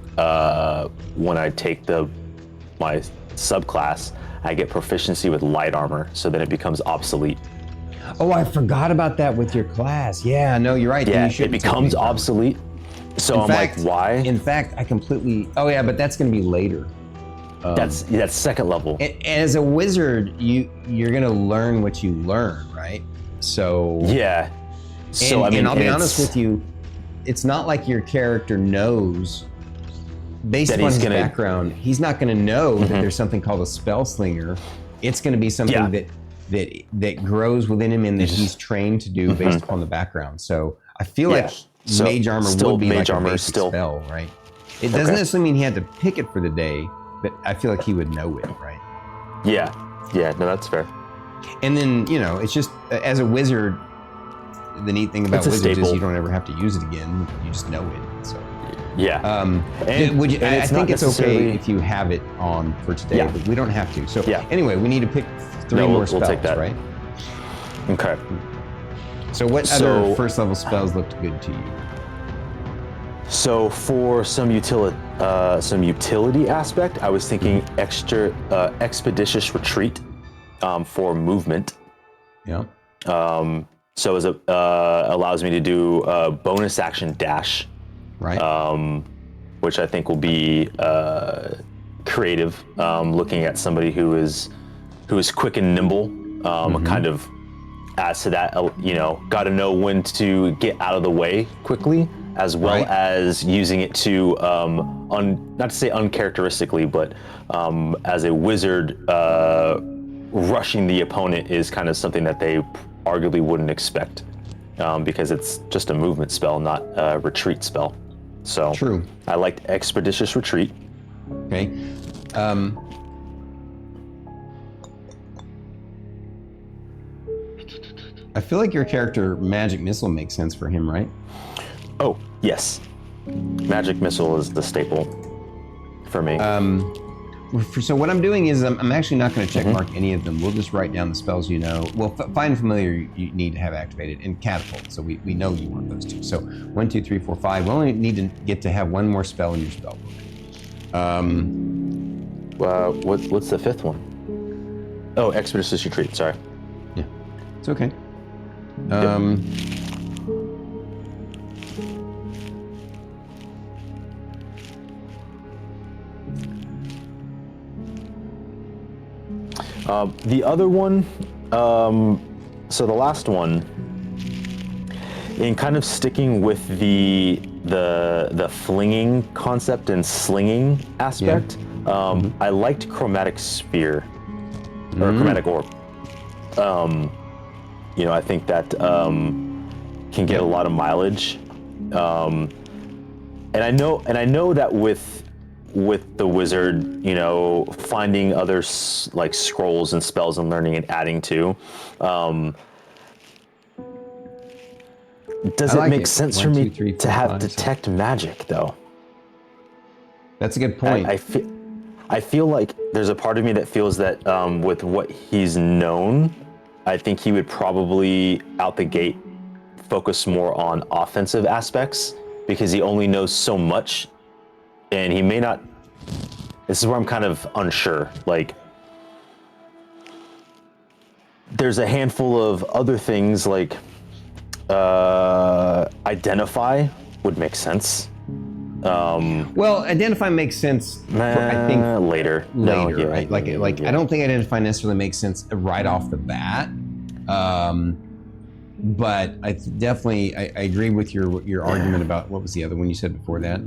when I take my subclass, I get proficiency with light armor, so then it becomes obsolete. Oh, I forgot about that with your class. Yeah, no, you're right. Then Yeah, you it shouldn't take becomes mage armor. obsolete. So In I'm fact- like, why? In fact, I completely. Oh yeah, but that's going to be later. That's second level. As a wizard, you're going to learn what you learn, right? So Yeah. So and I'll be it's- honest with you, it's not like your character knows. Based That upon he's his gonna- background, he's not going to know that there's something called a spell slinger. It's going to be something that grows within him and that he's trained to do based upon the background. So I feel like So mage armor still would be mage like a armor is basic still- spell, right? It doesn't necessarily mean he had to pick it for the day, but I feel like he would know it, right? Yeah. No, that's fair. And then, it's just, as a wizard, the neat thing about It's a wizards is staple. you don't ever have to use it again. You just know it. So, Yeah. and I it's think not it's okay necessarily- if you have it on for today, Yeah. but we don't have to. So, Yeah. anyway, we need to pick 3 No, more we'll spells, take that. right? Okay. So, what So- other first level spells looked good to you? So for some utility aspect, I was thinking expeditious retreat for movement. Yeah. So as allows me to do a bonus action dash, Right. which I think will be creative. Looking at somebody who is quick and nimble, kind of adds to that. Got to know when to get out of the way quickly, as well Right. as using it to not to say uncharacteristically, but as a wizard, rushing the opponent is kind of something that they arguably wouldn't expect, because it's just a movement spell, not a retreat spell. So True. I liked expeditious retreat. Okay. I feel like your character Magic Missile makes sense for him, right? Oh yes, magic missile is the staple for me. So what I'm doing is I'm actually not going to check mark any of them. We'll just write down the spells you know. Well, find familiar you need to have activated, and catapult. So we know you want those two. So 1, 2, 3, 4, 5. We only need to get to have one more spell in your spell book. What's the fifth one? Oh, expeditious retreat. Sorry. Yeah, it's okay. The other one, so the last one, in kind of sticking with the flinging concept and slinging aspect, I liked chromatic sphere or chromatic orb. You know, I think that can get a lot of mileage, and I know that with the wizard, you know, finding other like scrolls and spells and learning and adding to. Does it make sense for me to have detect magic though? That's a good point. I feel like there's a part of me that feels that with what he's known, I think he would probably out the gate focus more on offensive aspects because he only knows so much, and he may not. This is where I'm kind of unsure. Like, there's a handful of other things like identify would make sense. Well, identify makes sense. I think later. Later, right? Like I don't think identify necessarily makes sense right off the bat. But I definitely I agree with your argument about what was the other one you said before that.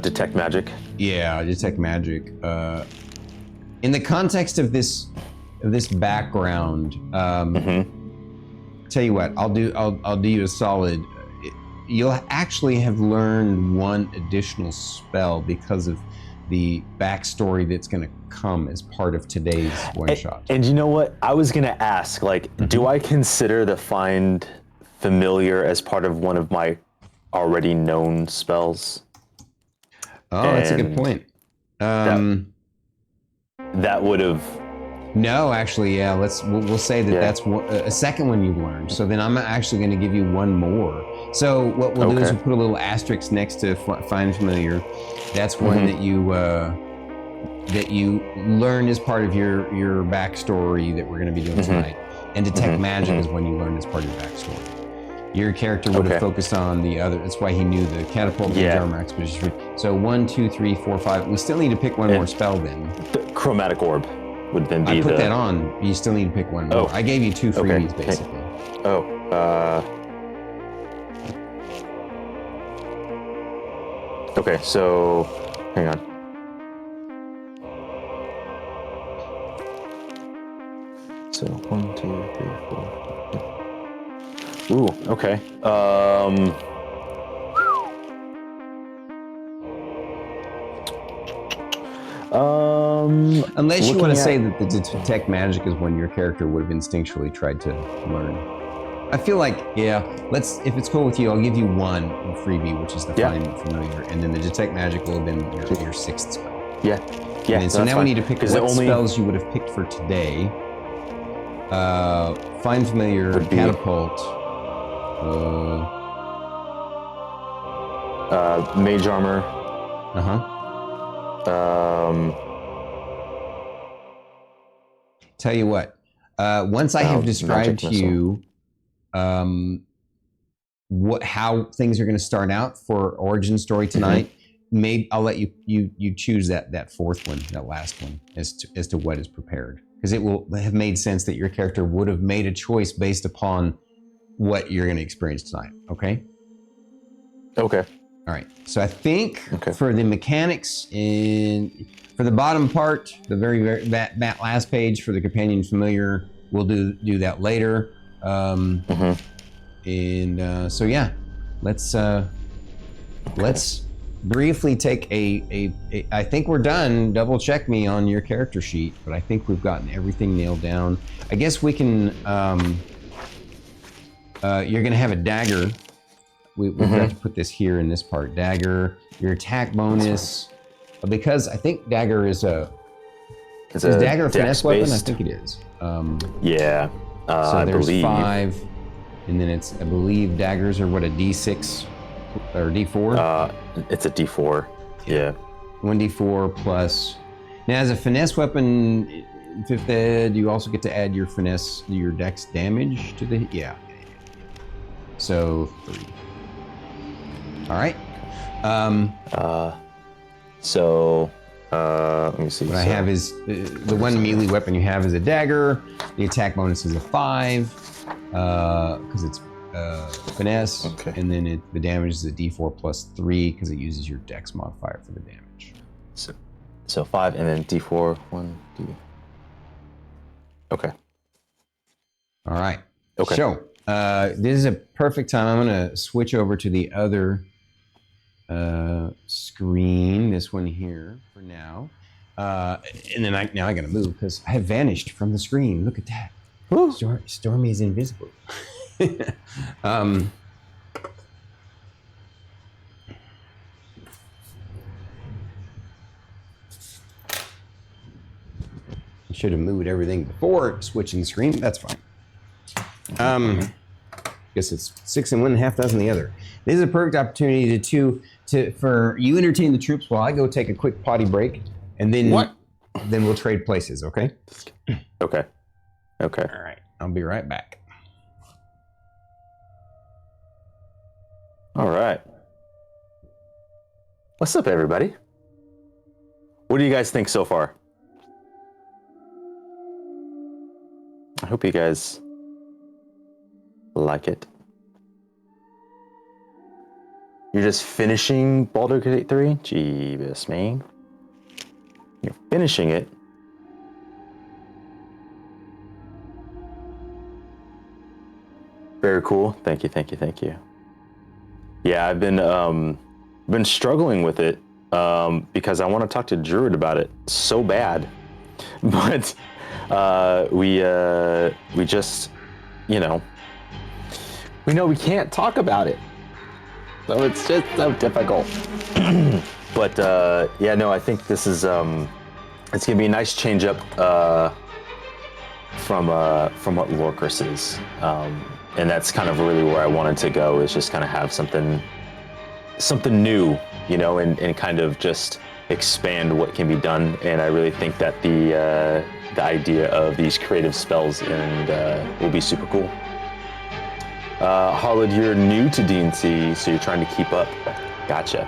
Detect magic. Yeah, detect magic. In the context of this background, tell you what, I'll do you a solid. You'll actually have learned one additional spell because of the backstory that's going to come as part of today's one shot. And you know what? I was going to ask, like, do I consider the find familiar as part of one of my already known spells? Oh, that's a good point. That would have. No, actually, yeah. We'll say that that's a second one you've learned. So then I'm actually going to give you one more. So what we'll do is we'll put a little asterisk next to find familiar. That's one that you learn as part of your backstory that we're going to be doing tonight. And detect magic is one you learn as part of your backstory. Your character would have focused on the other. That's why he knew the catapult, the armor expedition. So 1, 2, 3, 4, 5. We still need to pick one more spell then. The chromatic orb would then be I put that on. You still need to pick one more. Oh. I gave you 2 freebies basically. Okay, so hang on. So 1, 2, 3, 4. Ooh, okay. Unless you want to say that the detect magic is one your character would have instinctually tried to learn. I feel like, if it's cool with you, I'll give you one freebie, which is the find familiar, and then the detect magic will have been your 6th spell. Yeah. And so now we need to pick what spells you would have picked for today. Find familiar, catapult, mage armor. Tell you what, once I have described to you how things are going to start out for origin story tonight, maybe I'll let you choose that fourth one, that last one, as to what is prepared, because it will have made sense that your character would have made a choice based upon what you're going to experience tonight. Okay. All right. So I think for the mechanics for the bottom part, the very that last page for the companion familiar, we'll do that later. So yeah, let's briefly take I think we're done. Double check me on your character sheet, but I think we've gotten everything nailed down. I guess we can. You're gonna have a dagger. We've got to put this here in this part. Dagger, your attack bonus, because I think dagger is is dagger a finesse weapon? I think it is. So there's 5, and then it's, I believe daggers are what, a D6 or D4? It's a D4. Yeah. 1D4 plus. Now, as a finesse weapon, fifth ed, you also get to add your finesse, your dex damage to the, yeah. So 3. All right. Let me see. What I have is the one melee weapon you have is a dagger. The attack bonus is a 5 because it's finesse. Okay. And then the damage is a d4 plus 3 because it uses your dex modifier for the damage. So 5 and then d4, 1, 2. Okay. All right. Okay. So this is a perfect time. I'm going to switch over to the other screen, this one here for now. And then now I got to move because I have vanished from the screen. Look at that. Stormy is invisible. I should have moved everything before switching the screen. That's fine. Guess it's 6 in one and half dozen the other. This is a perfect opportunity for you entertain the troops while I go take a quick potty break, and then then we'll trade places. Okay. Okay. All right. I'll be right back. All right. What's up, everybody? What do you guys think so far? I hope you guys like it. You're just finishing Baldur's Gate 3? Jeebus, man. You're finishing it. Very cool. Thank you. Yeah, I've been struggling with it because I want to talk to Druid about it so bad, but we just, we know we can't talk about it, so it's just so difficult. But yeah, no, I think this is it's gonna be a nice change up from what Lorcris is. And that's kind of really where I wanted to go, is just kind of have something new, and kind of just expand what can be done. And I really think that the idea of these creative spells will be super cool. Harlid, you're new to D&D, so you're trying to keep up. Gotcha.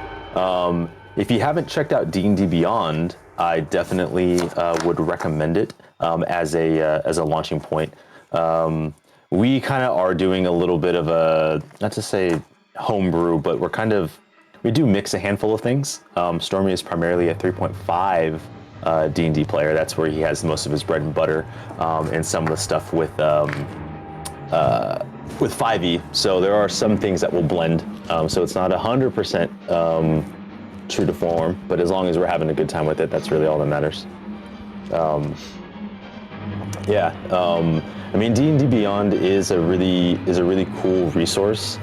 If you haven't checked out D&D Beyond, I definitely would recommend it as a launching point. We kind of are doing a little bit of a, not to say homebrew, but we do mix a handful of things. Stormy is primarily a 3.5 D&D player. That's where he has most of his bread and butter, and some of the stuff with 5e. So there are some things that will blend. So it's not 100% true to form, but as long as we're having a good time with it, that's really all that matters. I mean, D&D Beyond is a really cool resource.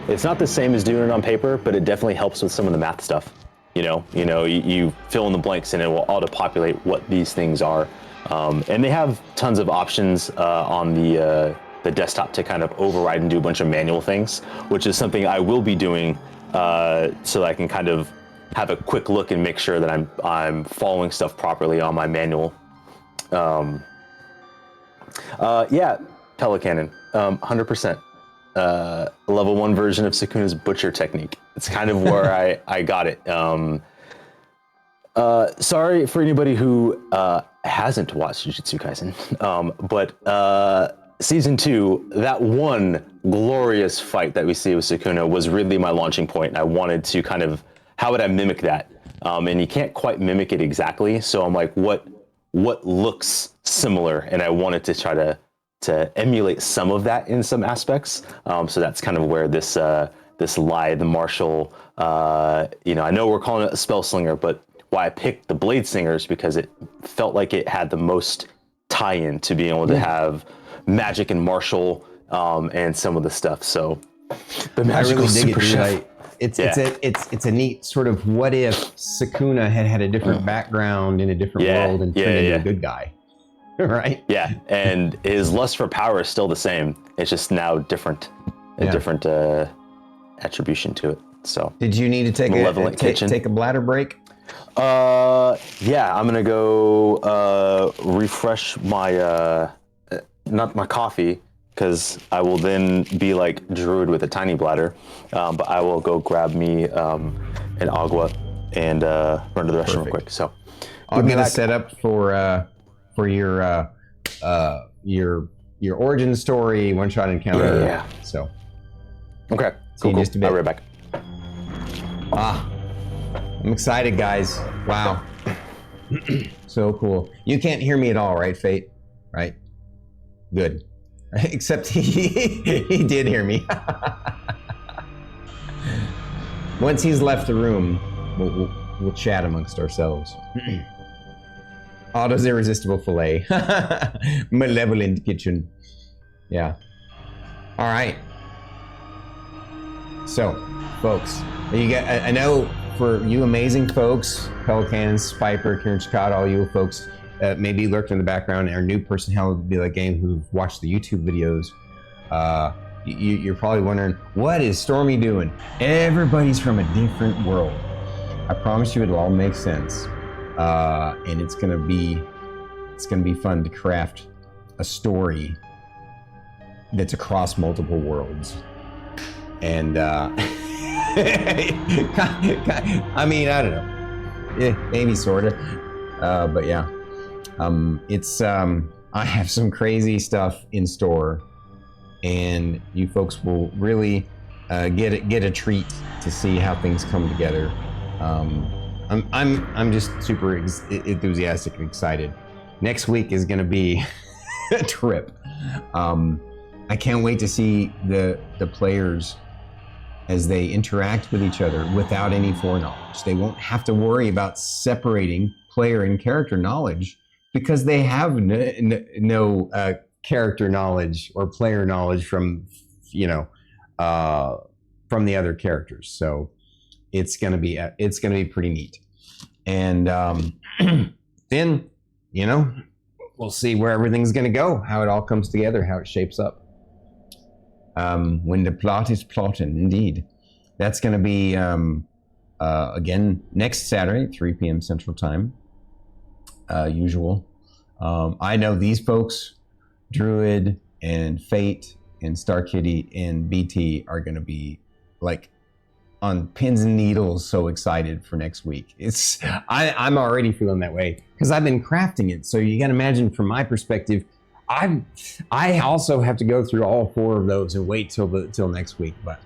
It's not the same as doing it on paper, but it definitely helps with some of the math stuff. You fill in the blanks and it will auto-populate what these things are. And they have tons of options on the desktop to kind of override and do a bunch of manual things, which is something I will be doing so that I can kind of have a quick look and make sure that I'm following stuff properly on my manual. Yeah, Telecannon, 100%. Level 1 version of Sukuna's butcher technique. It's kind of where I got it. Sorry for anybody who hasn't watched Jujutsu Kaisen, but season 2, that one glorious fight that we see with Sukuna was really my launching point. And I wanted to kind of, how would I mimic that? And you can't quite mimic it exactly. So I'm like, what looks similar? And I wanted to try to emulate some of that in some aspects. So that's kind of where this lithe martial, I know we're calling it a spell slinger, but why I picked the Blade Singers, because it felt like it had the most tie-in to being able to have magic and martial and some of the stuff. So the magical super chef. It's a neat sort of what if Sukuna had a different background in a different world and turned into a good guy, right? Yeah, and his lust for power is still the same. It's just now different, attribution to it. So did you need to take a bladder break? Yeah, I'm gonna go refresh my not my coffee, because I will then be like Druid with a tiny bladder. But I will go grab me an agua and run to the restroom real quick. So I'll get a setup for your origin story, one-shot encounter. Yeah. So. Okay. See you in just a bit. I'll be right back. I'm excited, guys. Wow. So cool. You can't hear me at all, right, Fate? Right? Good. Except he did hear me. Once he's left the room, we'll chat amongst ourselves. Otto's irresistible fillet. Malevolent kitchen. Yeah. All right. So, folks, you got, I know for you amazing folks, Pelicans, Spiper, Kieran Chikata, all you folks maybe lurked in the background, or new personnel would be like game who've watched the YouTube videos. You're probably wondering, what is Stormy doing? Everybody's from a different world. I promise you it'll all make sense. And it's gonna be fun to craft a story that's across multiple worlds. And I mean, I don't know. Yeah, maybe sorta. But yeah. I have some crazy stuff in store, and you folks will really get a treat to see how things come together. I'm just super enthusiastic and excited. Next week is going to be a trip. I can't wait to see the players as they interact with each other without any foreknowledge. They won't have to worry about separating player and character knowledge because they have no character knowledge or player knowledge from from the other characters. So it's gonna be pretty neat. And then we'll see where everything's gonna go, how it all comes together, how it shapes up. When the plot is plotting, indeed. That's gonna be again next Saturday, 3 p.m. Central Time. Usual. I know these folks, Druid and Fate and Starkitty and BT, are gonna be like on pins and needles, so excited for next week. I'm already feeling that way because I've been crafting it. So you gotta imagine from my perspective, I also have to go through all 4 of those and wait till next week, but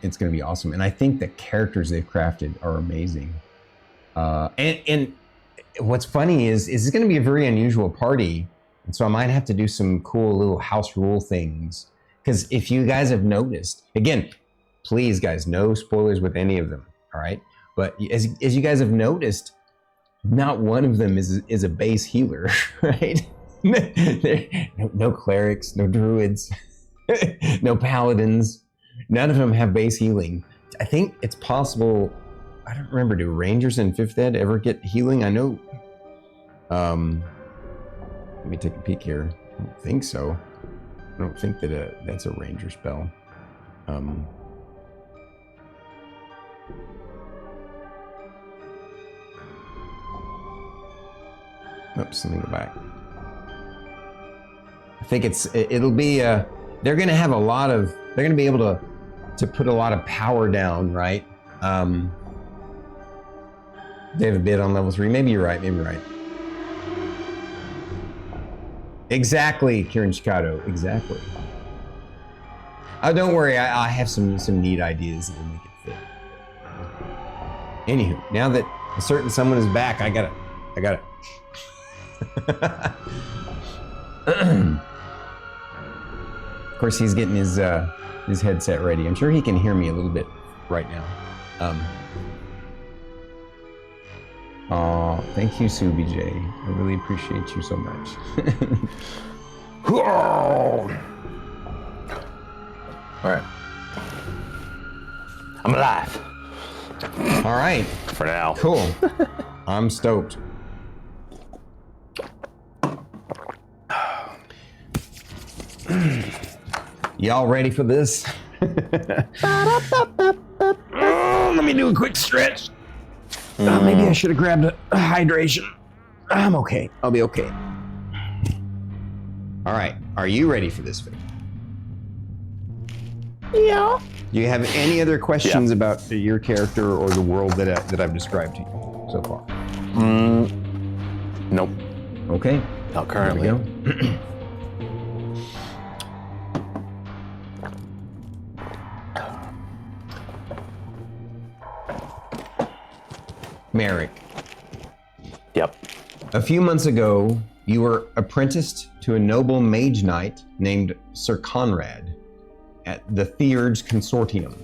it's gonna be awesome. And I think the characters they've crafted are amazing. And what's funny is it's gonna be a very unusual party, and so I might have to do some cool little house rule things. Because if you guys have noticed, again, please guys, no spoilers with any of them, all right? But as you guys have noticed, not one of them is a base healer, right? No clerics, no druids, no paladins. None of them have base healing. I think it's possible, I don't remember, do rangers in 5th ed ever get healing? I know, let me take a peek here. I don't think so. I don't think that that's a ranger spell. Oops, let me go back. I think it'll be they're gonna have they're gonna be able to put a lot of power down, right? They have a bit on level 3. Maybe you're right, Exactly, Kieran Chikata, exactly. Oh, don't worry, I have some neat ideas that will make it fit. Anywho, now that a certain someone is back, I got it. Of course, he's getting his headset ready. I'm sure he can hear me a little bit right now. Thank you, Subi J. I really appreciate you so much. All right. I'm alive. All right. For now. Cool. I'm stoked. Y'all ready for this? Let me do a quick stretch. Maybe I should have grabbed a hydration. I'm okay. I'll be okay. All right. Are you ready for this, Vic? Yeah. Do you have any other questions about your character or the world that I've described to you so far? Nope. Okay. Not currently. Here we go. Merrick. Yep. A few months ago, you were apprenticed to a noble mage knight named Sir Conrad at the Theurge Consortium,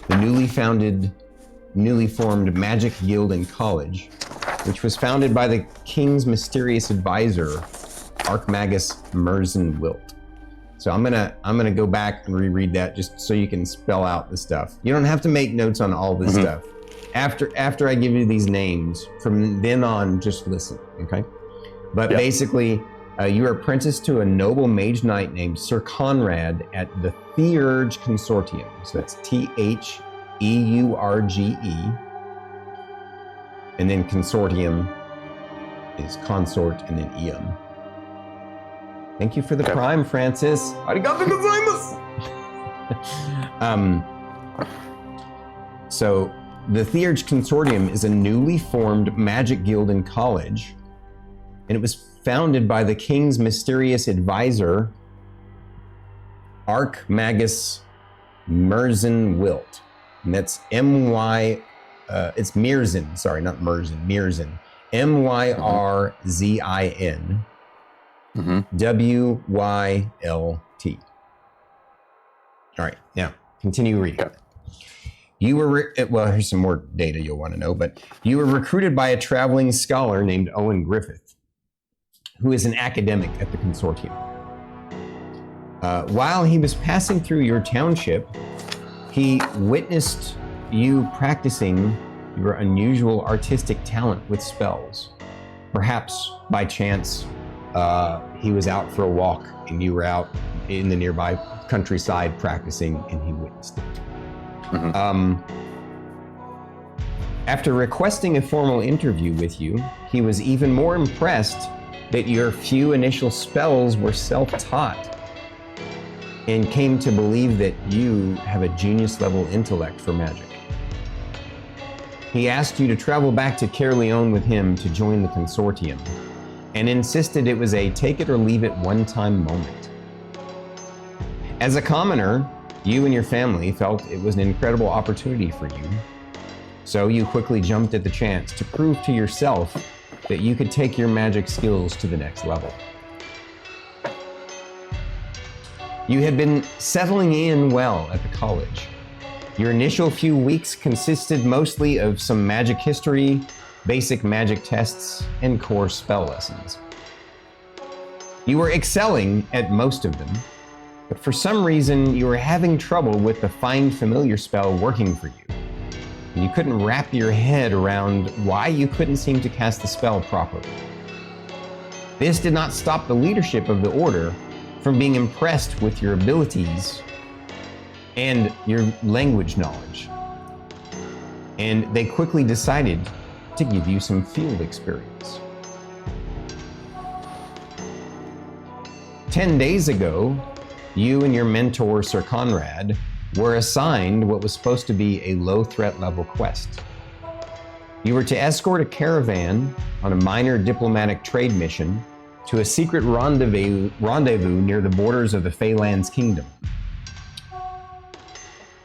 the newly formed magic guild and college, which was founded by the king's mysterious advisor, Archmagus Merzen Wilt. So I'm gonna go back and reread that just so you can spell out the stuff. You don't have to make notes on all this stuff. After I give you these names, from then on, just listen, okay? But basically, you were apprenticed to a noble mage knight named Sir Conrad at the Theurge Consortium. So that's Theurge, and then consortium is consort, and then ium. Thank you for the prime, Francis. Arigato gozaimasu! So, the Theurge Consortium is a newly formed magic guild and college, and it was founded by the king's mysterious advisor, Archmagus Merzen Wilt. And that's it's Mirzin, sorry, not Merzen, Mirzin. Myrzin Wylt. All right, now continue reading. Okay. You were, well, here's some more data you'll want to know, but you were recruited by a traveling scholar named Owen Griffith, who is an academic at the consortium. While he was passing through your township, he witnessed you practicing your unusual artistic talent with spells. Perhaps by chance, he was out for a walk and you were out in the nearby countryside practicing and he witnessed it. After requesting a formal interview with you, he was even more impressed that your few initial spells were self-taught and came to believe that you have a genius-level intellect for magic. He asked you to travel back to Caerleon with him to join the consortium and insisted it was a take-it-or-leave-it one-time moment. As a commoner, you and your family felt it was an incredible opportunity for you, so you quickly jumped at the chance to prove to yourself that you could take your magic skills to the next level. You had been settling in well at the college. Your initial few weeks consisted mostly of some magic history, basic magic tests, and core spell lessons. You were excelling at most of them, but for some reason you were having trouble with the Find Familiar spell working for you. And you couldn't wrap your head around why you couldn't seem to cast the spell properly. This did not stop the leadership of the Order from being impressed with your abilities and your language knowledge. And they quickly decided to give you some field experience. 10 days ago, you and your mentor, Sir Conrad, were assigned what was supposed to be a low-threat level quest. You were to escort a caravan on a minor diplomatic trade mission to a secret rendezvous near the borders of the Phalanx Kingdom.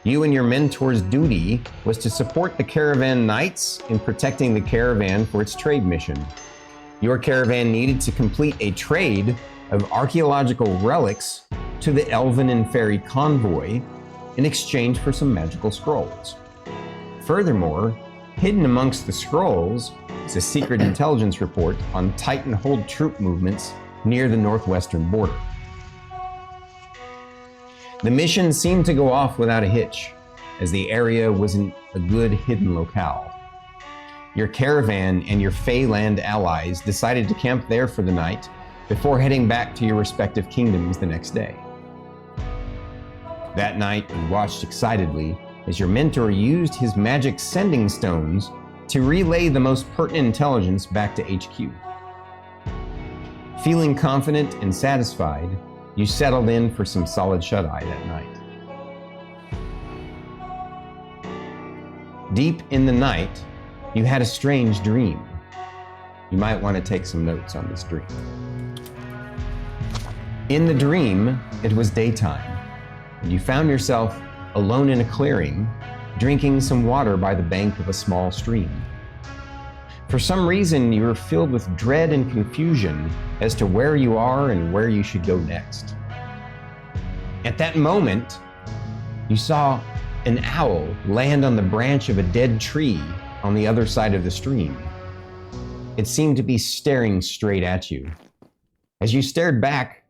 You and your mentor's duty was to support the caravan knights in protecting the caravan for its trade mission. Your caravan needed to complete a trade of archaeological relics to the Elven and Fairy convoy in exchange for some magical scrolls. Furthermore, hidden amongst the scrolls is a secret intelligence report on Titanhold troop movements near the northwestern border. The mission seemed to go off without a hitch, as the area wasn't a good hidden locale. Your caravan and your Feyland allies decided to camp there for the night before heading back to your respective kingdoms the next day. That night, you watched excitedly as your mentor used his magic sending stones to relay the most pertinent intelligence back to HQ. Feeling confident and satisfied, you settled in for some solid shut-eye that night. Deep in the night, you had a strange dream. You might want to take some notes on this dream. In the dream, it was daytime, and you found yourself alone in a clearing, drinking some water by the bank of a small stream. For some reason, you were filled with dread and confusion as to where you are and where you should go next. At that moment, you saw an owl land on the branch of a dead tree on the other side of the stream. It seemed to be staring straight at you. As you stared back,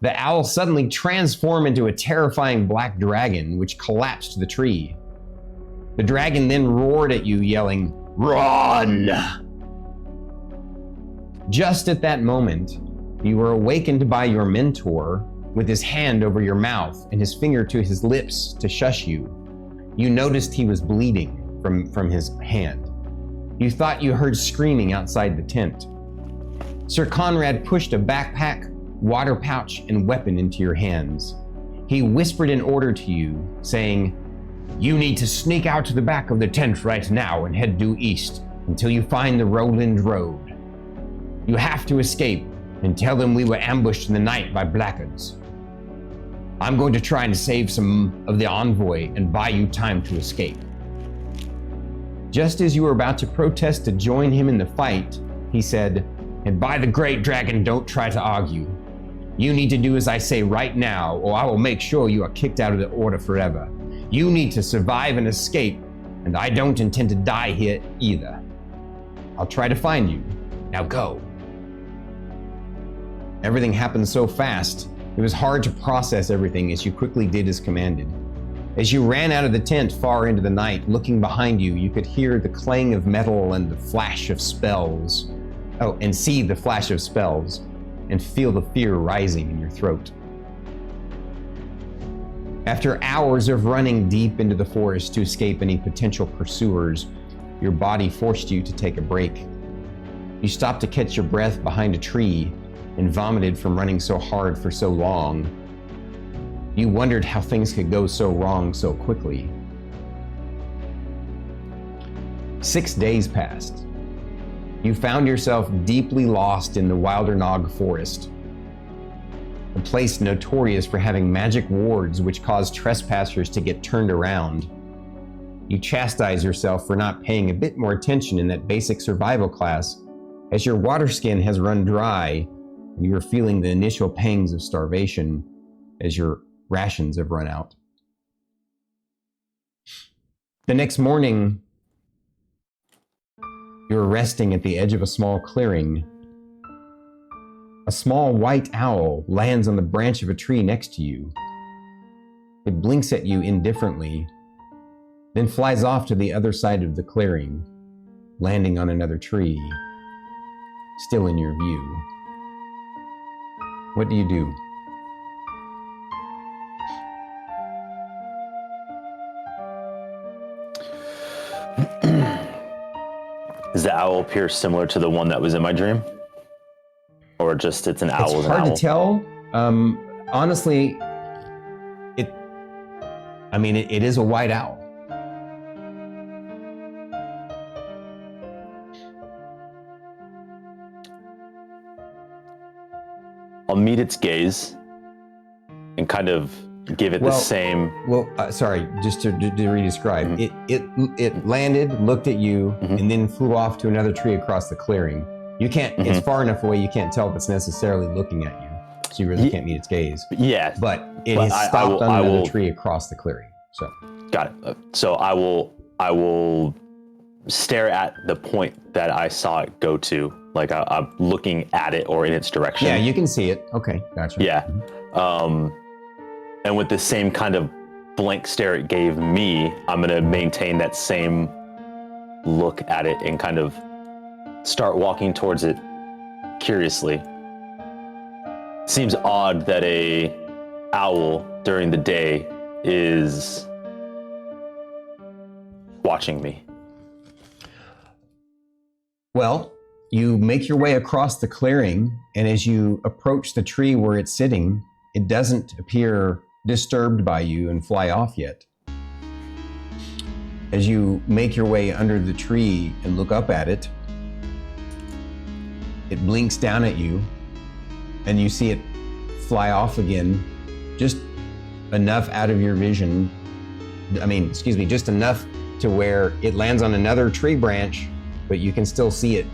the owl suddenly transformed into a terrifying black dragon which collapsed to the tree. The dragon then roared at you, yelling, "Run!" Just at that moment, you were awakened by your mentor with his hand over your mouth and his finger to his lips to shush you. You noticed he was bleeding from his hand. You thought you heard screaming outside the tent. Sir Conrad pushed a backpack, water pouch, and weapon into your hands. He whispered an order to you, saying, "You need to sneak out to the back of the tent right now and head due east until you find the Roland Road. You have to escape and tell them we were ambushed in the night by blackguards. I'm going to try and save some of the envoy and buy you time to escape." Just as you were about to protest to join him in the fight, he said, "And by the great dragon, don't try to argue. You need to do as I say right now, or I will make sure you are kicked out of the order forever. You need to survive and escape, and I don't intend to die here either. I'll try to find you. Now go." Everything happened so fast, it was hard to process everything as you quickly did as commanded. As you ran out of the tent far into the night, looking behind you, you could hear the clang of metal and the flash of spells. And see the flash of spells, and feel the fear rising in your throat. After hours of running deep into the forest to escape any potential pursuers, your body forced you to take a break. You stopped to catch your breath behind a tree and vomited from running so hard for so long. You wondered how things could go so wrong so quickly. 6 days passed. You found yourself deeply lost in the Wildernog forest, a place notorious for having magic wards which cause trespassers to get turned around. You chastise yourself for not paying a bit more attention in that basic survival class, as your water skin has run dry and you are feeling the initial pangs of starvation as your rations have run out. The next morning, you're resting at the edge of a small clearing. A small white owl lands on the branch of a tree next to you. It blinks at you indifferently, then flies off to the other side of the clearing, landing on another tree, still in your view. What do you do? Does the owl appear similar to the one that was in my dream? Or just it's an owl? It's as an hard owl? to tell. Honestly, it is a white owl. I'll meet its gaze and kind of give it the same. Well, sorry, just to re-describe. It landed, looked at you, and then flew off to another tree across the clearing. You can't, it's far enough away you can't tell if it's necessarily looking at you. So you really can't meet its gaze. Yeah. But it has stopped on another tree across the clearing. So got it. So I will stare at the point that I saw it go to. Like I'm looking at it or in its direction. yeah, you can see it. Okay, gotcha. Yeah. And with the same kind of blank stare it gave me, I'm going to maintain that same look at it and kind of start walking towards it curiously. Seems odd that a owl during the day is watching me. Well, you make your way across the clearing, and as you approach the tree where it's sitting, it doesn't appear disturbed by you and fly off yet. As you make your way under the tree and look up at it, it blinks down at you, and you see it fly off again, just enough out of your vision. Just enough to where it lands on another tree branch, but you can still see it,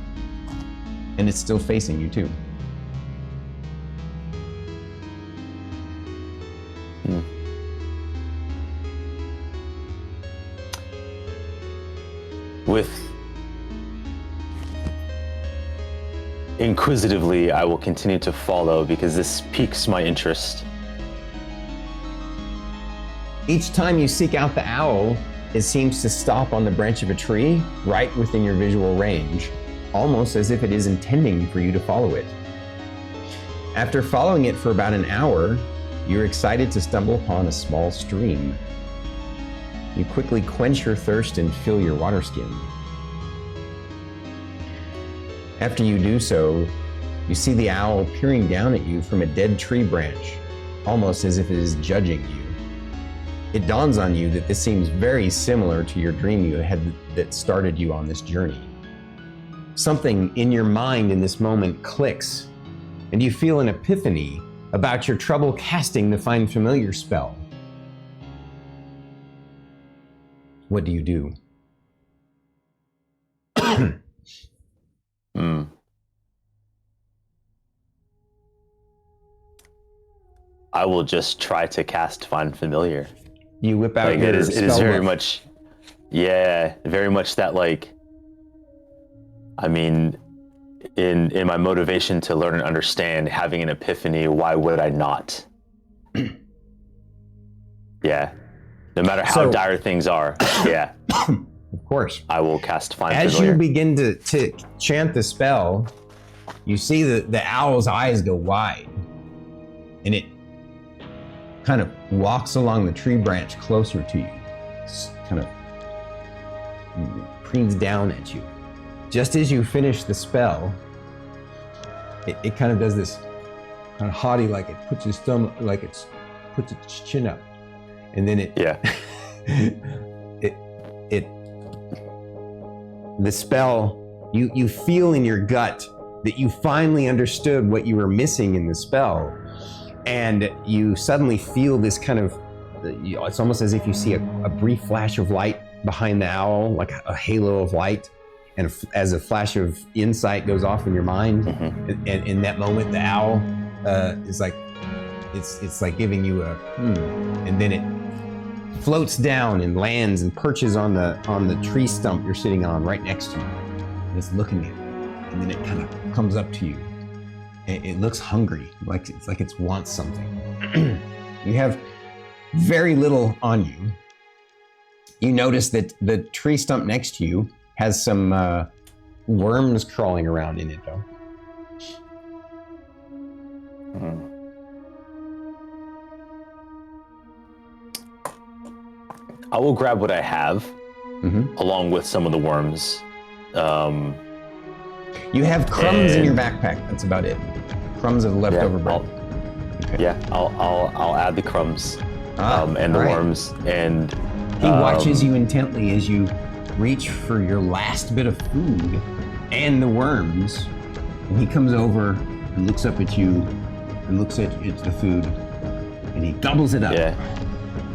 and it's still facing you too. Inquisitively, I will continue to follow because this piques my interest. Each time you seek out the owl, it seems to stop on the branch of a tree right within your visual range, almost as if it is intending for you to follow it. After following it for about an hour, you're excited to stumble upon a small stream. You quickly quench your thirst and fill your water skin. After you do so, you see the owl peering down at you from a dead tree branch, almost as if it is judging you. It dawns on you that this seems very similar to your dream you had that started you on this journey. Something in your mind in this moment clicks, and you feel an epiphany about your trouble casting the Find Familiar spell. What do you do? I will just try to cast Find Familiar. You whip out your it is very book. much, very much that in my motivation to learn and understand, having an epiphany, why would I not? Yeah, no matter how dire things are, Of course. I will cast Find As Familiar. you begin to chant the spell, you see the owl's eyes go wide, and it kind of walks along the tree branch closer to you. It's kind of preens down at you. Just as you finish the spell, it kind of does this kind of haughty, like it puts its thumb, like it puts its chin up, and then the spell, you feel in your gut that you finally understood what you were missing in the spell. And you suddenly feel this kind of, it's almost as if you see a brief flash of light behind the owl, like a halo of light. And as a flash of insight goes off in your mind, and in that moment, the owl is like, it's like giving you a, and then it floats down and lands and perches on the tree stump you're sitting on right next to you. And it's looking at you, and then it kind of comes up to you. It looks hungry, like it wants something. You have very little on you. You notice that the tree stump next to you has some worms crawling around in it, though. I will grab what I have, along with some of the worms. You have crumbs in your backpack. That's about it. Crumbs of leftover bread. I'll add the crumbs and the worms, and he watches you intently as you reach for your last bit of food and the worms, and he comes over and looks up at you and looks at the food, and he gobbles it up.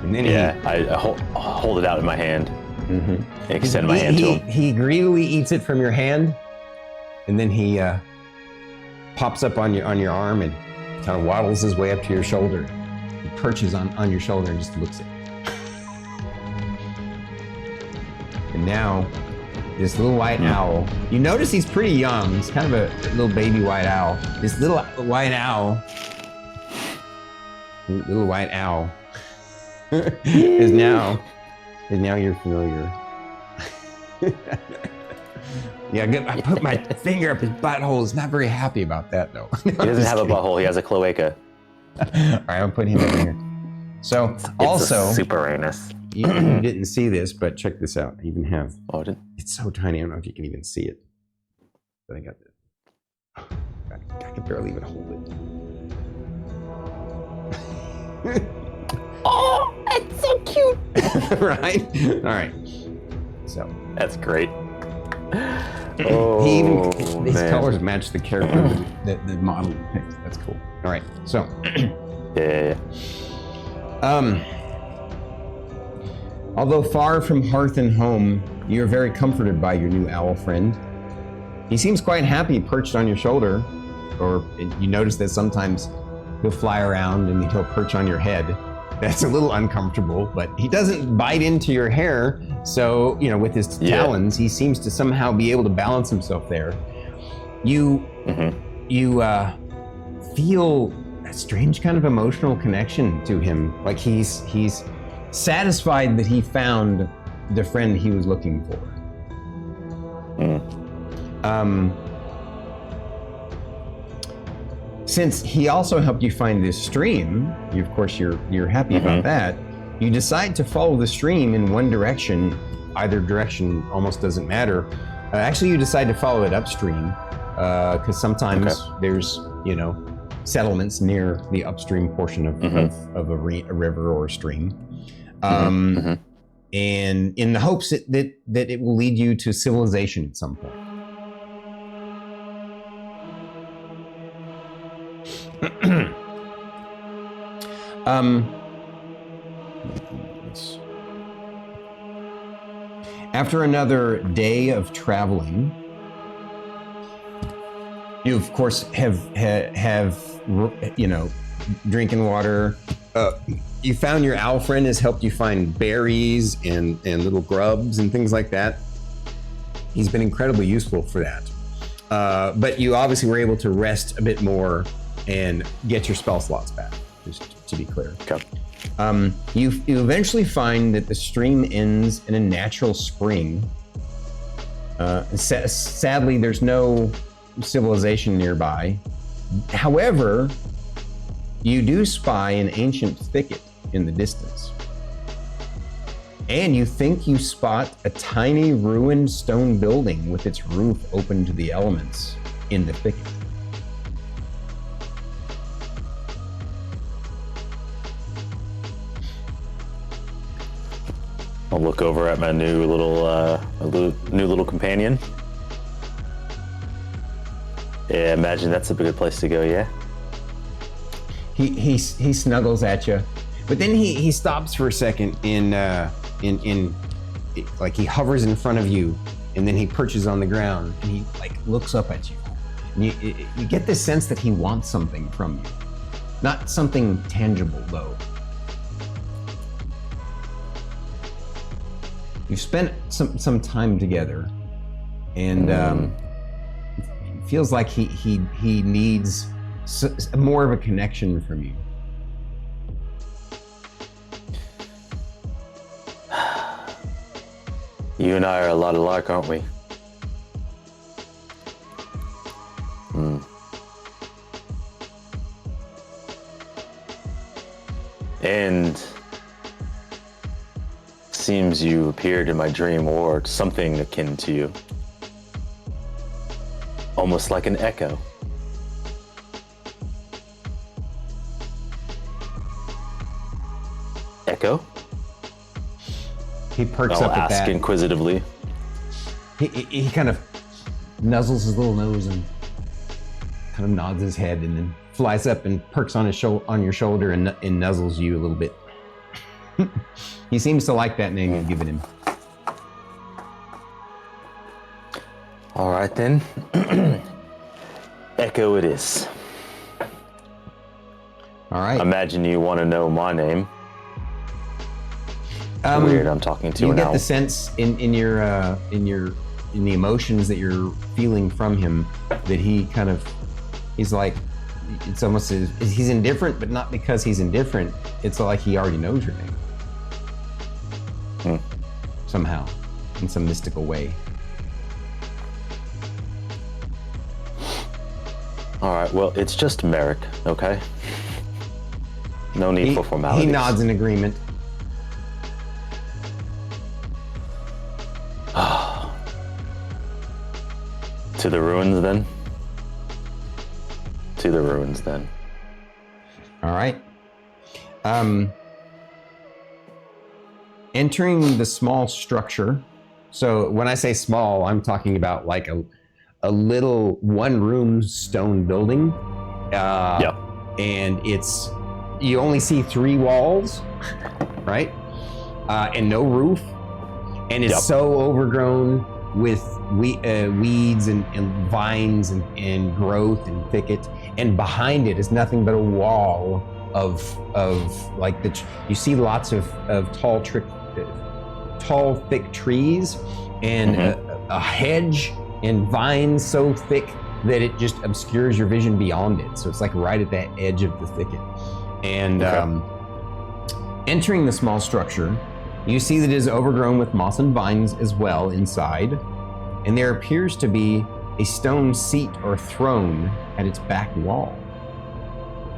And then I hold it out in my hand, and extend my hand to him. He greedily eats it from your hand, and then he pops up on your arm and kind of waddles his way up to your shoulder. He perches on your shoulder and just looks at you. And now, this little white owl, you notice he's pretty young. He's kind of a little baby white owl. This little white owl is now your familiar. Yeah, good. I put my finger up his butthole. He's not very happy about that, though. He doesn't have a butthole. He has a cloaca. All right, I'll put him in here. So, also, super anus. you didn't see this, but check this out. I even have. Oh, It's so tiny. I don't know if you can even see it. I think I did. I can barely even hold it. Oh, that's so cute. Right? All right. So That's great. he even these man. colors match the character that the model picked. That's cool. All right. So Yeah. Although far from hearth and home, you are very comforted by your new owl friend. He seems quite happy perched on your shoulder, or you notice that sometimes he'll fly around and he'll perch on your head. That's a little uncomfortable, but he doesn't bite into your hair, so, with his talons, he seems to somehow be able to balance himself there. You feel a strange kind of emotional connection to him, like he's satisfied that he found the friend he was looking for. Since he also helped you find this stream, of course you're happy about that. You decide to follow the stream in one direction. Either direction almost doesn't matter. Actually, you decide to follow it upstream because sometimes there's settlements near the upstream portion of a river or a stream. And in the hopes that it will lead you to civilization at some point. After another day of traveling, you of course have drinking water. You found your owl friend has helped you find berries and little grubs and things like that. He's been incredibly useful for that. But you obviously were able to rest a bit more and get your spell slots back, just to be clear. Okay. You eventually find that the stream ends in a natural spring. Sadly, there's no civilization nearby. However, you do spy an ancient thicket in the distance. And you think you spot a tiny ruined stone building with its roof open to the elements in the thicket. I'll look over at my new little companion. Yeah, imagine that's a good place to go. Yeah. He snuggles at you, but then he stops for a second like he hovers in front of you, and then he perches on the ground and he looks up at you. And you get this sense that he wants something from you, not something tangible though. You've spent some time together, and it feels like he needs more of a connection from you. You and I are a lot alike, aren't we? And seems you appeared in my dream, or something akin to you. Almost like an echo. Echo? He perks I'll up at ask that. inquisitively. He kind of nuzzles his little nose and kind of nods his head, and then flies up and perks on your shoulder and nuzzles you a little bit. He seems to like that name you've given him. All right then. Echo it is. All right. Imagine you want to know my name. Weird, I'm talking to you an get owl. the sense in the emotions that you're feeling from him that he's like, it's almost as he's indifferent, but not because he's indifferent. It's like he already knows your name. Somehow, in some mystical way. All right, well, it's just Merrick, okay? No need for formalities. He nods in agreement. To the ruins then. To the ruins then. All right. Entering the small structure. So when I say small, I'm talking about like a little one-room stone building. Yeah. And you only see 3 walls, right? And no roof. And it's so overgrown with weeds and vines and growth and thicket. And behind it is nothing but a wall of like you see lots of tall, thick trees and a hedge and vines so thick that it just obscures your vision beyond it. So it's like right at that edge of the thicket. And entering the small structure, you see that it is overgrown with moss and vines as well inside. And there appears to be a stone seat or throne at its back wall.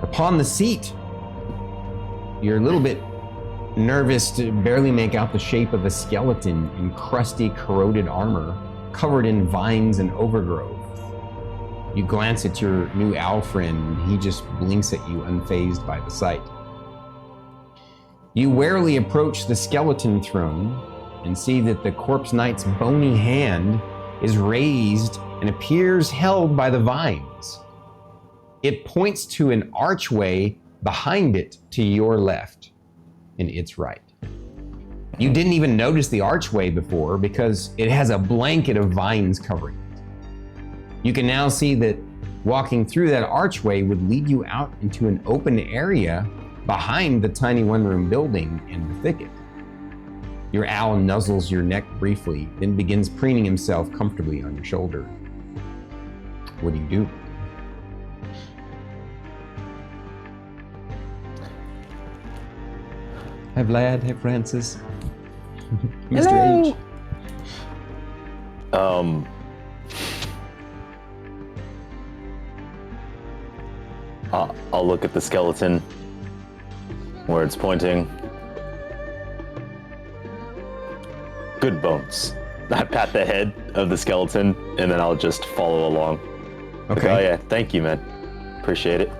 Upon the seat, you're a little bit nervous to barely make out the shape of a skeleton in crusty, corroded armor, covered in vines and overgrowth. You glance at your new owl friend, and he just blinks at you, unfazed by the sight. You warily approach the skeleton throne and see that the corpse knight's bony hand is raised and appears held by the vines. It points to an archway behind it to your left and its right. You didn't even notice the archway before because it has a blanket of vines covering it. You can now see that walking through that archway would lead you out into an open area behind the tiny one-room building and the thicket. Your owl nuzzles your neck briefly, then begins preening himself comfortably on your shoulder. What do you do? Hi, Vlad. Hi, Francis. Mr. Hello. H. I'll look at the skeleton where it's pointing. Good bones. I pat the head of the skeleton and then I'll just follow along. Okay. Like, oh yeah, thank you, man. Appreciate it.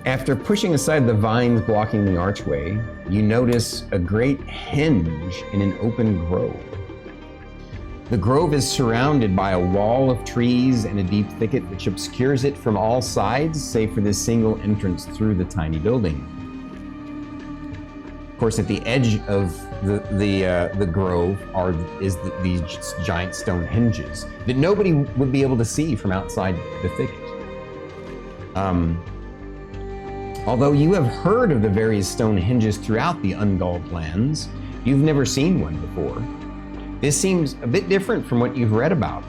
After pushing aside the vines blocking the archway, you notice a great henge in an open grove. The grove is surrounded by a wall of trees and a deep thicket which obscures it from all sides, save for this single entrance through the tiny building. Of course, at the edge of the grove is these giant stone hinges that nobody would be able to see from outside the thicket. Although you have heard of the various stone hinges throughout the Ungalled lands, you've never seen one before. This seems a bit different from what you've read about,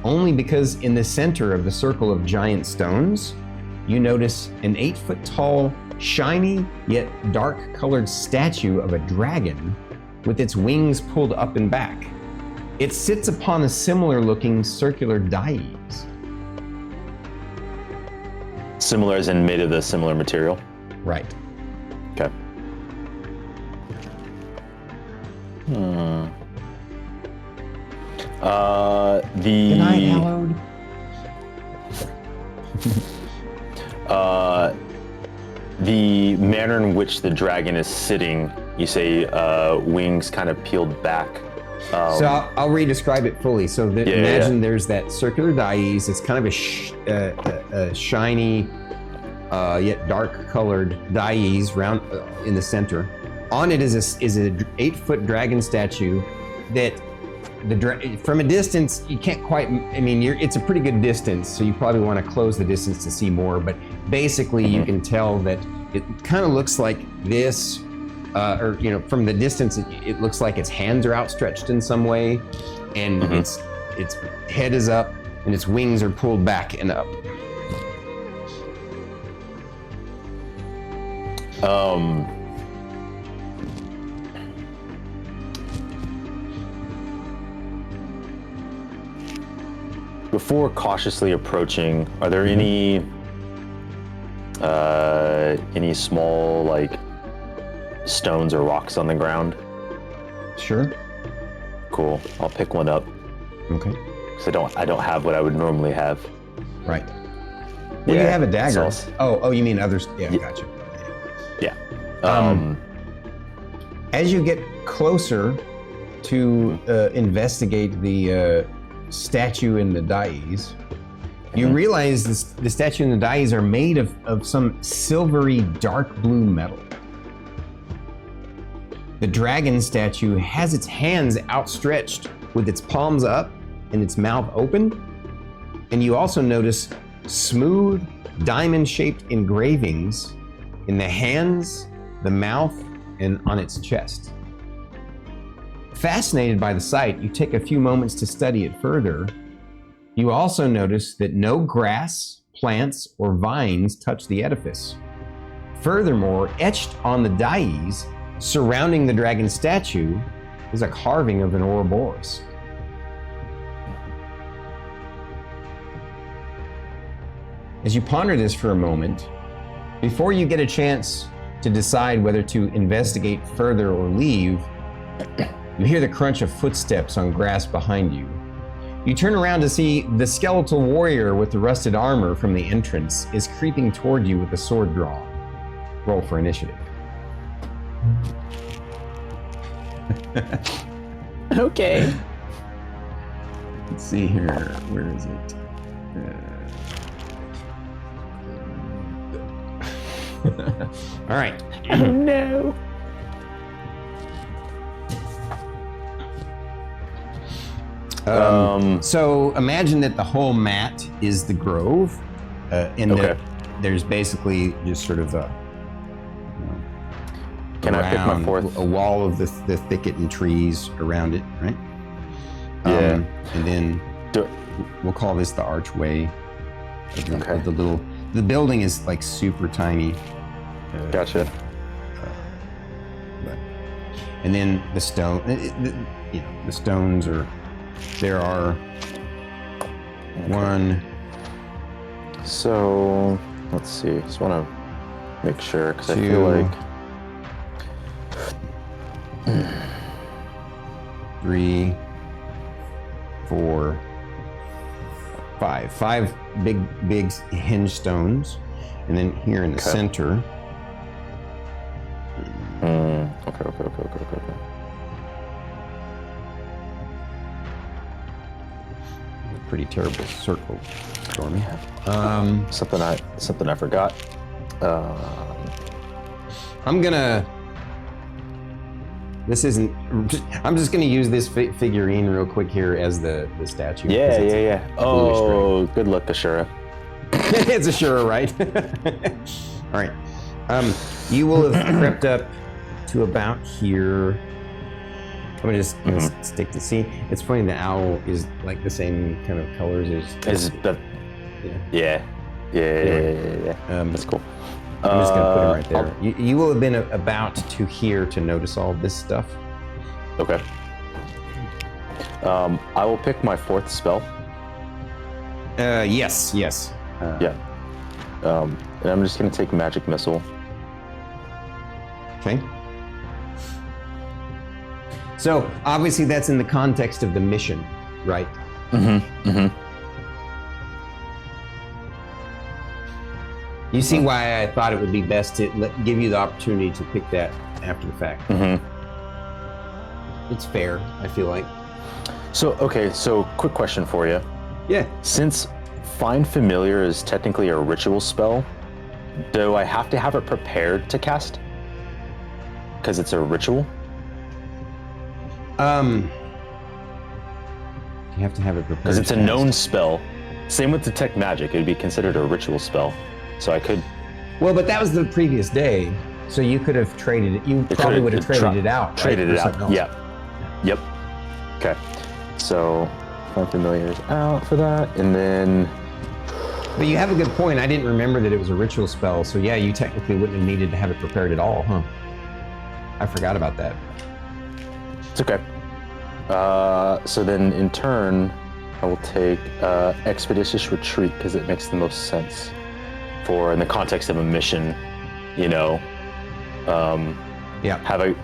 only because in the center of the circle of giant stones, you notice an 8-foot tall, shiny yet dark-colored statue of a dragon with its wings pulled up and back. It sits upon a similar-looking circular dais. Similar as in made of the similar material? Right. Okay. Good night, Hallowed. The manner in which the dragon is sitting, you say wings kind of peeled back. So I'll re-describe it fully. So imagine there's that circular dais. It's kind of a shiny, yet dark-colored dais round in the center. On it is a 8-foot dragon statue that from a distance you can't quite. I mean, it's a pretty good distance, so you probably want to close the distance to see more. But basically, you can tell that it kind of looks like this. Or from the distance, it looks like its hands are outstretched in some way, and its head is up, and its wings are pulled back and up. Before cautiously approaching, are there any small like stones or rocks on the ground? Sure. Cool. I'll pick one up. Okay. because I don't have what I would normally have. Right. Well, you Yeah, have a dagger. so- Oh, you mean others? Yeah, gotcha. Yeah. As you get closer to investigate the statue and the dais, you realize the statue and the dais are made of some silvery dark blue metal. The dragon statue has its hands outstretched with its palms up and its mouth open. And you also notice smooth diamond-shaped engravings in the hands, the mouth, and on its chest. Fascinated by the sight, you take a few moments to study it further. You also notice that no grass, plants, or vines touch the edifice. Furthermore, etched on the dais surrounding the dragon statue is a carving of an Ouroboros. As you ponder this for a moment, before you get a chance to decide whether to investigate further or leave, you hear the crunch of footsteps on grass behind you. You turn around to see the skeletal warrior with the rusted armor from the entrance is creeping toward you with a sword drawn. Roll for initiative. Okay. Let's see here. Where is it? All right. Oh no. So imagine that the whole mat is the grove, and that there's basically just sort of a Can I pick my fourth? a wall of the thicket and trees around it, right? Yeah. And then we'll call this the archway. Okay. The building is like super tiny. Gotcha. And then the stone, the stones are. There are one. So let's see. Just want to make sure because I Two. feel like 3, 4, 5. 5 big hinge stones, and then here in the center. Okay. Pretty terrible circle, Stormy. Something I forgot. I'm gonna. This isn't. I'm just gonna use this figurine real quick here as the statue. Yeah. Oh, good luck, Ashura. It's Ashura, right? All right. You will have crept up to about here. I'm gonna just stick to see. It's funny, the owl is like the same kind of colors as the. Yeah. That's cool. I'm just gonna put him right there. You will have been about to here to notice all this stuff. Okay. I will pick my fourth spell. Yes. Yeah. And I'm just gonna take Magic Missile. Okay. So obviously that's in the context of the mission, right? You see why I thought it would be best to give you the opportunity to pick that after the fact. It's fair, I feel like. So quick question for you. Yeah. Since Find Familiar is technically a ritual spell, do I have to have it prepared to cast? Because it's a ritual? You have to have it prepared. Because it's a known spell. Same with Detect Magic, it would be considered a ritual spell. So I could. Well, but that was the previous day, so you could have traded it. You probably would have traded it out. Traded right, it out. Yeah. Yep. Okay. So Find Familiar is out for that, and then. But you have a good point. I didn't remember that it was a ritual spell, so yeah, you technically wouldn't have needed to have it prepared at all, huh? I forgot about that. It's okay. So then in turn, I will take Expeditious Retreat because it makes the most sense for in the context of a mission, have a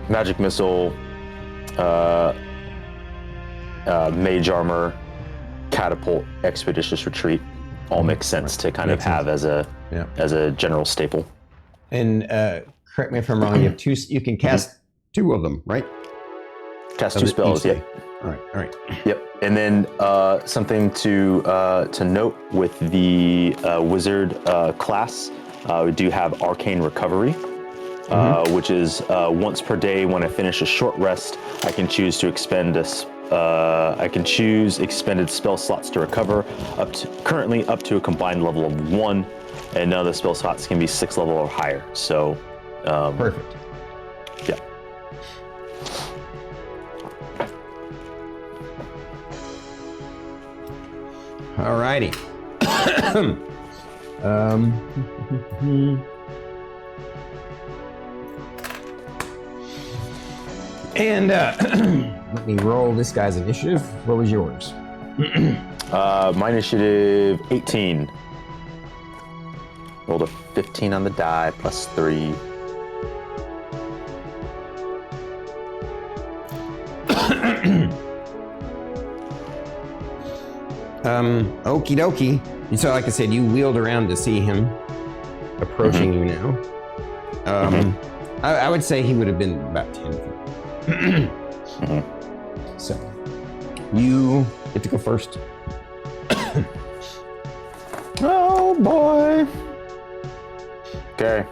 Magic Missile, Mage Armor, catapult, expeditious retreat all make sense to kind of have as a general staple. And correct me if I'm wrong. You have two. You can cast two of them, right? Cast 2 spells. Yep. All right. Yep. And then something to note with the wizard class, we do have arcane recovery, which is once per day. When I finish a short rest, I can choose to expend I can choose expended spell slots to recover currently up to a combined level of 1, and none of the spell slots can be 6 level or higher. So perfect. Yeah. Alrighty. And let me roll this guy's initiative. What was yours? My initiative 18. Rolled a 15 on the die plus 3. Okie dokie. So, like I said, you wheeled around to see him approaching you now. I would say he would have been about 10 feet. So, you get to go first. Oh boy. Okay.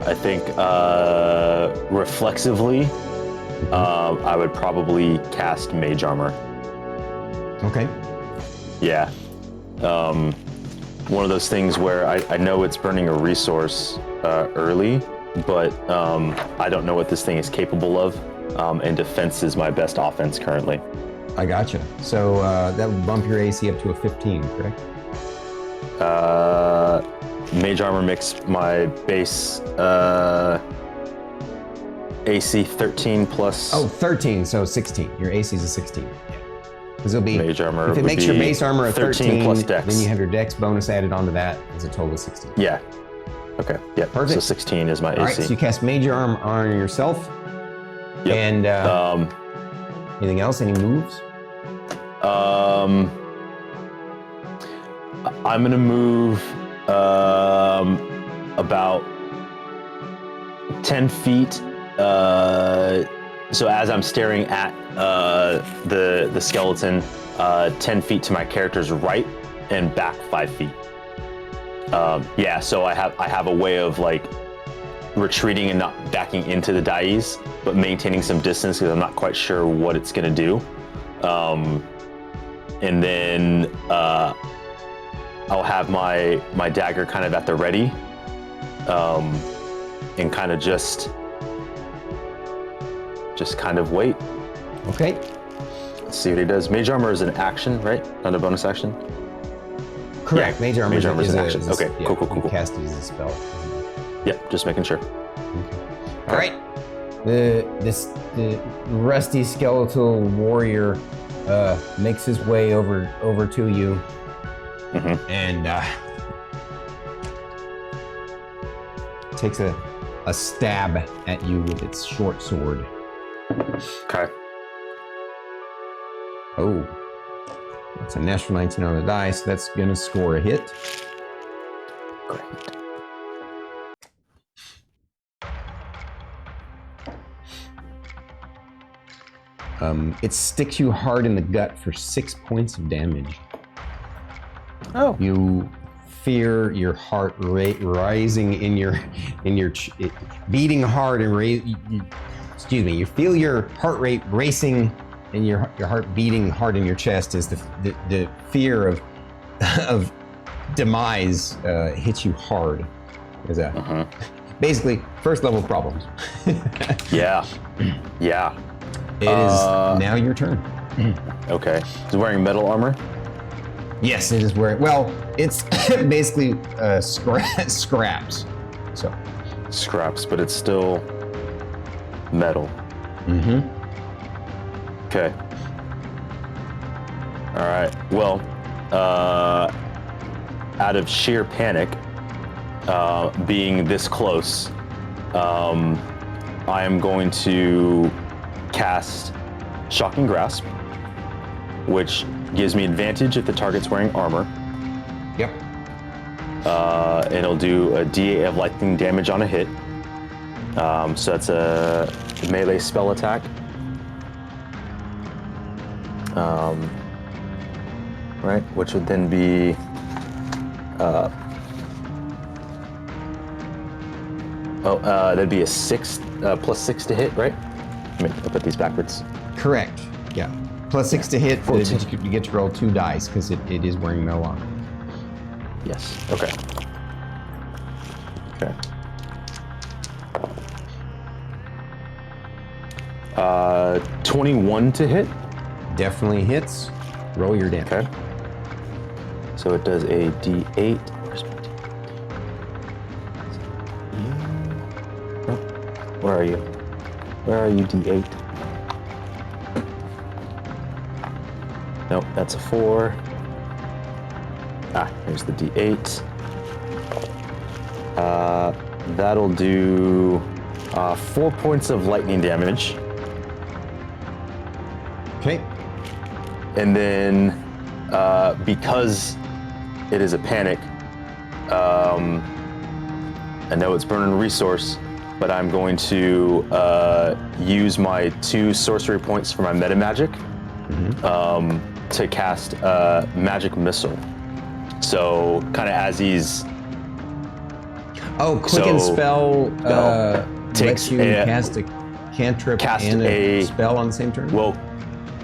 I think reflexively, I would probably cast Mage Armor. Okay. Yeah. One of those things where I know it's burning a resource early, but I don't know what this thing is capable of, and defense is my best offense currently. I gotcha. So that would bump your AC up to a 15, correct? Mage Armor makes my base AC 13 plus... Oh, 13, so 16. Your AC is a 16. Because it'll be... Mage Armor if it makes your base armor a 13 plus Dex. Then you have your Dex bonus added onto that as a total of 16. Yeah. Okay, yeah. Perfect. So 16 is my AC. All right, so you cast Major Armor on yourself. Yep. And anything else? Any moves? I'm gonna move about 10 feet. So as I'm staring at the skeleton, 10 feet to my character's right and back 5 feet. Yeah, so I have a way of like retreating and not backing into the dais, but maintaining some distance because I'm not quite sure what it's gonna do. And then I'll have my dagger kind of at the ready, and kind of just kind of wait. Okay. Let's see what he does. Mage Armor is an action, right? Not a bonus action? Correct. Yeah. Major Armor is an action. Okay, yeah, cool. Cast it as a spell. Yep, just making sure. All right. The rusty skeletal warrior makes his way over to you, and takes a stab at you with its short sword. Okay. Oh, that's a natural 19 on the die, so that's gonna score a hit. Great. It sticks you hard in the gut for 6 points of damage. Oh. You fear your heart rate rising in your beating hard and you feel your heart rate racing and your heart beating hard in your chest as the fear of demise hits you hard. As a basically first level problems. Yeah. It is now your turn. Okay. He's wearing metal armor? Yes, it is wearing. Well, it's basically scraps. So. Scraps, but it's still metal. Okay. All right. Well, out of sheer panic, being this close, I am going to cast Shocking Grasp, which gives me advantage if the target's wearing armor. Yep. It'll do a D8 of lightning damage on a hit. So that's a melee spell attack. Right, which would then be that'd be a 6 plus 6 to hit, right? I'll put these backwards. Correct. Yeah. Plus 6 to hit. 14. You get to roll 2 dice because it is wearing metal armor. Yes. Okay. Okay. 21 to hit. Definitely hits. Roll your damage. Okay. So it does a D8. Where's my D8? Oh, where are you? Where are you, D8? Nope, that's a 4. Ah, here's the D8. That'll do 4 points of lightning damage. Okay. And then, because it is a panic, I know it's burning resource, but I'm going to use my 2 sorcery points for my meta magic to cast Magic Missile. So, kind of as he's... Oh, quicken spell takes lets you cast a cantrip and a spell on the same turn? Well,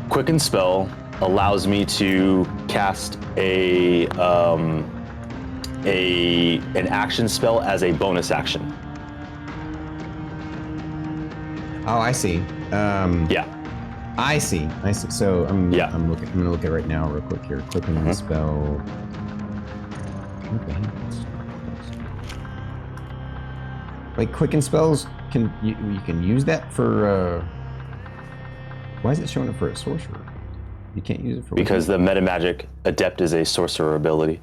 Quicken Spell allows me to cast an action spell as a bonus action. Oh, I see. Yeah. I see. So I'm Yeah. I'm gonna look at it right now real quick here. Quicken spell. Okay. Like quicken spells, you can use that for. Why is it showing it for a sorcerer? You can't use it for. Because the meta magic adept is a sorcerer ability.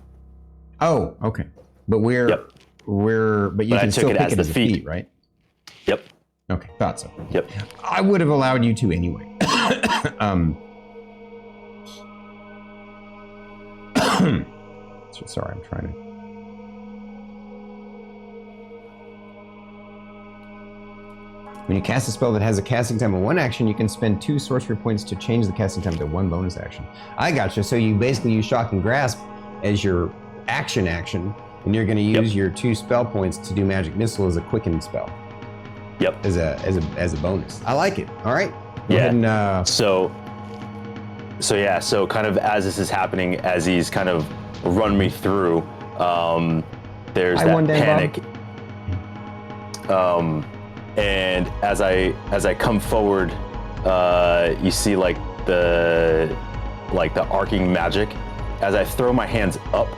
Oh, okay. But but you can still pick it as a feat, right? Yep. Okay, thought so. Yep. I would have allowed you to anyway. Sorry, I'm trying to. When you cast a spell that has a casting time of 1 action, you can spend 2 sorcery points to change the casting time to 1 bonus action. I gotcha. So you basically use Shocking Grasp as your action, and you're going to use your 2 spell points to do Magic Missile as a quicken spell. Yep. As a bonus. I like it. All right. Go Yeah. ahead and, So kind of as this is happening, as he's kind of run me through, there's that panic. And as I come forward, you see like the arcing magic. As I throw my hands up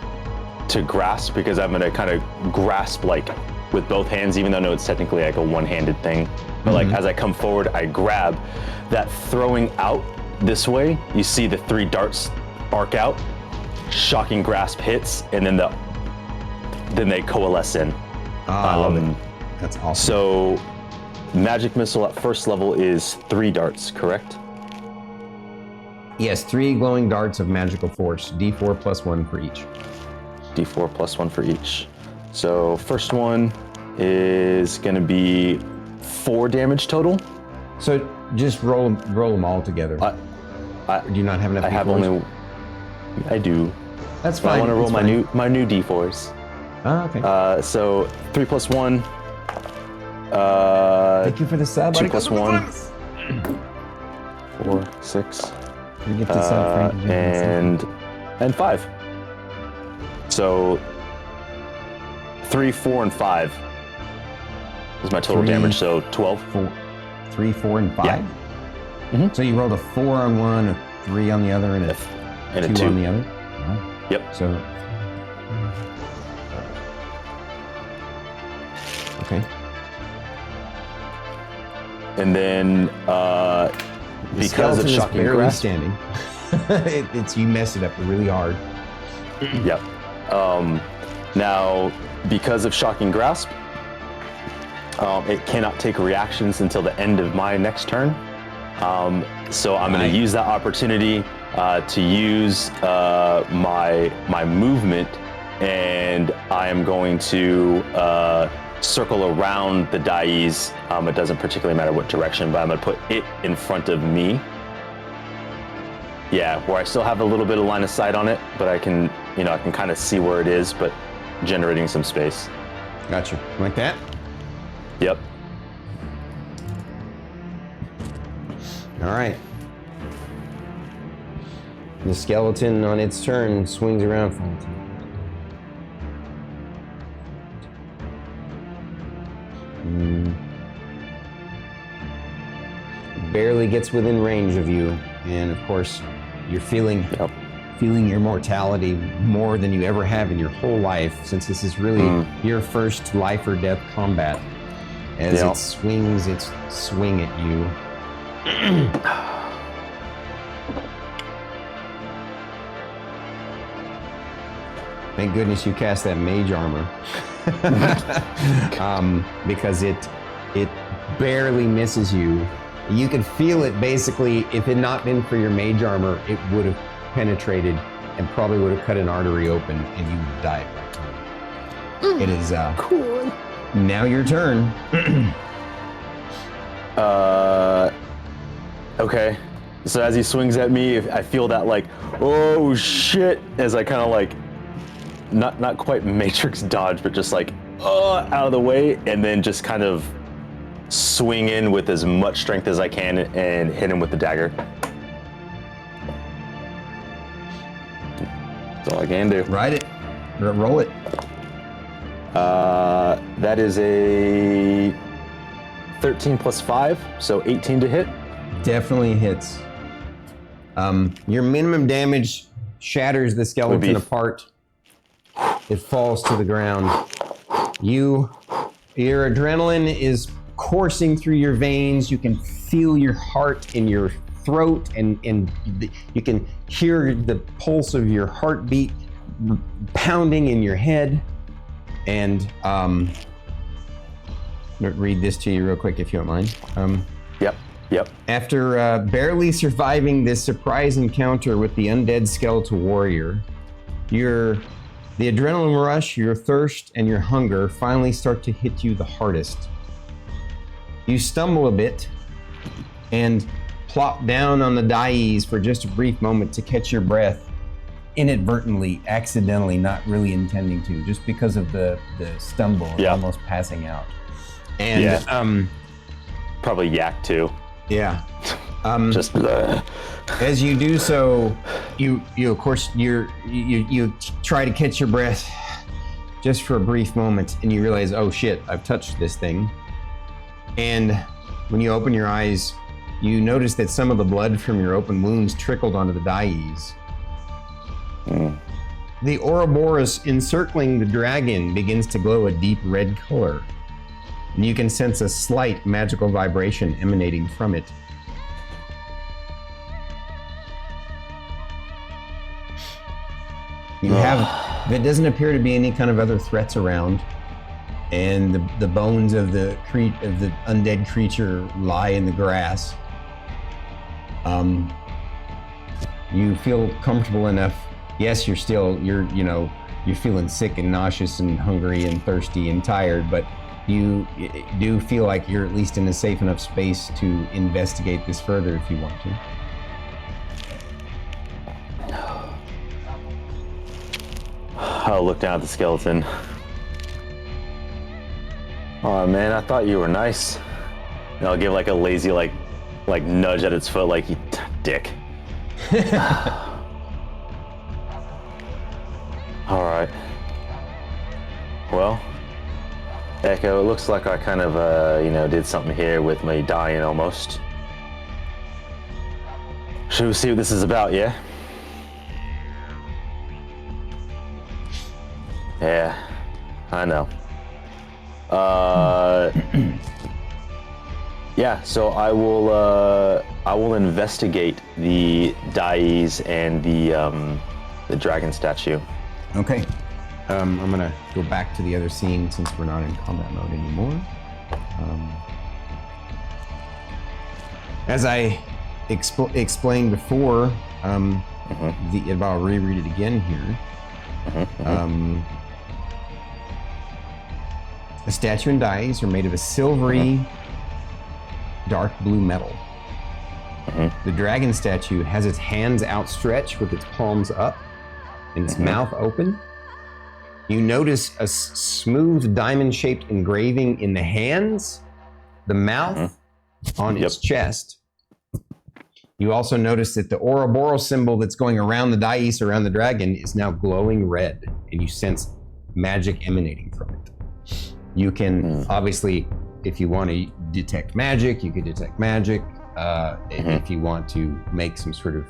to grasp, because I'm gonna kind of grasp like with both hands, even though I know it's technically like a one-handed thing. But like as I come forward, I grab that, throwing out this way. You see the 3 darts arc out. Shocking Grasp hits, and then they coalesce in. I love it. That's awesome. So, Magic Missile at first level is 3 darts, correct? Yes, 3 glowing darts of magical force, D4 plus 1 for each. D4 plus 1 for each. So, first one is going to be 4 damage total. So just roll them all together. Do you not have enough? I have only. I do. That's But fine. I want to roll my new D4s. Oh, okay. So 3 plus 1. Thank you for the sub. 2 plus 1. 4, 6. You get the sub, Frankie. And 5. So 3, 4, and 5 is my total damage. So 12. 3, 4, and 5. Yeah. Mm-hmm. So you rolled a 4 on one, a 3 on the other, and a 2 on the other. Wow. Yep. So. Okay. And then because of Shocking Grasp, standing. You messed it up really hard. Yep. Now, because of Shocking Grasp, it cannot take reactions until the end of my next turn. So I'm going to use that opportunity to use my movement, and I am going to circle around the dais. It doesn't particularly matter what direction, but I'm going to put it in front of me. Yeah, where I still have a little bit of line of sight on it, but I can kind of see where it is, but generating some space. Gotcha. Like that? Yep. All right. The skeleton on its turn swings around for it. Barely gets within range of you, and of course, you're feeling your mortality more than you ever have in your whole life, since this is really your first life or death combat. As it swings its swing at you. Thank goodness you cast that mage armor. Because it barely misses you. You can feel it basically. If it had not been for your mage armor, it would have penetrated and probably would have cut an artery open and you would have died right now. It is cool. Now your turn. Okay. So as he swings at me, I feel that like, oh shit, as I kind of like, not quite matrix dodge, but just like, out of the way, and then just kind of swing in with as much strength as I can and hit him with the dagger. That's all I can do. Ride it. Roll it. That is a 13 plus 5, so 18 to hit. Definitely hits. Your minimum damage shatters the skeleton apart. It falls to the ground. Your adrenaline is coursing through your veins. You can feel your heart in your throat, and you can hear the pulse of your heartbeat pounding in your head. And I'm gonna read this to you real quick if you don't mind. Yep. After barely surviving this surprise encounter with the undead skeletal warrior, the adrenaline rush, your thirst, and your hunger finally start to hit you the hardest. You stumble a bit and plop down on the dais for just a brief moment to catch your breath, inadvertently, accidentally, not really intending to, just because of the stumble and almost passing out. And probably yak too. Yeah. Just as you do so, you of course you try to catch your breath just for a brief moment, and you realize, oh shit, I've touched this thing. And when you open your eyes, you notice that some of the blood from your open wounds trickled onto the dais. The Ouroboros encircling the dragon begins to glow a deep red color, and you can sense a slight magical vibration emanating from it. There doesn't appear to be any kind of other threats around, and the bones of the undead creature lie in the grass. You feel comfortable enough. Yes, you're feeling sick and nauseous and hungry and thirsty and tired, but you do feel like you're at least in a safe enough space to investigate this further if you want to. I'll look down at the skeleton. Oh man, I thought you were nice. And I'll give like a lazy like nudge at its foot, like, you dick. All right. Well, Echo, it looks like I kind of did something here with me dying almost. Should we see what this is about? Yeah. Yeah, I know. Yeah, so I will investigate the dais and the dragon statue. Okay. I'm gonna go back to the other scene since we're not in combat mode anymore. As I explained before, I'll reread it again here. The statue and dais are made of a silvery, dark blue metal. The dragon statue has its hands outstretched with its palms up and its mouth open. You notice a smooth diamond-shaped engraving in the hands, the mouth, on its chest. You also notice that the Ouroboros symbol that's going around the dais, around the dragon, is now glowing red, and you sense magic emanating from it. You can, obviously, if you want to detect magic, you can detect magic. If you want to make some sort of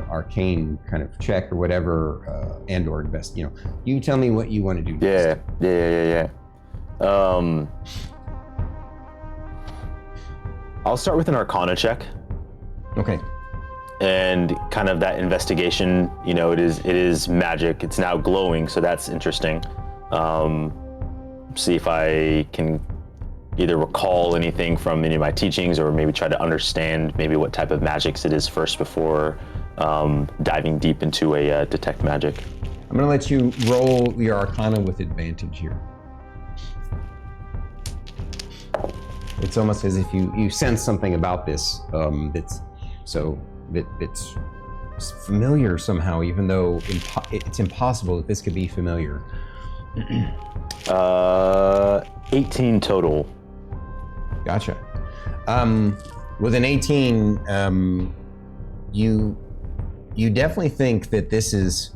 arcane kind of check or whatever, and or invest, you tell me what you want to do next. Yeah. I'll start with an Arcana check. Okay. And kind of that investigation, it is magic. It's now glowing, so that's interesting. See if I can either recall anything from any of my teachings, or maybe try to understand maybe what type of magics it is first before diving deep into a detect magic. I'm going to let you roll your Arcana with advantage here. It's almost as if you sense something about this that's familiar somehow, even though it's impossible that this could be familiar. 18 total. Gotcha. With an 18, you definitely think that this is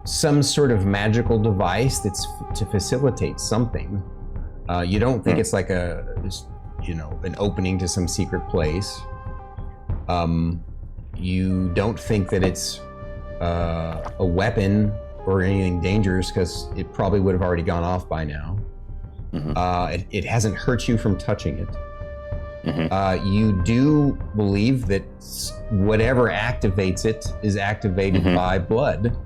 some sort of magical device that's to facilitate something. You don't think it's like an opening to some secret place. You don't think that it's a weapon or anything dangerous, because it probably would have already gone off by now. It hasn't hurt you from touching it. You do believe that whatever activates it is activated by blood.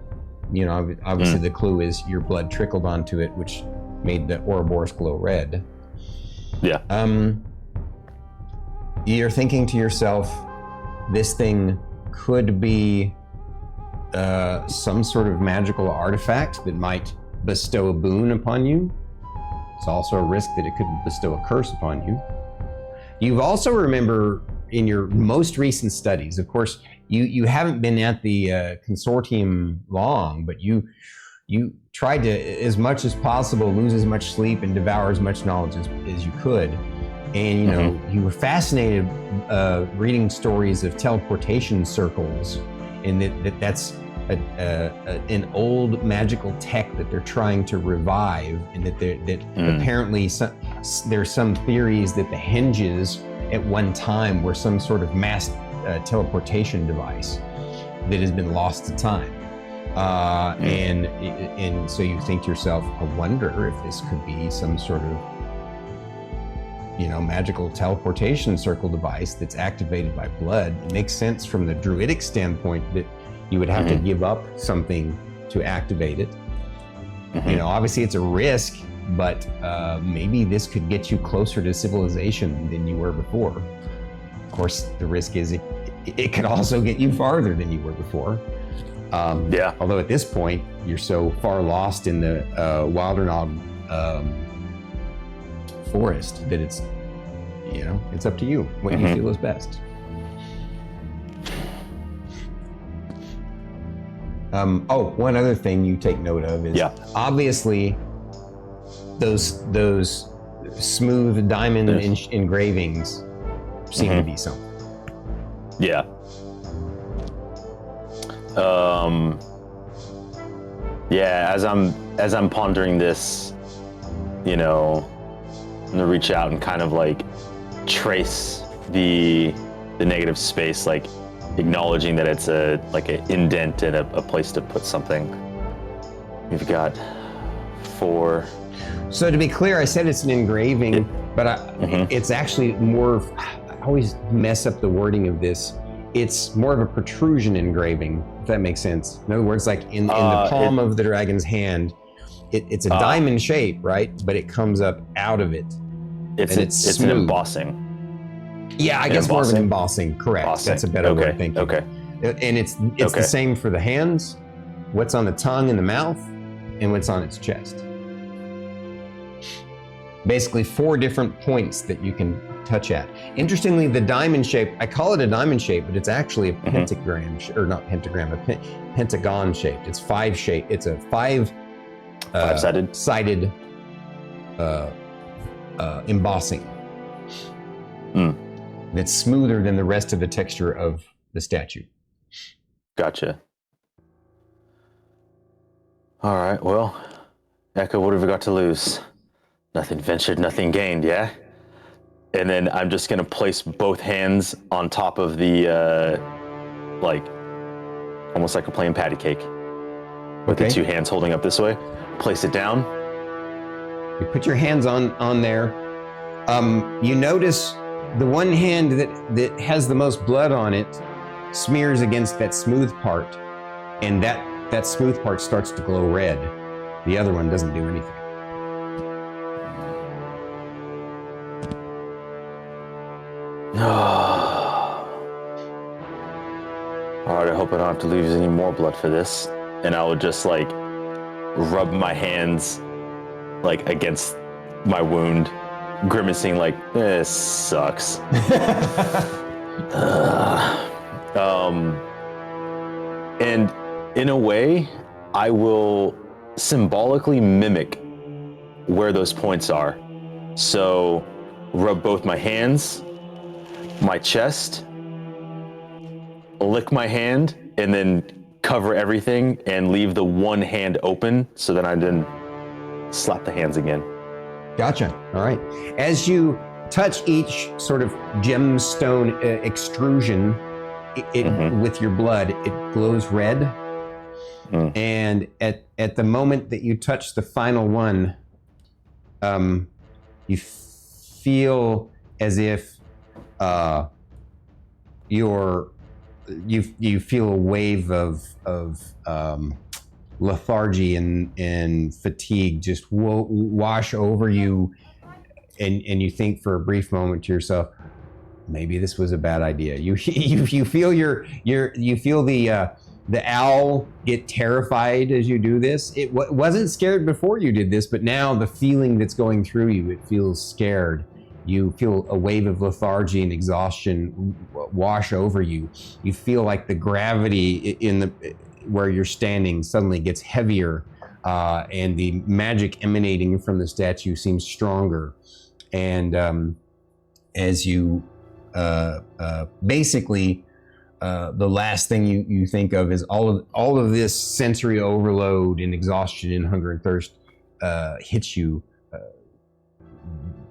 Obviously the clue is your blood trickled onto it, which made the Ouroboros glow red. Yeah. You're thinking to yourself, this thing could be some sort of magical artifact that might bestow a boon upon you. It's also a risk that it could bestow a curse upon you. You've also remember in your most recent studies, of course, you haven't been at the consortium long, but you tried to, as much as possible, lose as much sleep and devour as much knowledge as you could. And you were fascinated reading stories of teleportation circles, and that's an old magical tech that they're trying to revive, and that apparently there's some theories that the hinges at one time were some sort of mass teleportation device that has been lost to time. And so you think to yourself, I wonder if this could be some sort of magical teleportation circle device that's activated by blood. It makes sense from the druidic standpoint that you would have to give up something to activate it. Obviously it's a risk, but maybe this could get you closer to civilization than you were before. Of course, the risk is it could also get you farther than you were before. Although at this point, you're so far lost in the Wildernog forest that it's up to you what you feel is best. One other thing you take note of is obviously those smooth diamond engravings seem to be something. Yeah. As I'm pondering this, I'm gonna reach out and kind of like trace the negative space, like acknowledging that it's an indent and a place to put something. We've got 4. So to be clear, I said it's an engraving, but it's actually more of, I always mess up the wording of this. it's more of a protrusion engraving, if that makes sense. In other words, like in the palm of the dragon's hand, it's a diamond shape, right? But it comes up out of it. It's an embossing. Yeah, I guess more of an embossing. Correct. Embossing. That's a better way of thinking. Okay. And it's the same for the hands, what's on the tongue and the mouth, and what's on its chest. Basically 4 different points that you can touch at. Interestingly, the diamond shape, I call it a diamond shape, but it's actually a pentagram, or not pentagram, a pentagon shaped. It's 5 shape. It's a 5-sided embossing. That's smoother than the rest of the texture of the statue. Gotcha. All right, well, Echo, what have we got to lose? Nothing ventured, nothing gained, yeah? And then I'm just gonna place both hands on top of the, almost like a plain patty cake. With the 2 hands holding up this way. Place it down. You put your hands on there. You notice the one hand that has the most blood on it smears against that smooth part, and that smooth part starts to glow red. The other one doesn't do anything. Alright, I hope I don't have to lose any more blood for this. And I would just rub my hands against my wound, grimacing this sucks. And in a way, I will symbolically mimic where those points are. So rub both my hands, my chest, lick my hand, and then cover everything and leave the one hand open so that I then slap the hands again. Gotcha. All right. As you touch each sort of gemstone extrusion with your blood, it glows red. And at the moment that you touch the final one, you feel as if you feel a wave of lethargy and fatigue just wash over you, and you think for a brief moment to yourself, maybe this was a bad idea. You feel you feel the owl get terrified as you do this. It wasn't scared before you did this, but now the feeling that's going through you, it feels scared. You feel a wave of lethargy and exhaustion wash over you. You feel like the gravity where you're standing suddenly gets heavier, and the magic emanating from the statue seems stronger. And as you basically, the last thing you think of is all of this sensory overload and exhaustion and hunger and thirst hits you.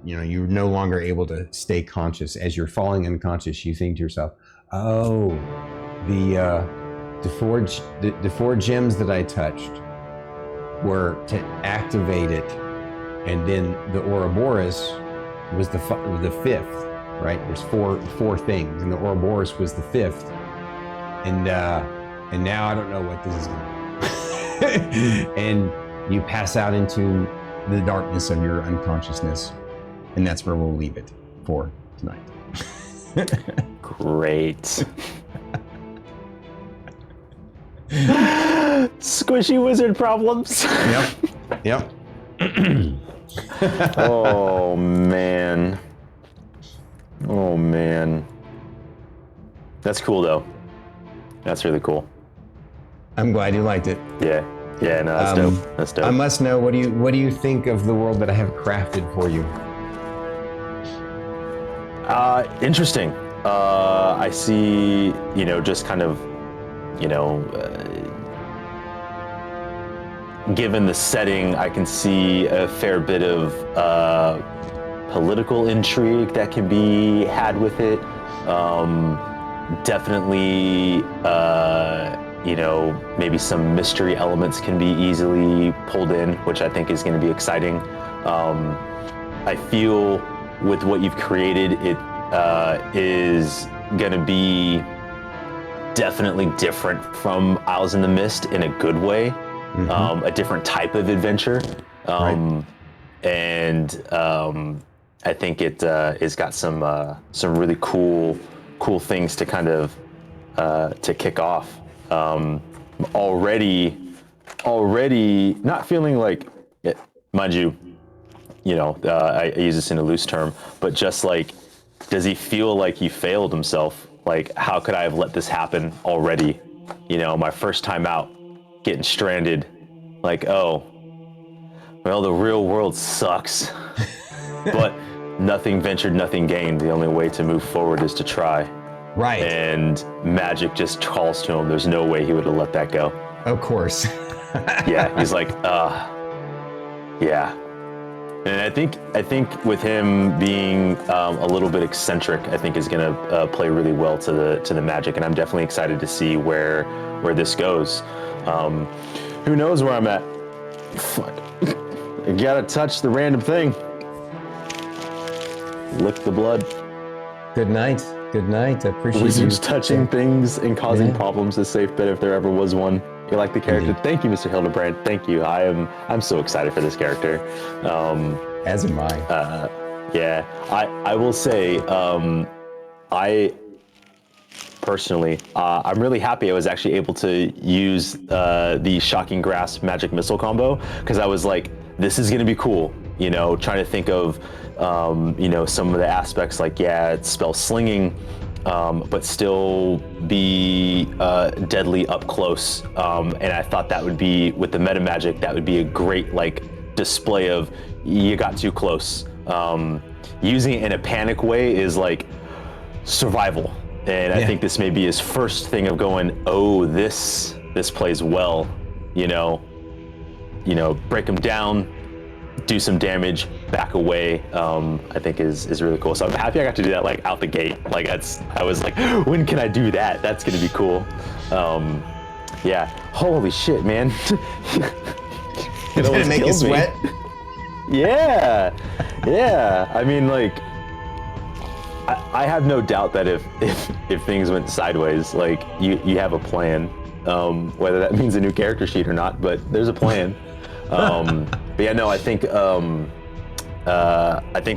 You're no longer able to stay conscious. As you're falling unconscious, you think to yourself, oh, the four gems that I touched were to activate it, and then the Ouroboros was the 5th, right? There's four things, and the Ouroboros was the 5th, and now I don't know what this is going to be. And you pass out into the darkness of your unconsciousness. And that's where we'll leave it for tonight. Great. Squishy wizard problems. Yep. Oh, man. That's cool, though. That's really cool. I'm glad you liked it. Yeah, no, that's dope. That's dope. I must know, what do you think of the world that I have crafted for you? Interesting. I see, just kind of, given the setting, I can see a fair bit of political intrigue that can be had with it. Definitely, maybe some mystery elements can be easily pulled in, which I think is going to be exciting. I feel with what you've created, it is going to be definitely different from Isles in the Mist in a good way, a different type of adventure. And I think it's got some really cool things to kind of to kick off. Already not feeling like, mind you, I use this in a loose term, but just like, does he feel like he failed himself? Like, how could I have let this happen already? My first time out, getting stranded. Like, oh, well, the real world sucks. But nothing ventured, nothing gained. The only way to move forward is to try. Right. And magic just calls to him. There's no way he would have let that go. Of course. Yeah, he's like, yeah. And I think with him being a little bit eccentric, I think is going to play really well to the magic, and I'm definitely excited to see where this goes. Who knows where I'm at? Fuck. I gotta touch the random thing. Lick the blood. Good night. Good night. I appreciate Wizards you touching things and causing problems is safe bet if there ever was one. You like the character? Indeed. Thank you, Mr. Hildebrand. Thank you. I'm so excited for this character. As am I. Yeah, I will say, I personally, I'm really happy I was actually able to use the Shocking Grasp Magic Missile combo, because I was like, this is going to be cool. Trying to think of, some of the aspects like, it's spell slinging, but still be deadly up close. And I thought that would be, with the meta magic, that would be a great display of, you got too close. Using it in a panic way is like survival. And I think this may be his first thing of going, oh, this plays well, break him down, do some damage, back away. I think is really cool. So I'm happy I got to do that out the gate. I was like, when can I do that? That's gonna be cool. Yeah. Holy shit, man. Did it make you sweat? Yeah. I mean, I have no doubt that if things went sideways, you have a plan, whether that means a new character sheet or not, but there's a plan. But yeah, no, I think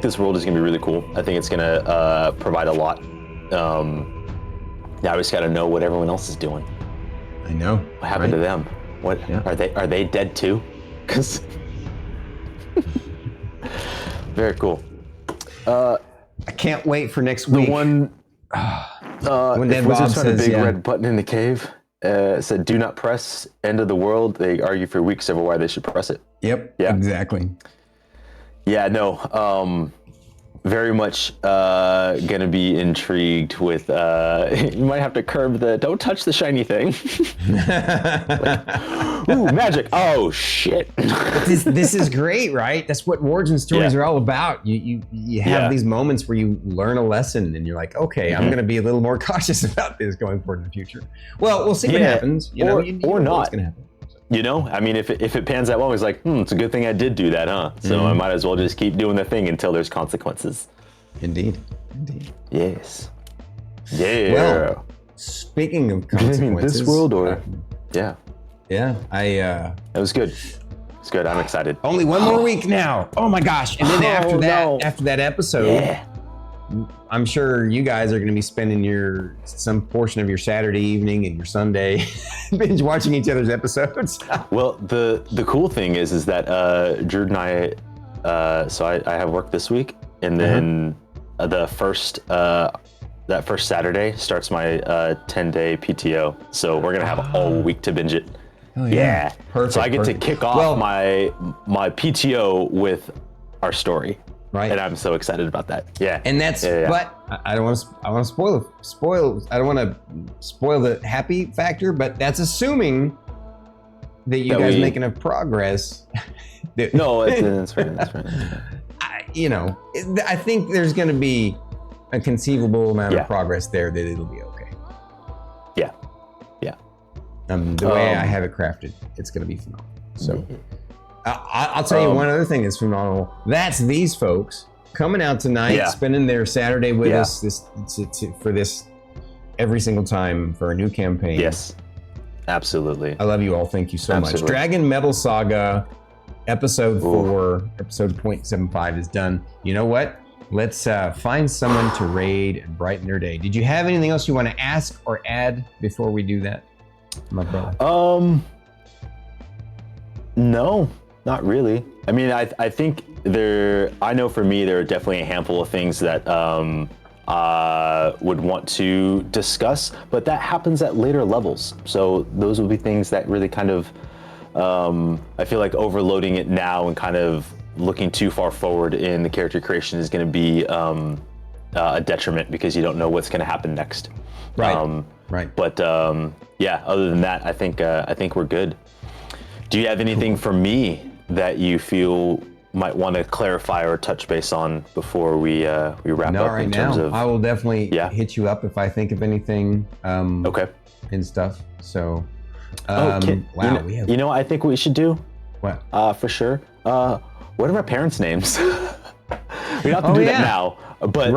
this world is gonna be really cool. I think it's gonna provide a lot. Now we just gotta know what everyone else is doing. I know. What happened to them? What are they dead too? Because very cool. I can't wait for next week. The one when if Bob Wizards found a says, big red button in the cave, said do not press end of the world. They argue for weeks over why they should press it. Yep. Yeah. Exactly. Yeah. No. Very much gonna be intrigued with. You might have to curb the. Don't touch the shiny thing. Ooh, magic! Oh shit! This is great, right? That's what origin stories are all about. You have these moments where you learn a lesson, and you're like, okay, I'm gonna be a little more cautious about this going forward in the future. Well, we'll see what happens. You know not. What's gonna happen. I mean, if it pans out well, it's like, it's a good thing I did do that, huh? So I might as well just keep doing the thing until there's consequences. Indeed. Yes. Yeah. Well, speaking of consequences, this world or yeah. It was good. It's good. I'm excited. Only one more week now. Oh my gosh! And then after that episode, I'm sure you guys are going to be spending some portion of your Saturday evening and your Sunday binge watching each other's episodes. Well, the cool thing is that Drew and I, so I have work this week, and then that first Saturday starts my 10-day PTO. So we're gonna have all week to binge it. Oh, yeah. Perfect. So I get to kick off my PTO with our story. Right. And I'm so excited about that. Yeah. And that's, but I don't want to, I don't want to spoil the happy factor, but that's assuming that you guys make enough progress. No, that's right. I think there's going to be a conceivable amount of progress there that it'll be okay. Yeah. The way I have it crafted, it's going to be phenomenal. So I'll tell you one other thing that's phenomenal. That's these folks coming out tonight, spending their Saturday with us for this every single time for a new campaign. Yes, absolutely. I love you all. Thank you so much. DragonMetal Saga episode 4, episode 0.75 is done. You know what? Let's find someone to raid and brighten their day. Did you have anything else you want to ask or add before we do that, my brother? No, not really. I mean, I think I know for me, there are definitely a handful of things that would want to discuss, but that happens at later levels. So those will be things that really kind of, I feel like overloading it now and kind of looking too far forward in the character creation is going to be a detriment because you don't know what's going to happen next. Right. Right. But yeah, other than that, I think we're good. Do you have anything for me that you feel might want to clarify or touch base on before we wrap up? Right in terms now, of I will definitely hit you up if I think of anything. Okay. And stuff. So. Wow. You know what I think we should do? What? For sure. What are our parents' names? We don't have to do that now, but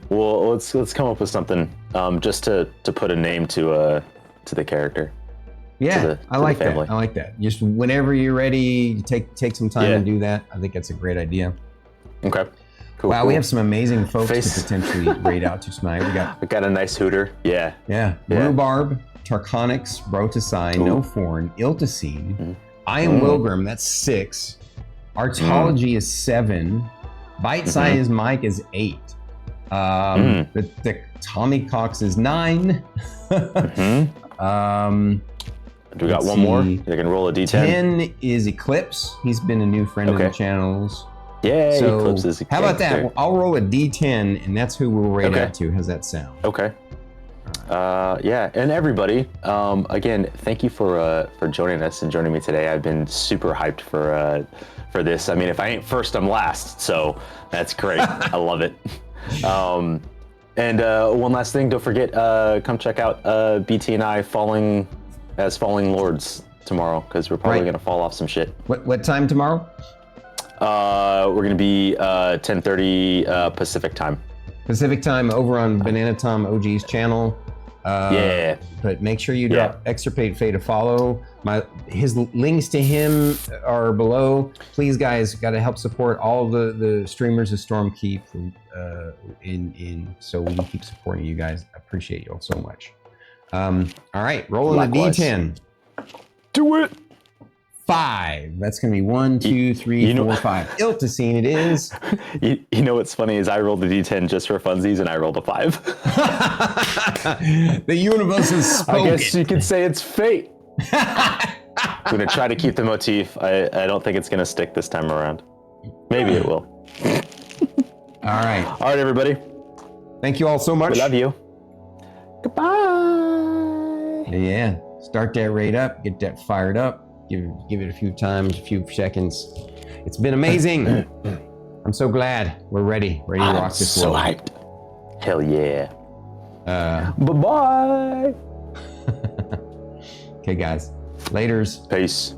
well, let's come up with something just to put a name to the character. Yeah, I like that. I like that. Just whenever you're ready, take some time and do that. I think that's a great idea. Okay. Cool. Wow, we have some amazing folks to potentially raid out to tonight. We got a nice hooter. Yeah. Rhubarb, Tarkonix, Brotasai, No Forn, Iltacine. I am Wilgrim, that's 6. Artology is 7. Bite Size Mike is 8. The Tommy Cox is 9. We got one more. You can roll a D10. 10 is Eclipse. He's been a new friend of the channels. Yeah, so Eclipse is how about that? I'll roll a D10, and that's who we'll raid out to. How's that sound? Okay. Yeah, and everybody, again, thank you for joining us and joining me today. I've been super hyped for this. I mean, if I ain't first, I'm last, so that's great. I love it. And one last thing, don't forget, come check out BT and I Falling Lords tomorrow, because we're probably gonna fall off some shit. What time tomorrow? We're gonna be 10:30 Pacific time. Pacific time over on BananaTomOG's channel. But make sure you drop extirpatefate a follow. His links to him are below. Please, guys, got to help support all of the streamers of Stormkeep, so we can keep supporting you guys. I appreciate you all so much. All right, rolling the D10. Do it. 5. That's gonna be 1, 2, 3, 4, 5. Iltacine it is. You know what's funny is I rolled the D10 just for funsies, and I rolled a 5. The universe is spoken. I guess you could say it's fate. I'm gonna try to keep the motif. I don't think it's gonna stick this time around. Maybe it will. All right, everybody. Thank you all so much. We love you. Goodbye. Yeah, start that raid up. Get that fired up. Give it a few times, a few seconds. It's been amazing. I'm so glad we're ready to rock this world. I'm so hyped. Hell yeah. Bye-bye. Okay, guys. Laters. Peace.